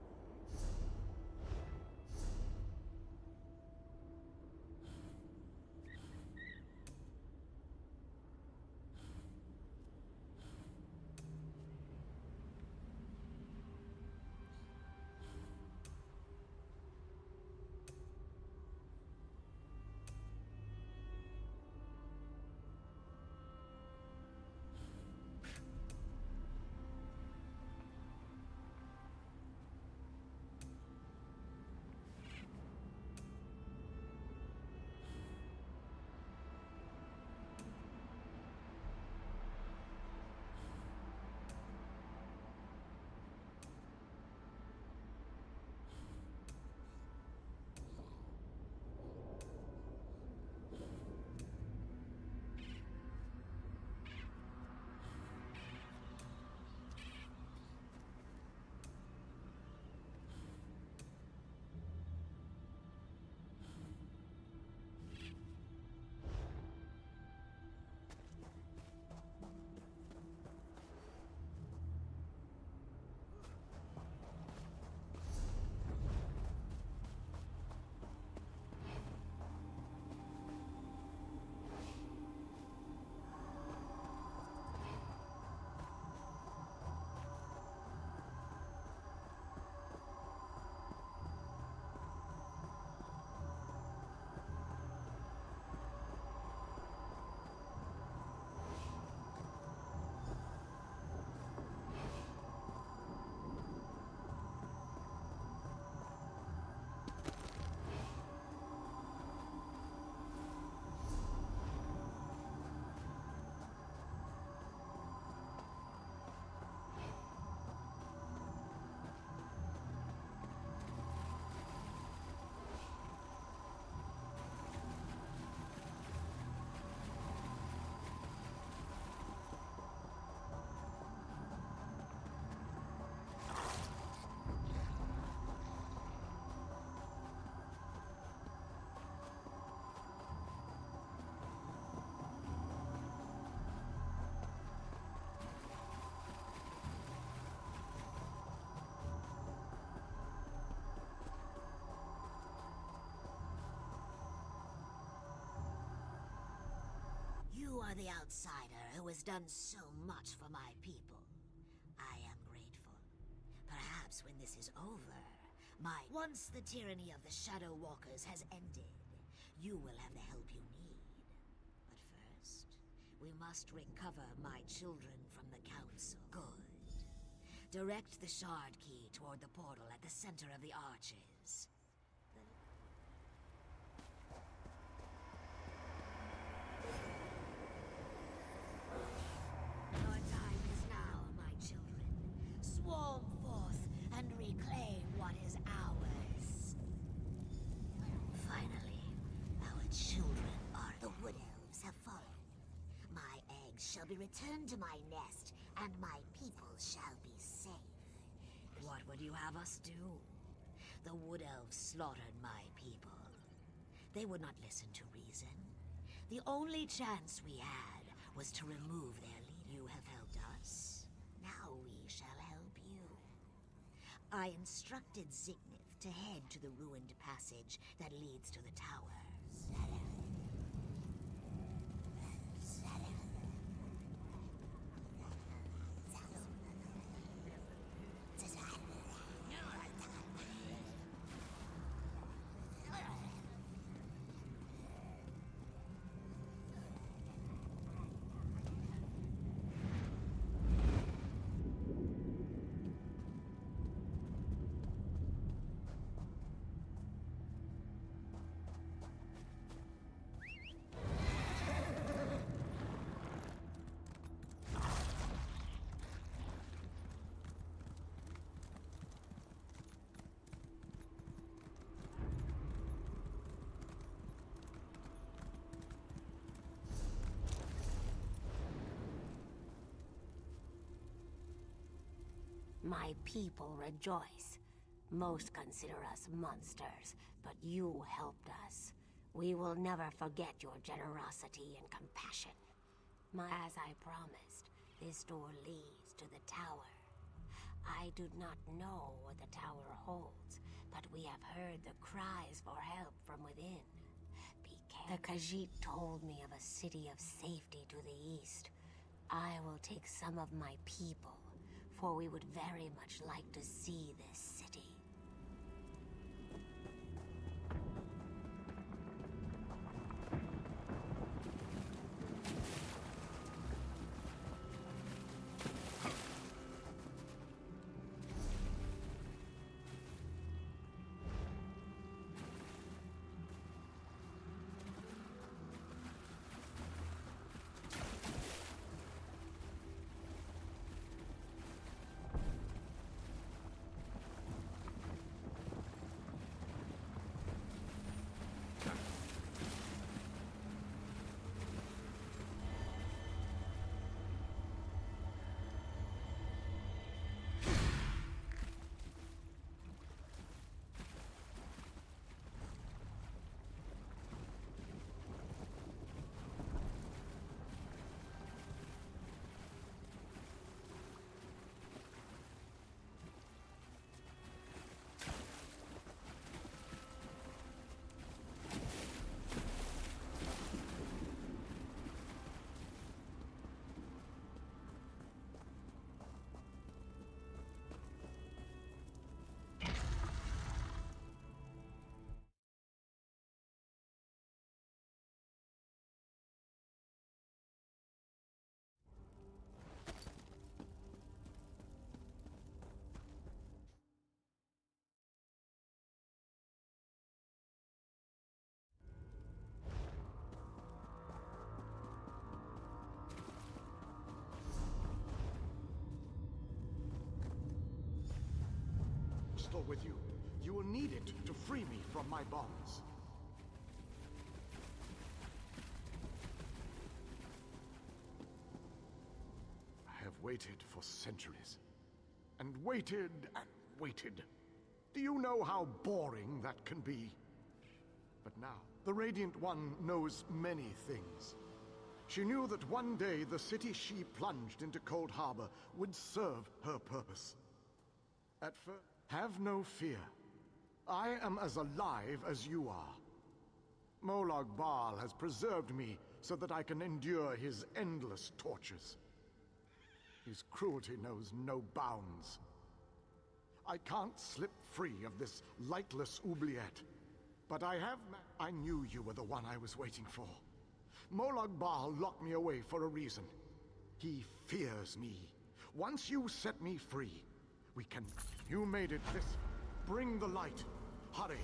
For the outsider who has done so much for my people, I am grateful. Perhaps when this is over, once the tyranny of the Shadow Walkers has ended, you will have the help you need. But first, we must recover my children from the Council. Good. Direct the shard key toward the portal at the center of the arches. Your time is now, my children. Swarm forth and reclaim what is ours. Finally, our children are... The Wood Elves have fallen. My eggs shall be returned to my nest, and my people shall be safe. What would you have us do? The Wood Elves slaughtered my people. They would not listen to reason. The only chance we had was to remove their leader. You have helped us. Now we shall help you. I instructed Zignith to head to the ruined passage that leads to the tower. My people rejoice. Most consider us monsters, but you helped us. We will never forget your generosity and compassion. As I promised, this door leads to the tower. I do not know what the tower holds, but we have heard the cries for help from within. Be careful. The Khajiit told me of a city of safety to the east. I will take some of my people, for we would very much like to see this city. Still with you. You will need it to free me from my bonds. I have waited for centuries. And waited and waited. Do you know how boring that can be? But now, the Radiant One knows many things. She knew that one day the city she plunged into Cold Harbor would serve her purpose. At first, have no fear. I am as alive as you are. Molag Bal has preserved me so that I can endure his endless tortures. His cruelty knows no bounds. I can't slip free of this lightless oubliette, but I knew you were the one I was waiting for. Molag Bal locked me away for a reason. He fears me. Once you set me free, we can... You made it this... Bring the light. Hurry.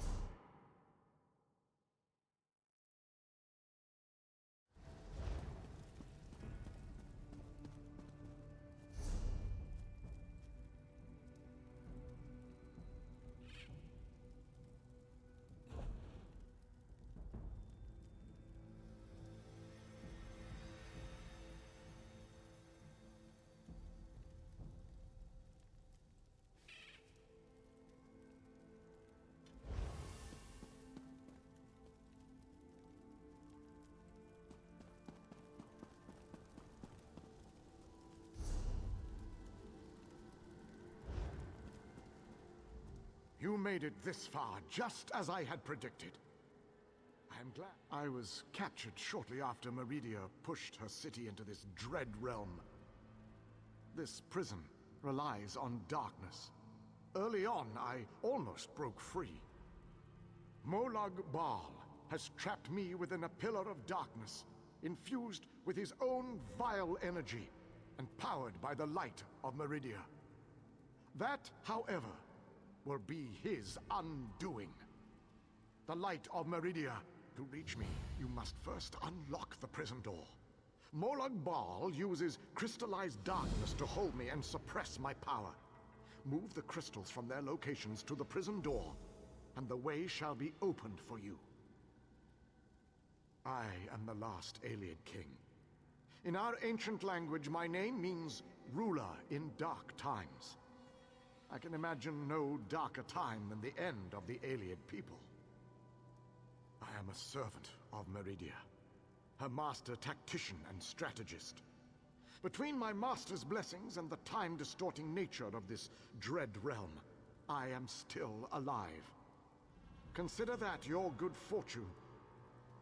You made it this far, just as I had predicted. I am glad. I was captured shortly after Meridia pushed her city into this dread realm. This prison relies on darkness. Early on, I almost broke free. Molag Bal has trapped me within a pillar of darkness, infused with his own vile energy, and powered by the light of Meridia. That, however, will be his undoing. The light of Meridia. To reach me, you must first unlock the prison door. Molag Bal uses crystallized darkness to hold me and suppress my power. Move the crystals from their locations to the prison door, and the way shall be opened for you. I am the last Ayleid king. In our ancient language, my name means ruler in dark times. I can imagine no darker time than the end of the Ayleid people. I am a servant of Meridia, her master tactician and strategist. Between my master's blessings and the time-distorting nature of this dread realm, I am still alive. Consider that your good fortune,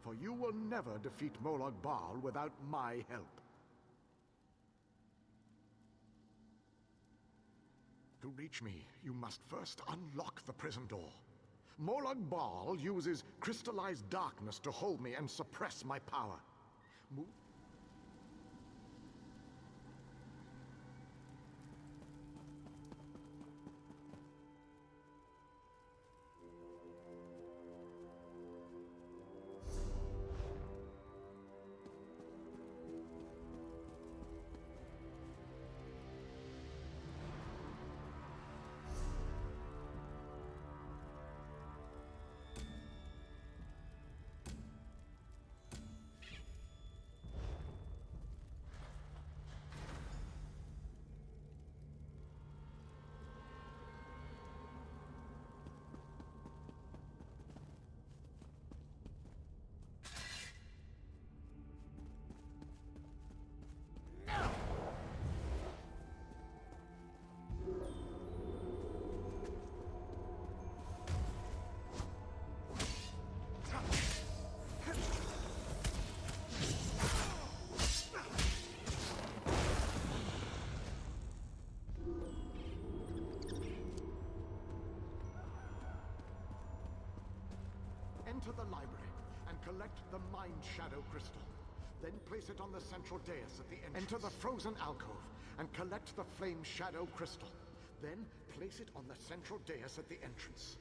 for you will never defeat Molag Bal without my help. To reach me, you must first unlock the prison door. Molag Bal uses crystallized darkness to hold me and suppress my power. Move. Enter the library and collect the Mind Shadow Crystal. Then place it on the central dais at the entrance. Enter the frozen alcove and collect the Flame Shadow Crystal. Then place it on the central dais at the entrance.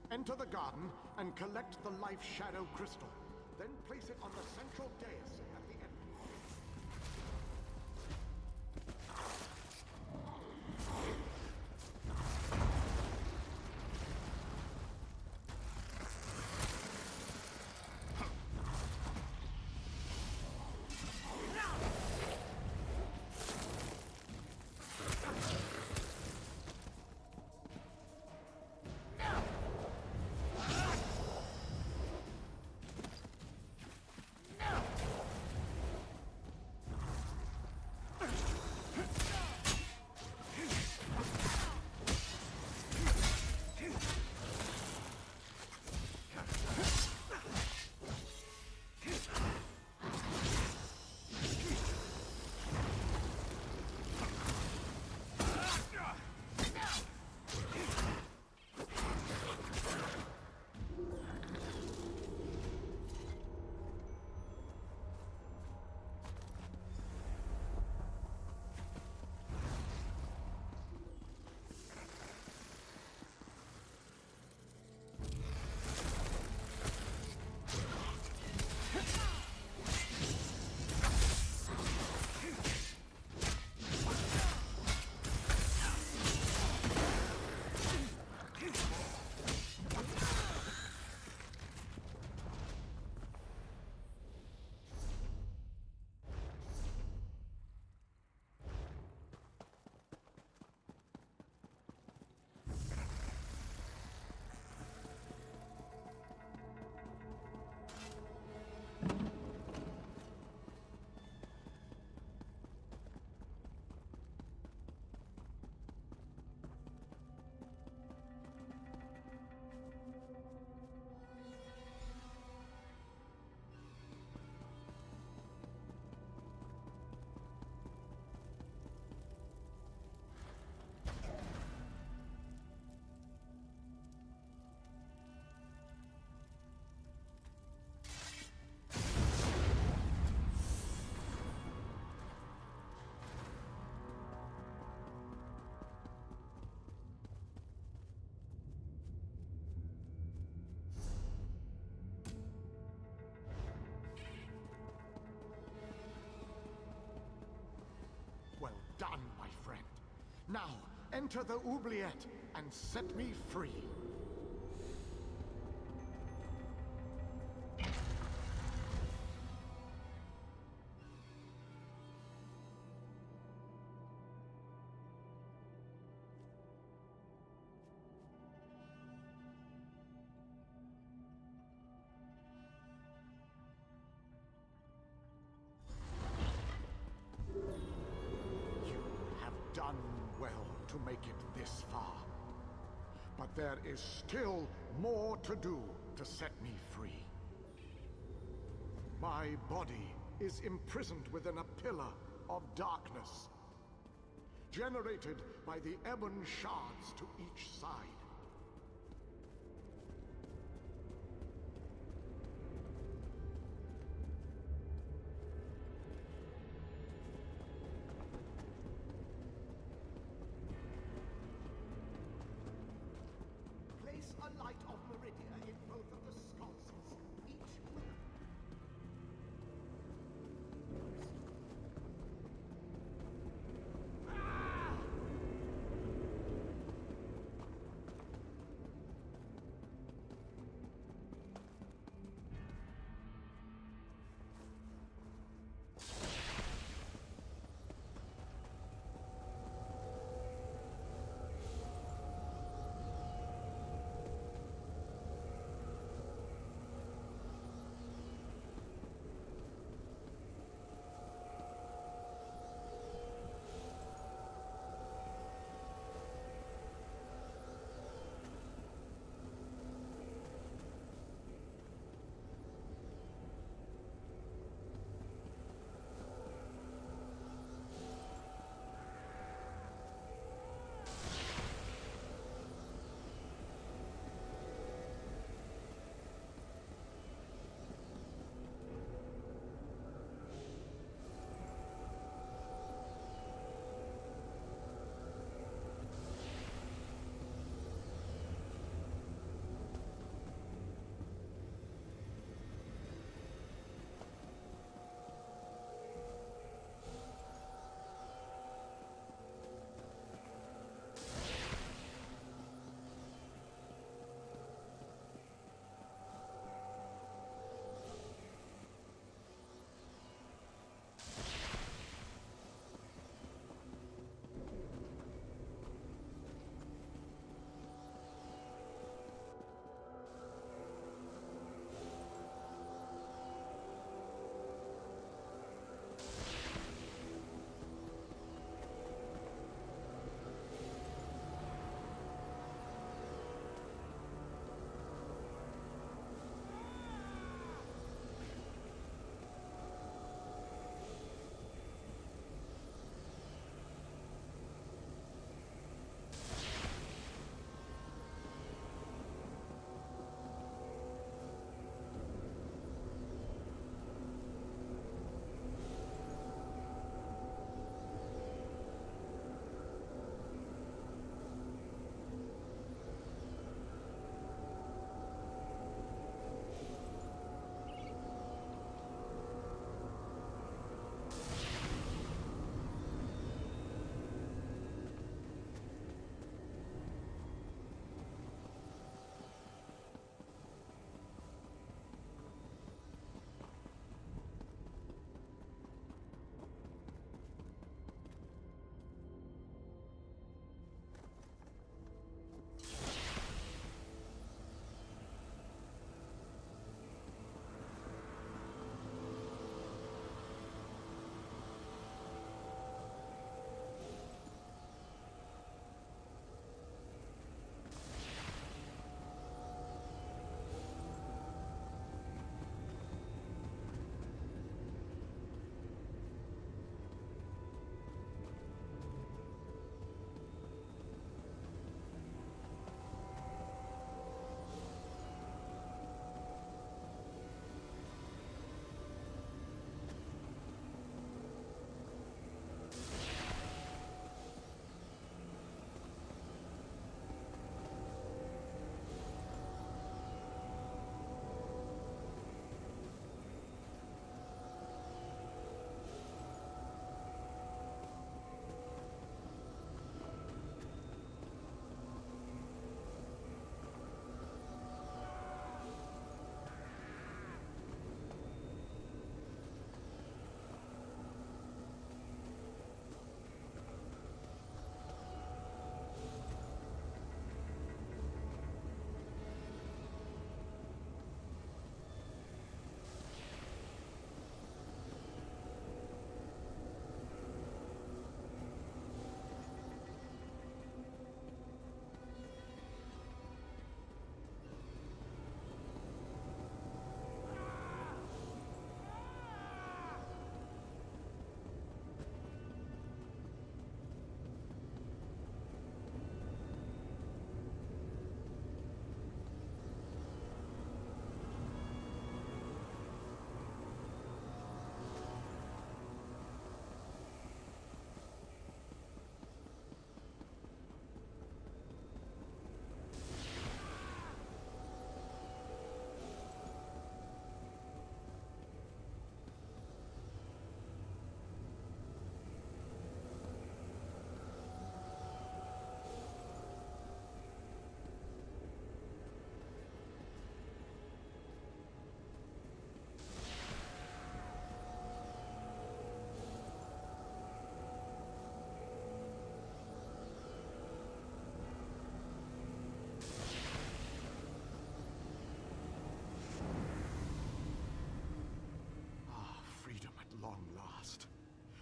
Enter the garden and collect the Life Shadow Crystal. Then place it on the central dais at the end. Well done, my friend. Now, enter the oubliette and set me free. Done well to make it this far. But there is still more to do to set me free. My body is imprisoned within a pillar of darkness, generated by the ebon shards to each side. Place a light of Meridia in both of the sconces, each with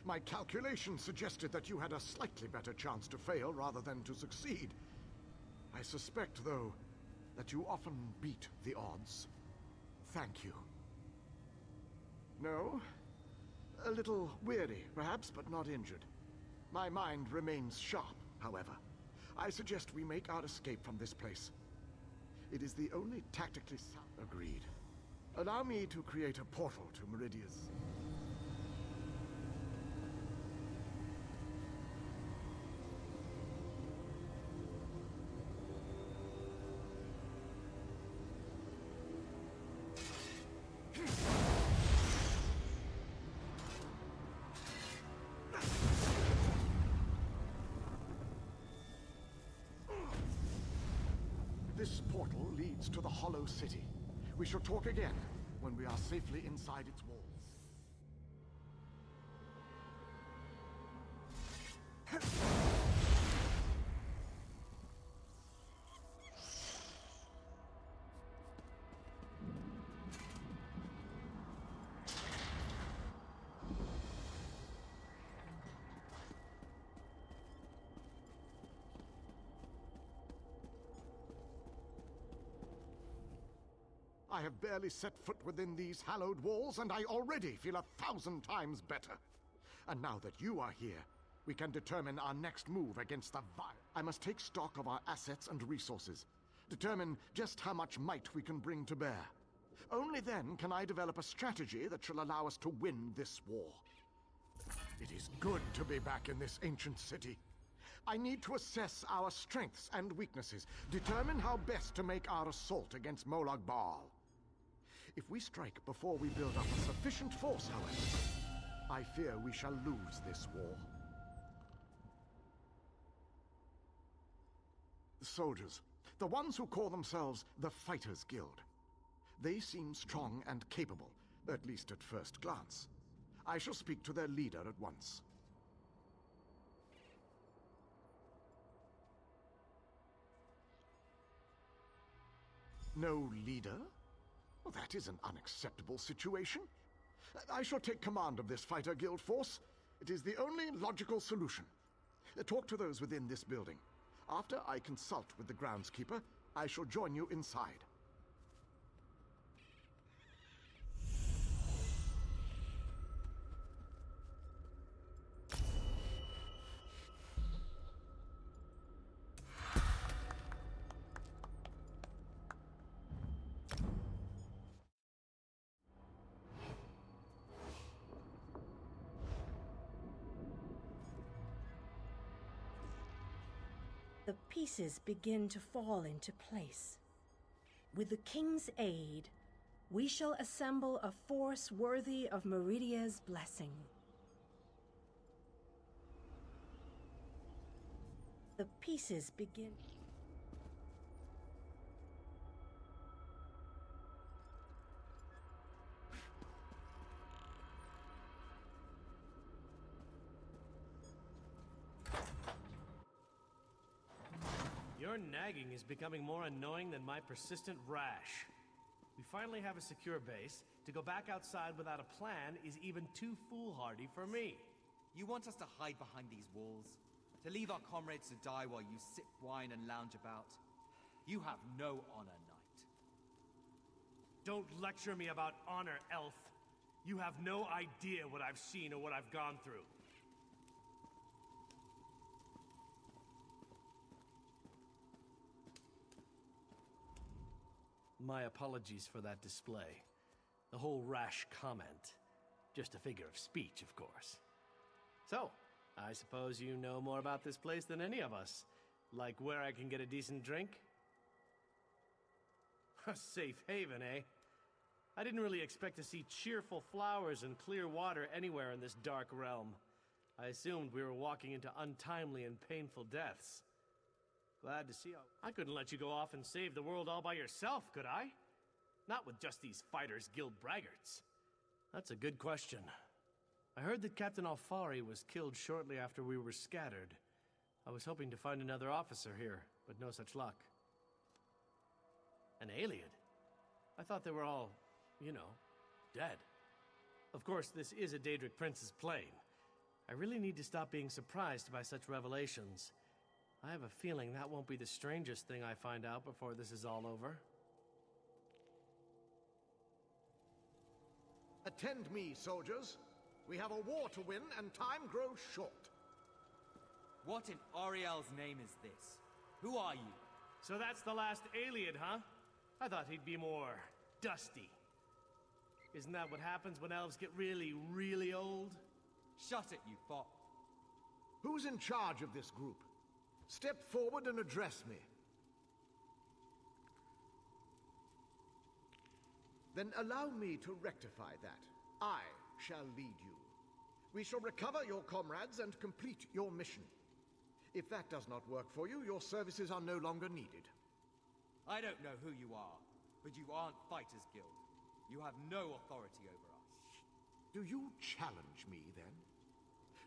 My calculations suggested that you had a slightly better chance to fail rather than to succeed. I suspect, though, that you often beat the odds. Thank you. No? A little weary, perhaps, but not injured. My mind remains sharp, however. I suggest we make our escape from this place. It is the only tactically sound... Agreed. Allow me to create a portal to Meridia's... This portal leads to the Hollow City. We shall talk again when we are safely inside its walls. I have barely set foot within these hallowed walls, and I already feel 1,000 times better. And now that you are here, we can determine our next move against the vile. I must take stock of our assets and resources, determine just how much might we can bring to bear. Only then can I develop a strategy that shall allow us to win this war. It is good to be back in this ancient city. I need to assess our strengths and weaknesses, determine how best to make our assault against Molag Bal. If we strike before we build up a sufficient force, however, I fear we shall lose this war. The soldiers, the ones who call themselves the Fighters Guild. They seem strong and capable, at least at first glance. I shall speak to their leader at once. No leader? Well, that is an unacceptable situation. I shall take command of this Fighter Guild force. It is the only logical solution. Talk to those within this building. After I consult with the groundskeeper, I shall join you inside. The pieces begin to fall into place. With the king's aid, we shall assemble a force worthy of Meridia's blessing. The pieces begin... Your nagging is becoming more annoying than my persistent rash. We finally have a secure base. To go back outside without a plan is even too foolhardy for me. You want us to hide behind these walls? To leave our comrades to die while you sip wine and lounge about? You have no honor, knight. Don't lecture me about honor, elf. You have no idea what I've seen or what I've gone through. My apologies for that display. The whole rash comment. Just a figure of speech, of course. So, I suppose you know more about this place than any of us. Like where I can get a decent drink? A safe haven, eh? I didn't really expect to see cheerful flowers and clear water anywhere in this dark realm. I assumed we were walking into untimely and painful deaths. Glad to see you. I couldn't let you go off and save the world all by yourself, could I? Not with just these Fighters Guild braggarts. That's a good question. I heard that Captain Alfari was killed shortly after we were scattered. I was hoping to find another officer here, but no such luck. An Iliad? I thought they were all, you know, dead. Of course, this is a Daedric Prince's plane. I really need to stop being surprised by such revelations. I have a feeling that won't be the strangest thing I find out before this is all over. Attend me, soldiers. We have a war to win, and time grows short. What in Ariel's name is this? Who are you? So that's the last alien, huh? I thought he'd be more dusty. Isn't that what happens when elves get really, really old? Shut it, you fop. Who's in charge of this group? Step forward and address me. Then allow me to rectify that. I shall lead you. We shall recover your comrades and complete your mission. If that does not work for you, your services are no longer needed. I don't know who you are, but you aren't Fighters Guild. You have no authority over us. Do you challenge me, then?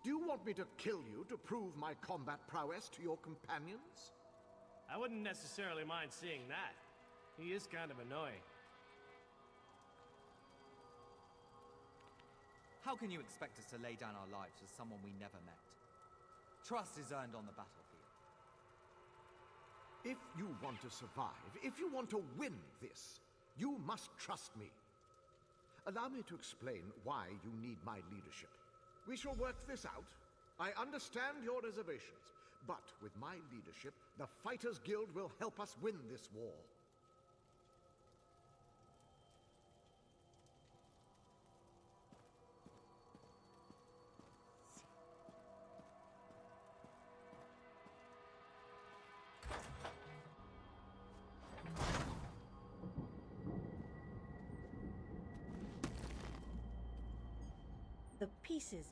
Do you want me to kill you to prove my combat prowess to your companions? I wouldn't necessarily mind seeing that. He is kind of annoying. How can you expect us to lay down our lives for someone we never met? Trust is earned on the battlefield. If you want to survive, if you want to win this, you must trust me. Allow me to explain why you need my leadership. We shall work this out. I understand your reservations, but with my leadership, the Fighters Guild will help us win this war. The pieces.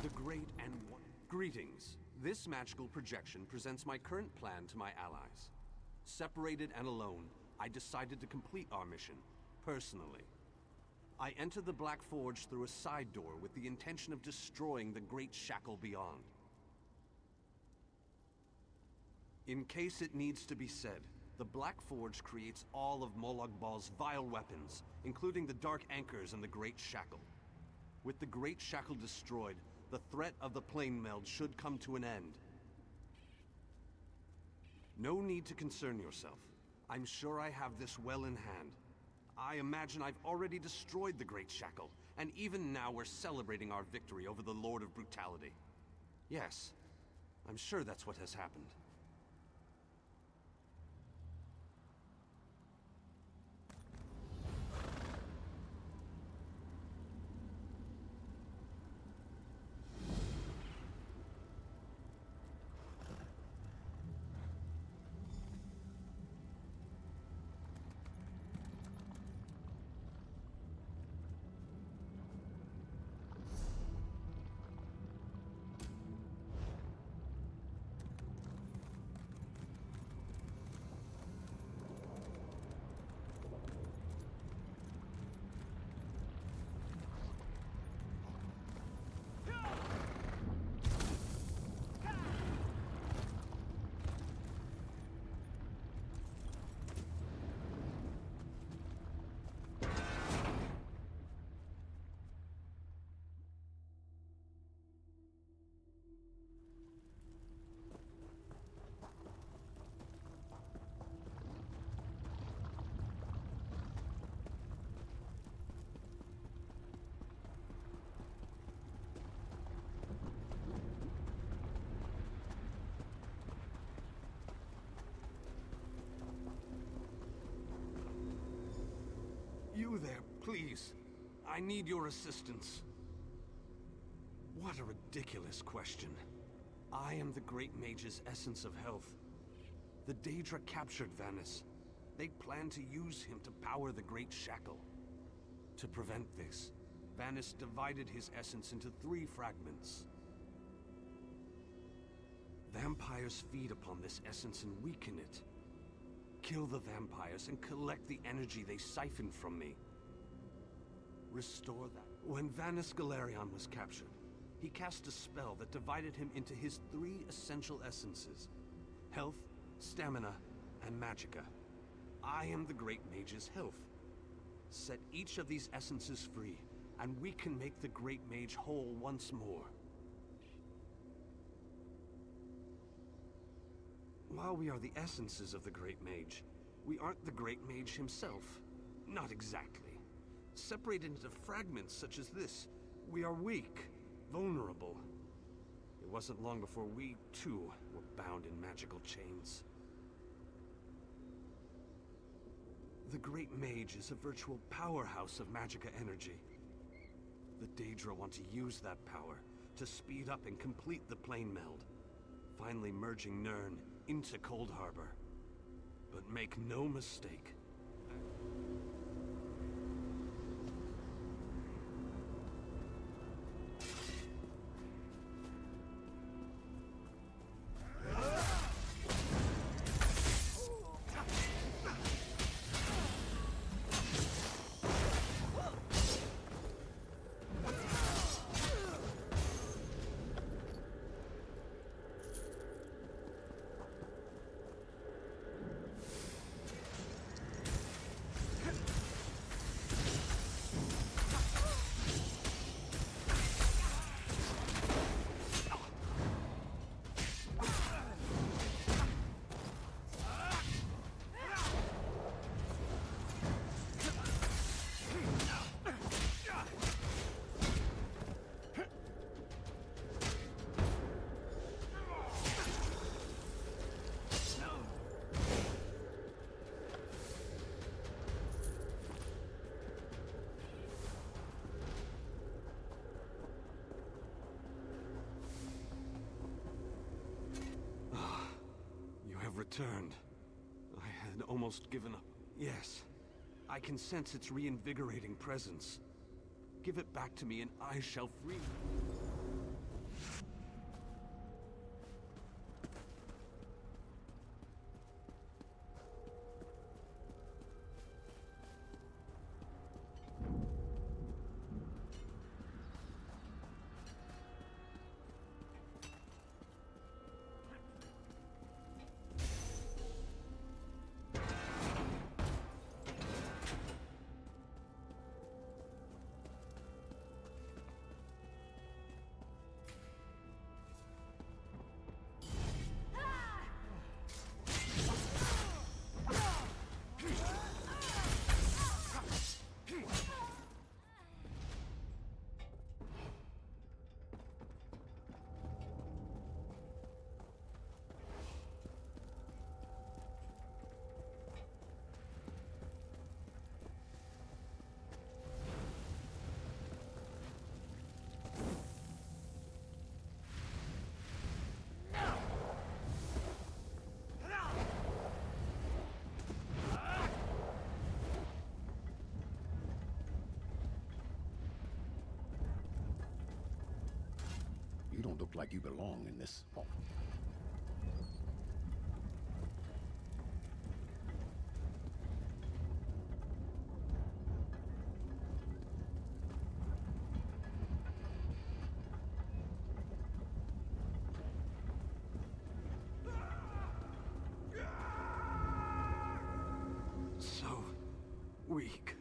The Great and One. Greetings. This magical projection presents my current plan to my allies. Separated and alone, I decided to complete our mission, personally. I entered the Black Forge through a side door with the intention of destroying the Great Shackle beyond. In case it needs to be said, the Black Forge creates all of Molag Bal's vile weapons, including the Dark Anchors and the Great Shackle. With the Great Shackle destroyed, the threat of the plane meld should come to an end. No need to concern yourself. I'm sure I have this well in hand. I imagine I've already destroyed the Great Shackle, and even now we're celebrating our victory over the Lord of Brutality. Yes, I'm sure that's what has happened. You there, please. I need your assistance. What a ridiculous question. I am the Great Mage's essence of health. The Daedra captured Vanus. They plan to use him to power the Great Shackle. To prevent this, Vanus divided his essence into 3 fragments. Vampires feed upon this essence and weaken it. Kill the vampires and collect the energy they siphoned from me. Restore that. When Vanus Galerion was captured, he cast a spell that divided him into his 3 essential essences: health, stamina, and magicka. I am the Great Mage's health. Set each of these essences free, and we can make the Great Mage whole once more. While we are the essences of the Great Mage, we aren't the Great Mage himself. Not exactly. Separated into fragments such as this, we are weak, vulnerable. It wasn't long before we, too, were bound in magical chains. The Great Mage is a virtual powerhouse of magicka energy. The Daedra want to use that power to speed up and complete the plane meld, finally merging Nirn into Cold Harbor. But make no mistake. Returned. I had almost given up. Yes, I can sense its reinvigorating presence. Give it back to me and I shall free you. don't look like you belong in this. Oh. So weak.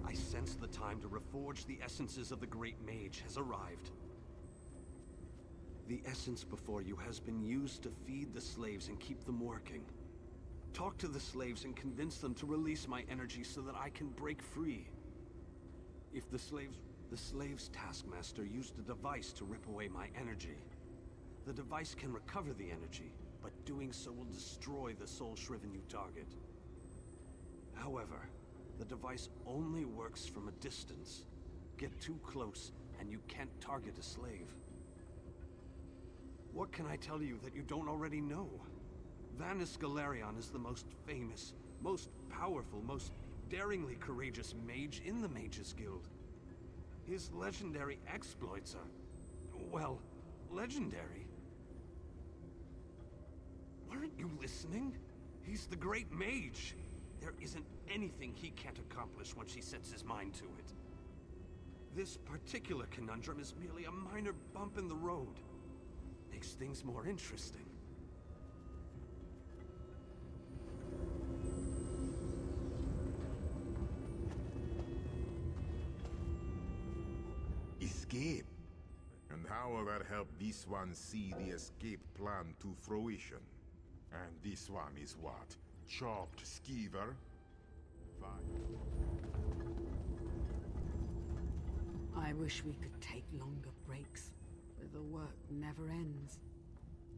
I sense the time to reforge the essences of the Great Mage has arrived. The essence before you has been used to feed the slaves and keep them working. Talk to the slaves and convince them to release my energy so that I can break free. If the slaves' taskmaster used a device to rip away my energy. The device can recover the energy, but doing so will destroy the soul-shriven you target. However, the device only works from a distance. Get too close, and you can't target a slave. What can I tell you that you don't already know? Vanus Galerion is the most famous, most powerful, most daringly courageous mage in the Mages Guild. His legendary exploits are, well, legendary. Weren't you listening? He's the Great Mage. There isn't anything he can't accomplish once he sets his mind to it. This particular conundrum is merely a minor bump in the road. Makes things more interesting. Escape. And how will that help this one see the escape plan to fruition? And this one is what? Chopped skeever? Fine. I wish we could take longer breaks, but the work never ends.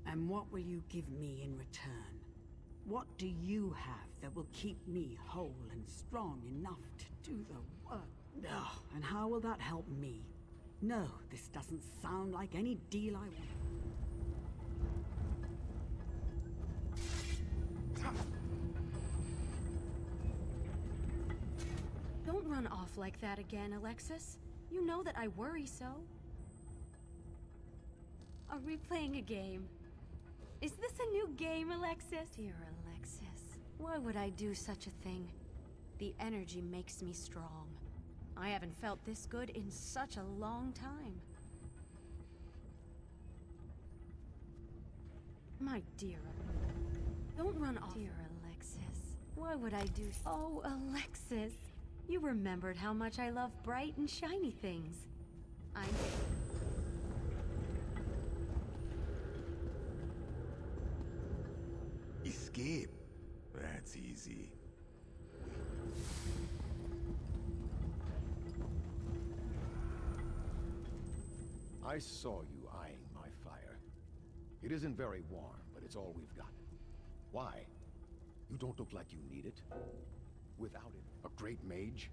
And what will you give me in return? What do you have that will keep me whole and strong enough to do the work? Ugh, and how will that help me? No, this doesn't sound like any deal I want. Don't run off like that again, Alexis. You know that I worry so. Are we playing a game? Is this a new game, Alexis? Dear Alexis, why would I do such a thing? The energy makes me strong. I haven't felt this good in such a long time. My dear, don't run off. Dear Alexis, why would I do? Oh, Alexis, you remembered how much I love bright and shiny things. Escape. That's easy. I saw you eyeing my fire. It isn't very warm, but it's all we've got. Why? You don't look like you need it. Without it, a great mage?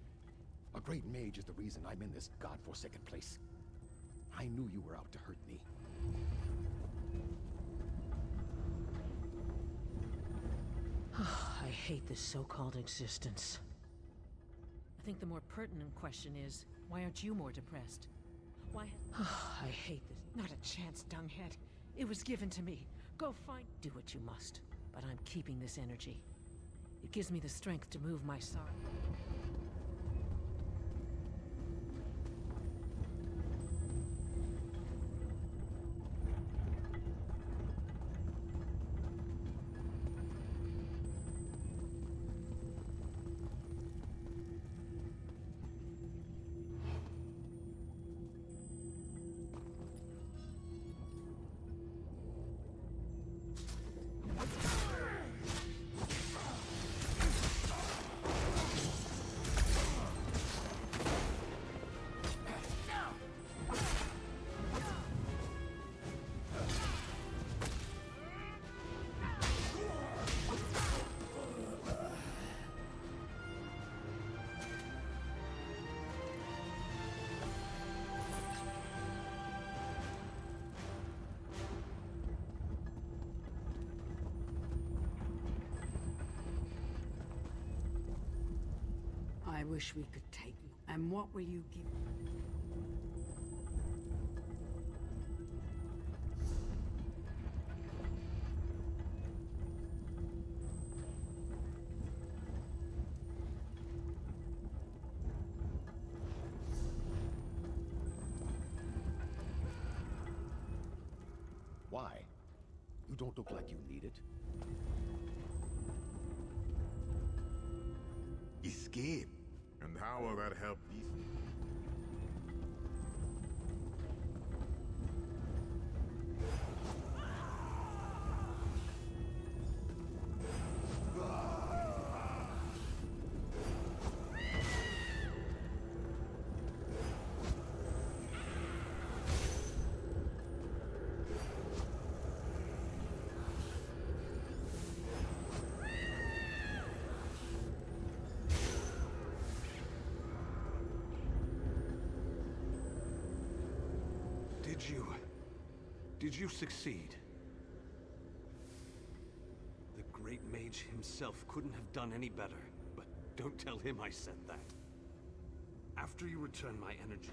A great mage is the reason I'm in this godforsaken place. I knew you were out to hurt me. I hate this so-called existence. I think the more pertinent question is, why aren't you more depressed? Why? I hate this. Not a chance, dunghead. It was given to me. Go find. Do what you must, but I'm keeping this energy. It gives me the strength to move my sorrow. I wish we could take you. And what will you give? Why? You don't look like you need it. Escape. And how will that help these? Did you succeed? The Great Mage himself couldn't have done any better, but don't tell him I said that. After you return my energy...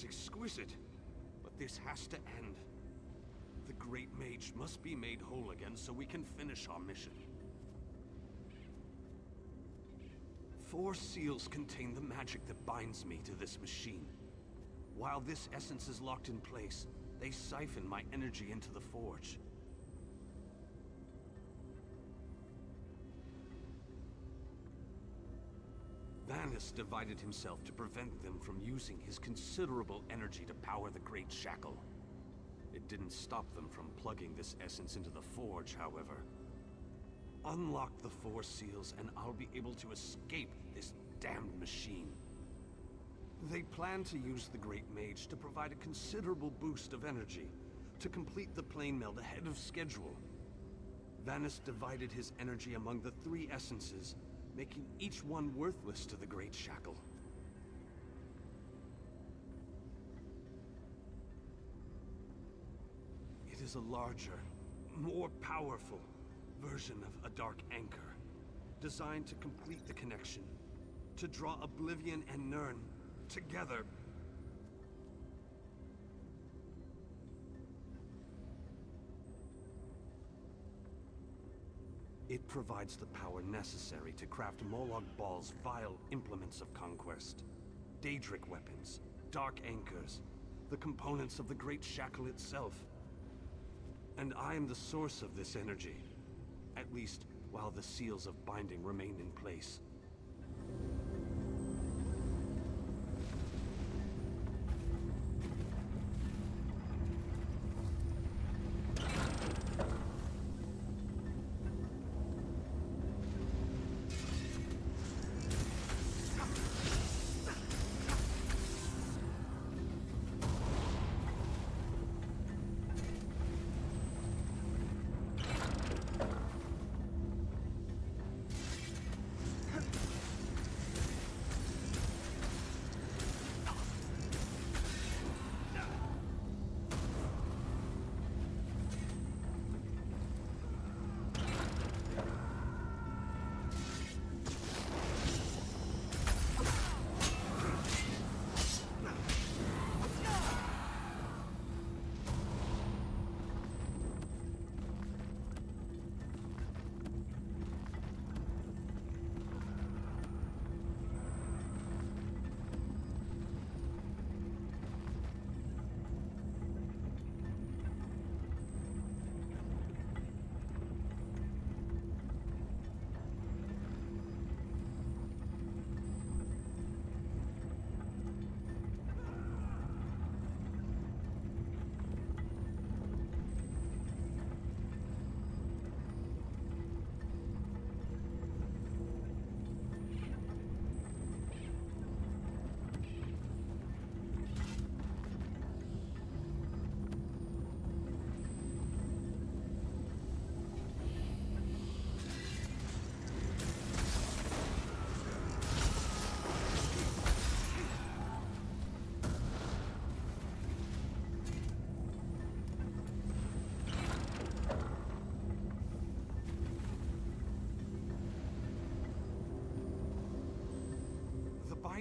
Exquisite, but this has to end. The Great Mage must be made whole again so we can finish our mission. 4 seals contain the magic that binds me to this machine. While this essence is locked in place, they siphon my energy into the forge. Vanis divided himself to prevent them from using his considerable energy to power the Great Shackle. It didn't stop them from plugging this essence into the forge, however. Unlock the 4 seals and I'll be able to escape this damned machine. They plan to use the Great Mage to provide a considerable boost of energy to complete the plane meld ahead of schedule. Vanis divided his energy among the 3 essences, making each one worthless to the Great Shackle. It is a larger, more powerful version of a Dark Anchor, designed to complete the connection, to draw Oblivion and Nirn together. It provides the power necessary to craft Molag Bal's vile implements of conquest. Daedric weapons, dark anchors, the components of the Great Shackle itself. And I am the source of this energy. At least, while the seals of binding remain in place.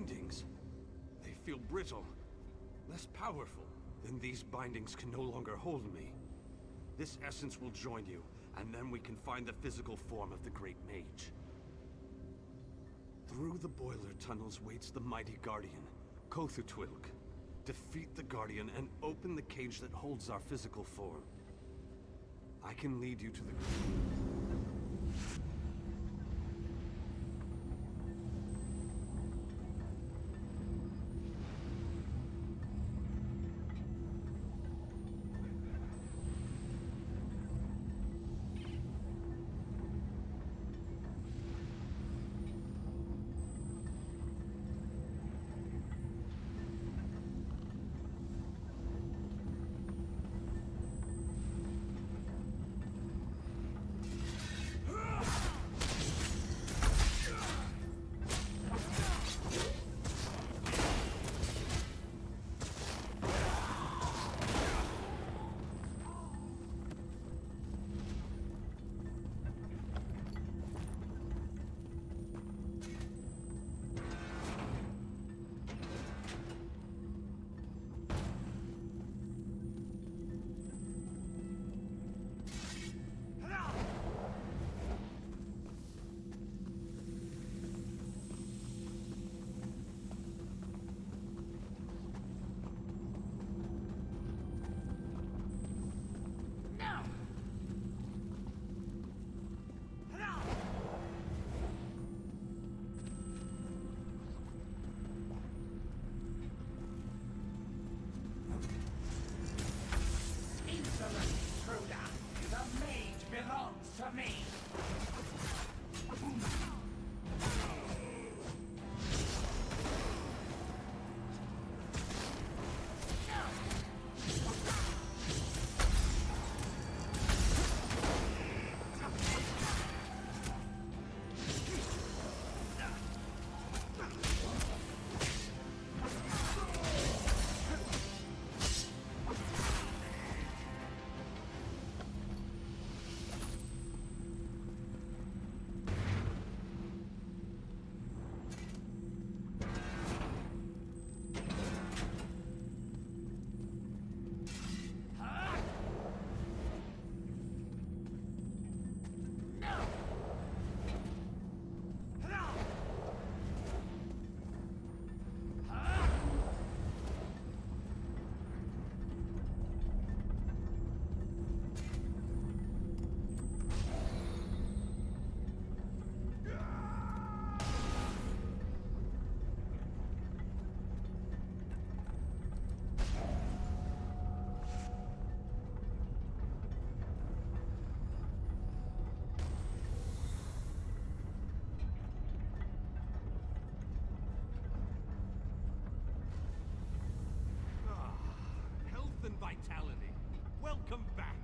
bindings. They feel brittle, less powerful. Then these bindings can no longer hold me. This essence will join you, and then we can find the physical form of the Great Mage. Through the boiler tunnels waits the mighty Guardian, Kothutwilk. Defeat the Guardian and open the cage that holds our physical form. I can lead you to the... Vitality. Welcome back.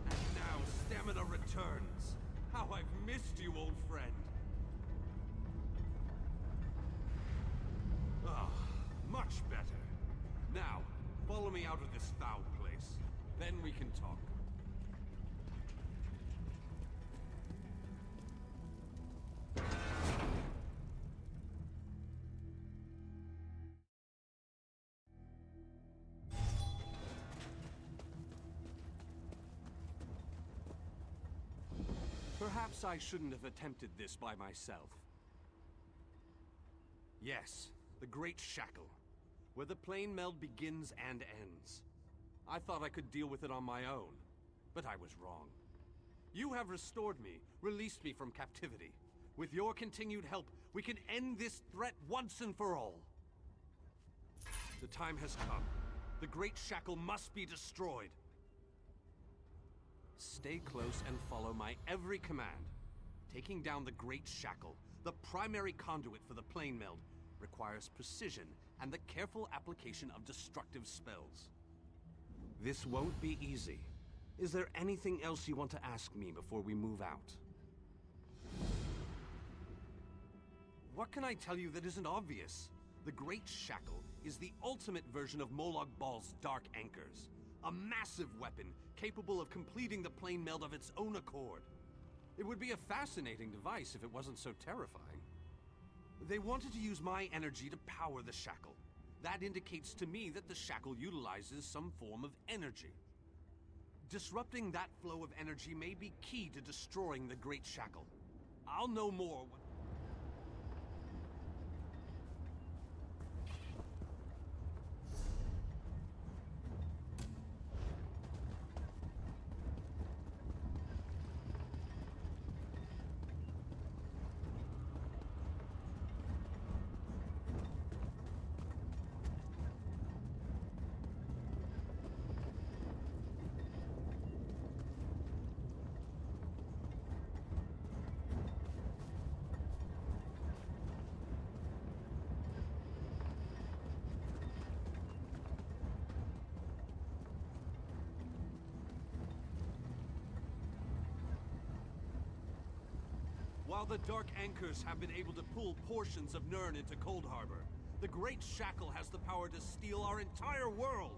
And now stamina returns. How I've missed you, old friend. Ah, much better. Now, follow me out of this foul place. Then we can talk. Perhaps I shouldn't have attempted this by myself. Yes, the Great Shackle, where the plane meld begins and ends. I thought I could deal with it on my own, but I was wrong. You have restored me, released me from captivity. With your continued help, we can end this threat once and for all. The time has come. The Great Shackle must be destroyed. Stay close and follow my every command. Taking down the Great Shackle, the primary conduit for the plane meld, requires precision and the careful application of destructive spells. This won't be easy. Is there anything else you want to ask me before we move out? What can I tell you that isn't obvious? The Great Shackle is the ultimate version of Molag Bal's Dark Anchors. A massive weapon capable of completing the plane meld of its own accord. It would be a fascinating device if it wasn't so terrifying. They wanted to use my energy to power the shackle. That indicates to me that the shackle utilizes some form of energy. Disrupting that flow of energy may be key to destroying the Great Shackle. I'll know more when... While the Dark Anchors have been able to pull portions of Nirn into Cold Harbor, the Great Shackle has the power to steal our entire world!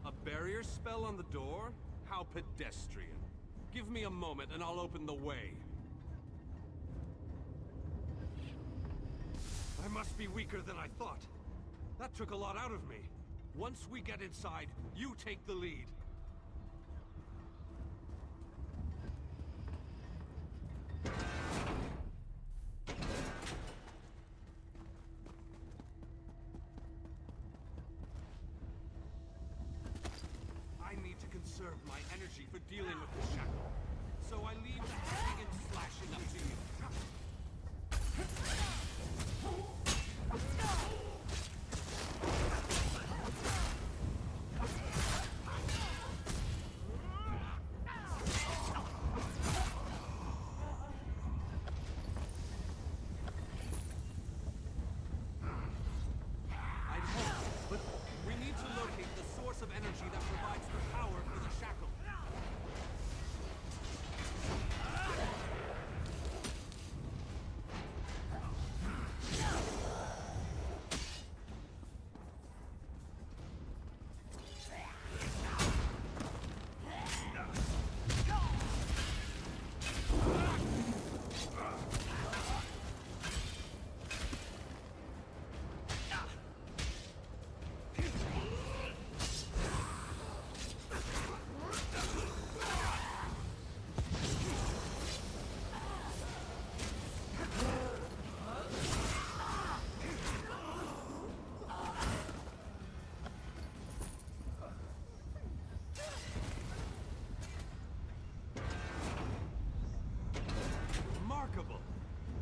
A barrier spell on the door? How pedestrian. Give me a moment and I'll open the way. I must be weaker than I thought. That took a lot out of me. Once we get inside, you take the lead. I need to conserve my energy for dealing with the shackle. So I leave the hacking and slashing up to you. Of energy that provides the power for the shackle.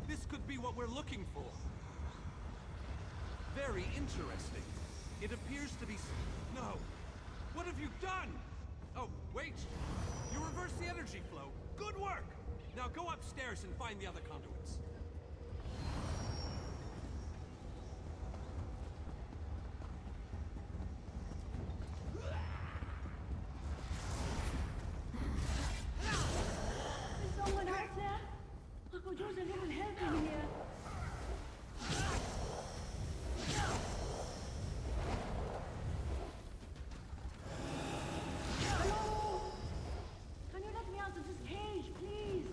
This could be what we're looking for. Very interesting. It appears to be... No! What have you done? Oh, wait! You reversed the energy flow. Good work! Now go upstairs and find the other conduits. Is someone out there? I could use a little help in here. Hello? Can you let me out of this cage, please?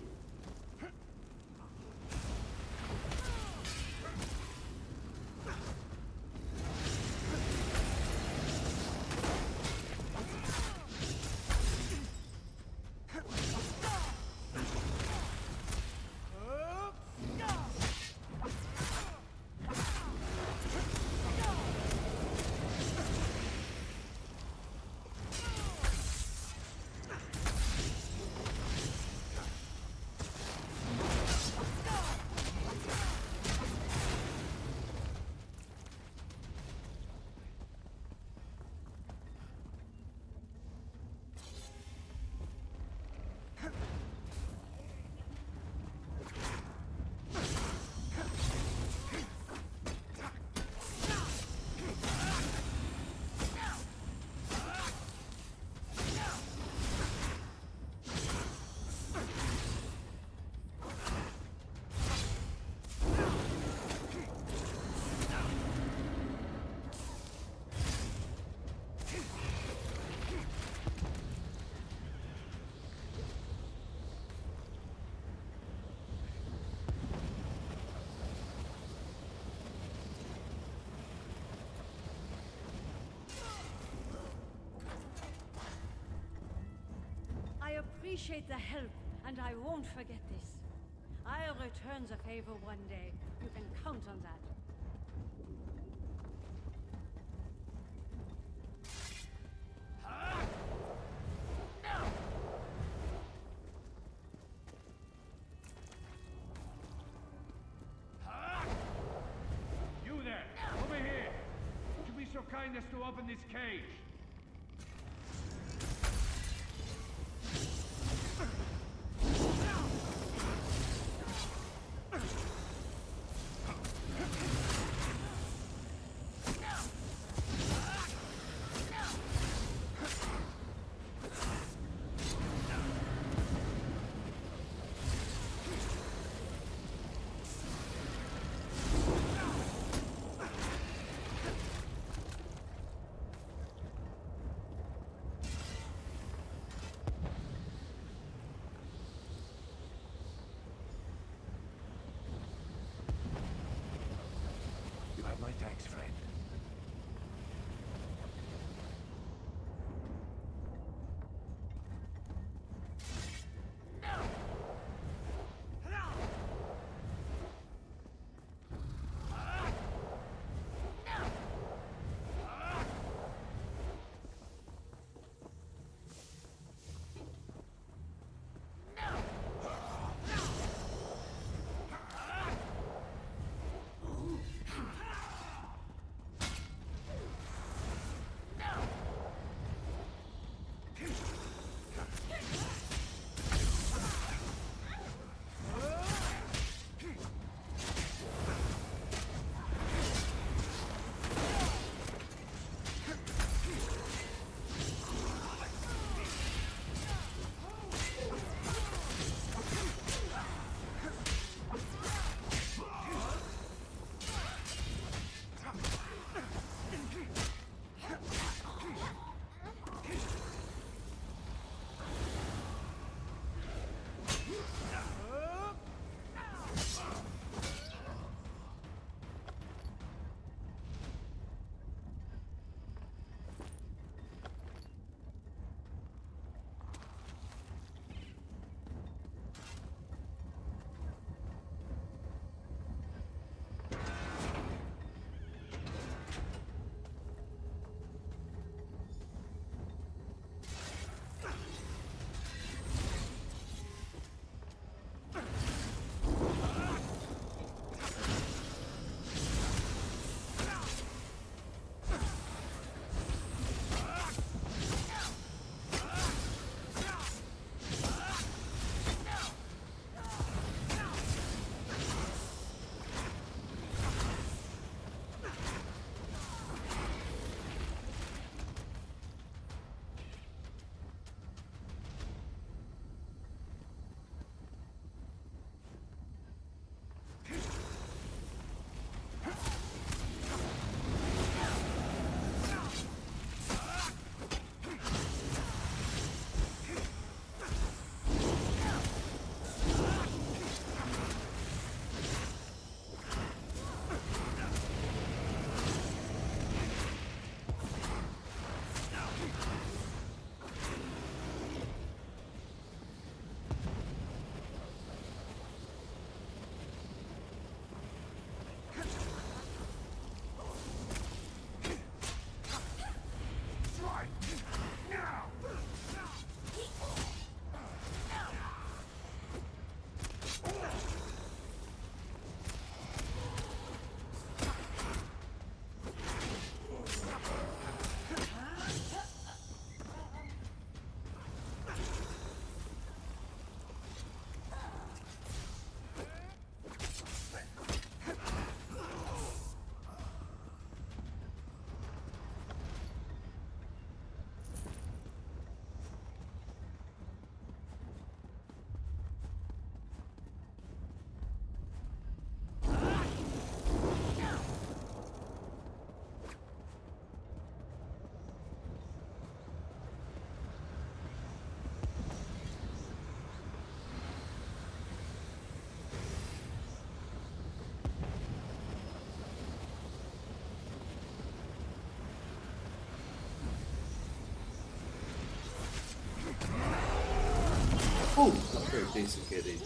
appreciate the help, and I won't forget this. I'll return the favor one day. You can count on that. You there! Over here! Would you be so kind as to open this cage? You have my thanks, friend. acertei sem querer.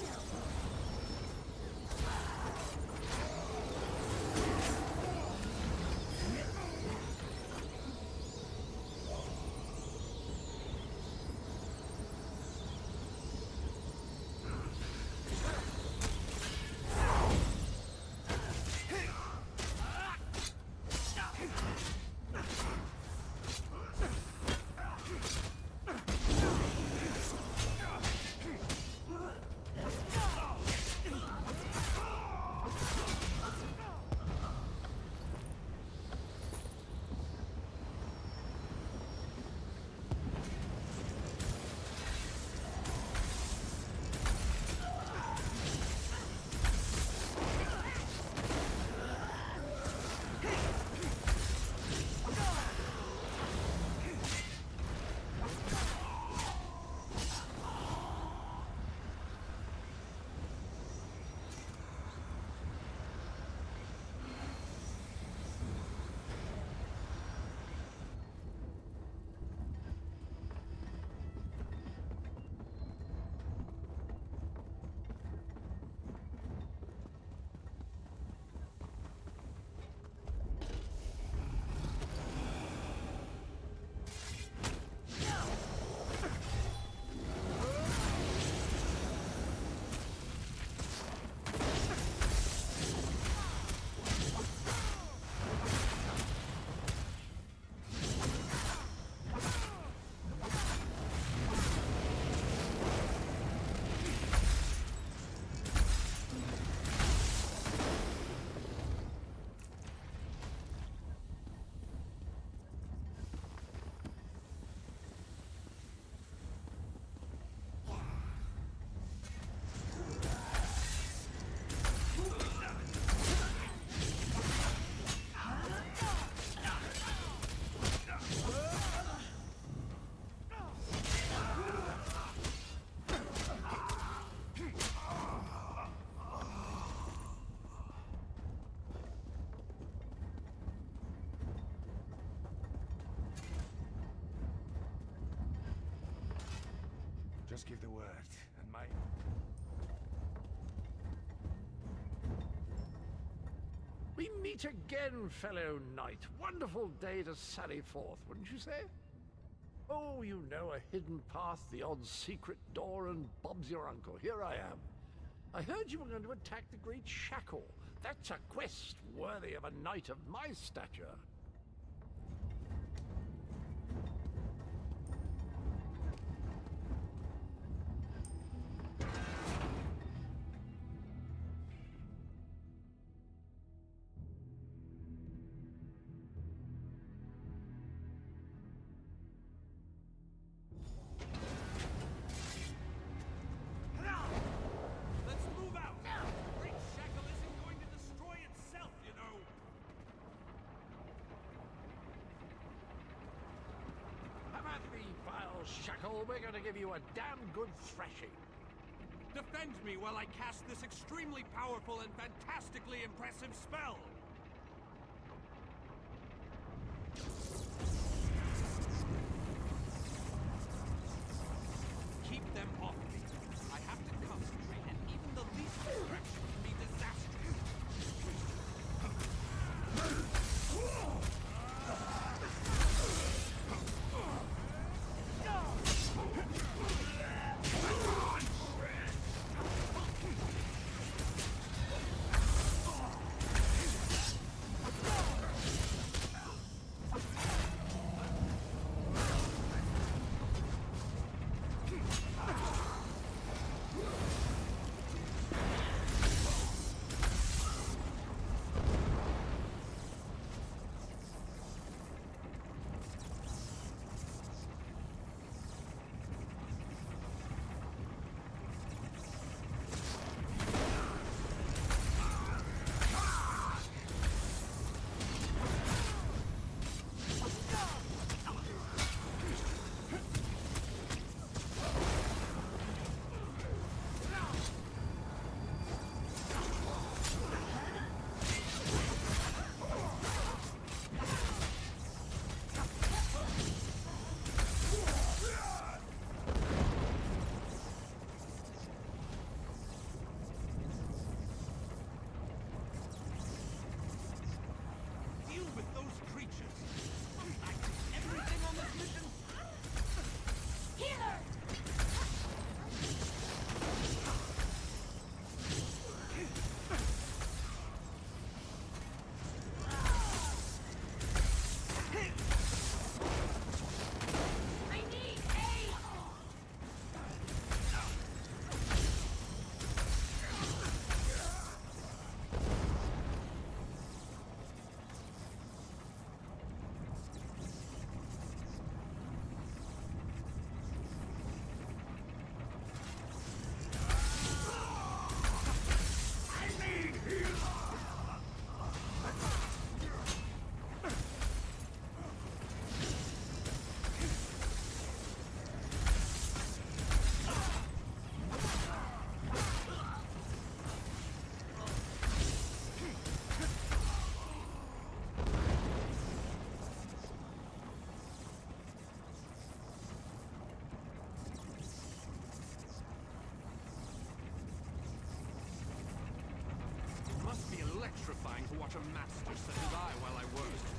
Just give the word, and my... We meet again, fellow knight. Wonderful day to sally forth, wouldn't you say? Oh, you know, a hidden path, the odd secret door, and Bob's your uncle. Here I am. I heard you were going to attack the Great Shackle. That's a quest worthy of a knight of my stature. Let's move out! Great Shackle isn't going to destroy itself, you know! Have at me, vile Shackle. We're going to give you a damn good thrashing. Defend me while I cast this extremely powerful and fantastically impressive spell! Keep them off me. I have to concentrate, and even the least distraction can be disastrous. such a master such as I while I worked.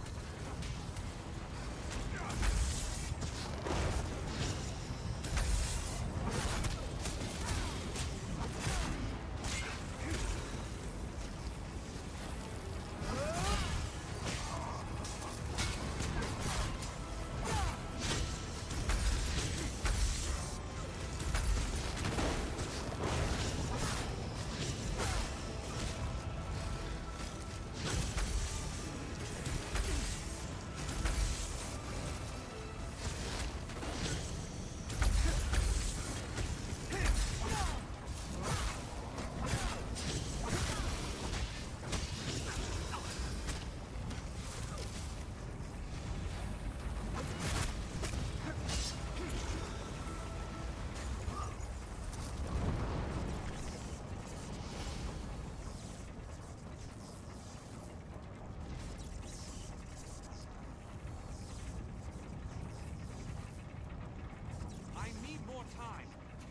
Time.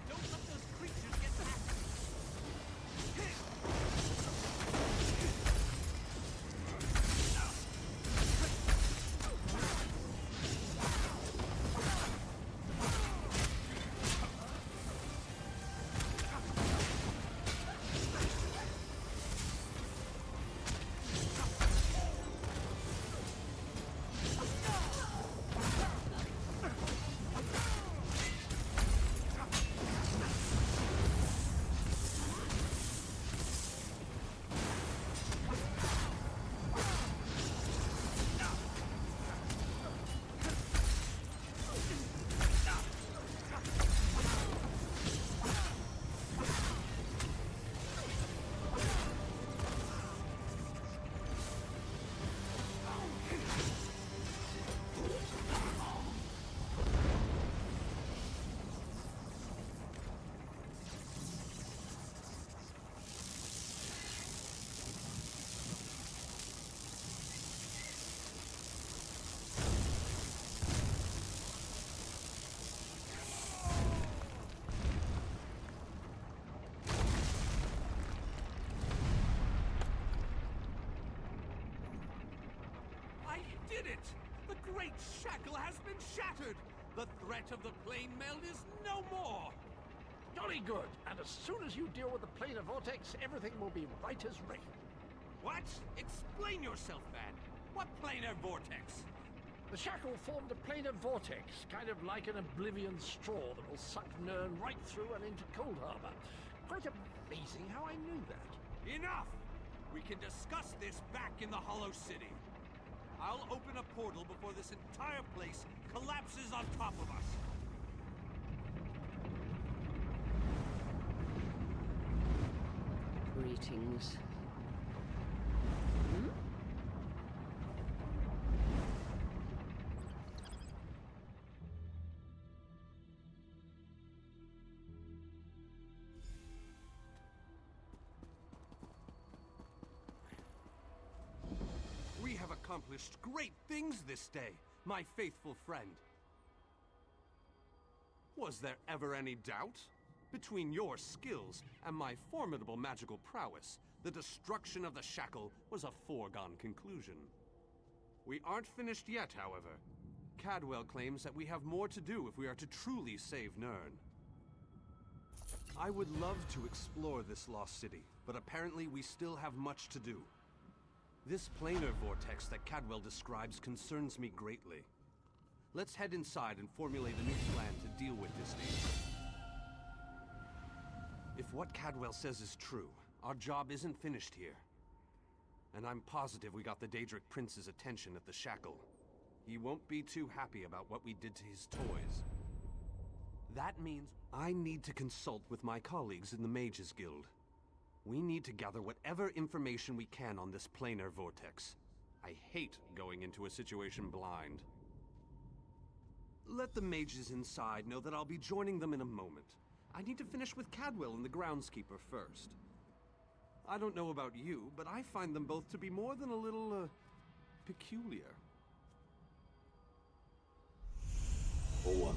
Don't let those creatures get back. Did it! The great shackle has been shattered! The threat of the plane meld is no more! Jolly good. And as soon as you deal with the planar vortex, everything will be right as rain. What? Explain yourself, man. What planar vortex? The shackle formed a planar vortex, kind of like an oblivion straw that will suck Nern right through and into Cold Harbor. Quite amazing how I knew that. Enough! We can discuss this back in the Hollow City. I'll open a portal before this entire place collapses on top of us. Greetings. We have accomplished great things this day, my faithful friend. Was there ever any doubt? Between your skills and my formidable magical prowess, the destruction of the shackle was a foregone conclusion. We aren't finished yet, however. Cadwell claims that we have more to do if we are to truly save Nern. I would love to explore this lost city, but apparently we still have much to do. This planar vortex that Cadwell describes concerns me greatly. Let's head inside and formulate a new plan to deal with this danger. If what Cadwell says is true, our job isn't finished here. And I'm positive we got the Daedric Prince's attention at the shackle. He won't be too happy about what we did to his toys. That means I need to consult with my colleagues in the Mages Guild. We need to gather whatever information we can on this planar vortex. I hate going into a situation blind. Let the mages inside know that I'll be joining them in a moment. I need to finish with Cadwell and the groundskeeper first. I don't know about you, but I find them both to be more than a little, peculiar. Boa.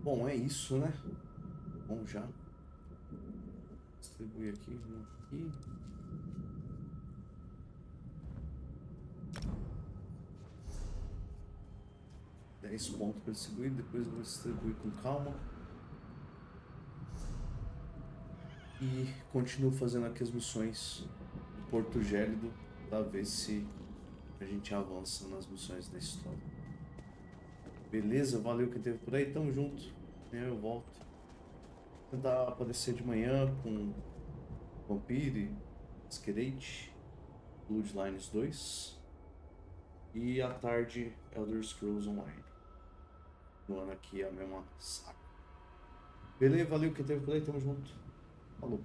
Bom, é isso, né? Bom, já. Distribuir aqui, um aqui. $10 para distribuir, depois eu vou distribuir com calma. E continuo fazendo aqui as missões do Porto Gélido para ver se a gente avança nas missões da história. Beleza? Valeu quem esteve por aí, tamo junto. Amanhã eu volto. Vou tentar aparecer de manhã com Vampiro e Masquerade, Bloodlines 2. E à tarde, Elder Scrolls Online. No ano aqui a mesma saga. Beleza? Valeu quem esteve por aí, tamo junto. Falou.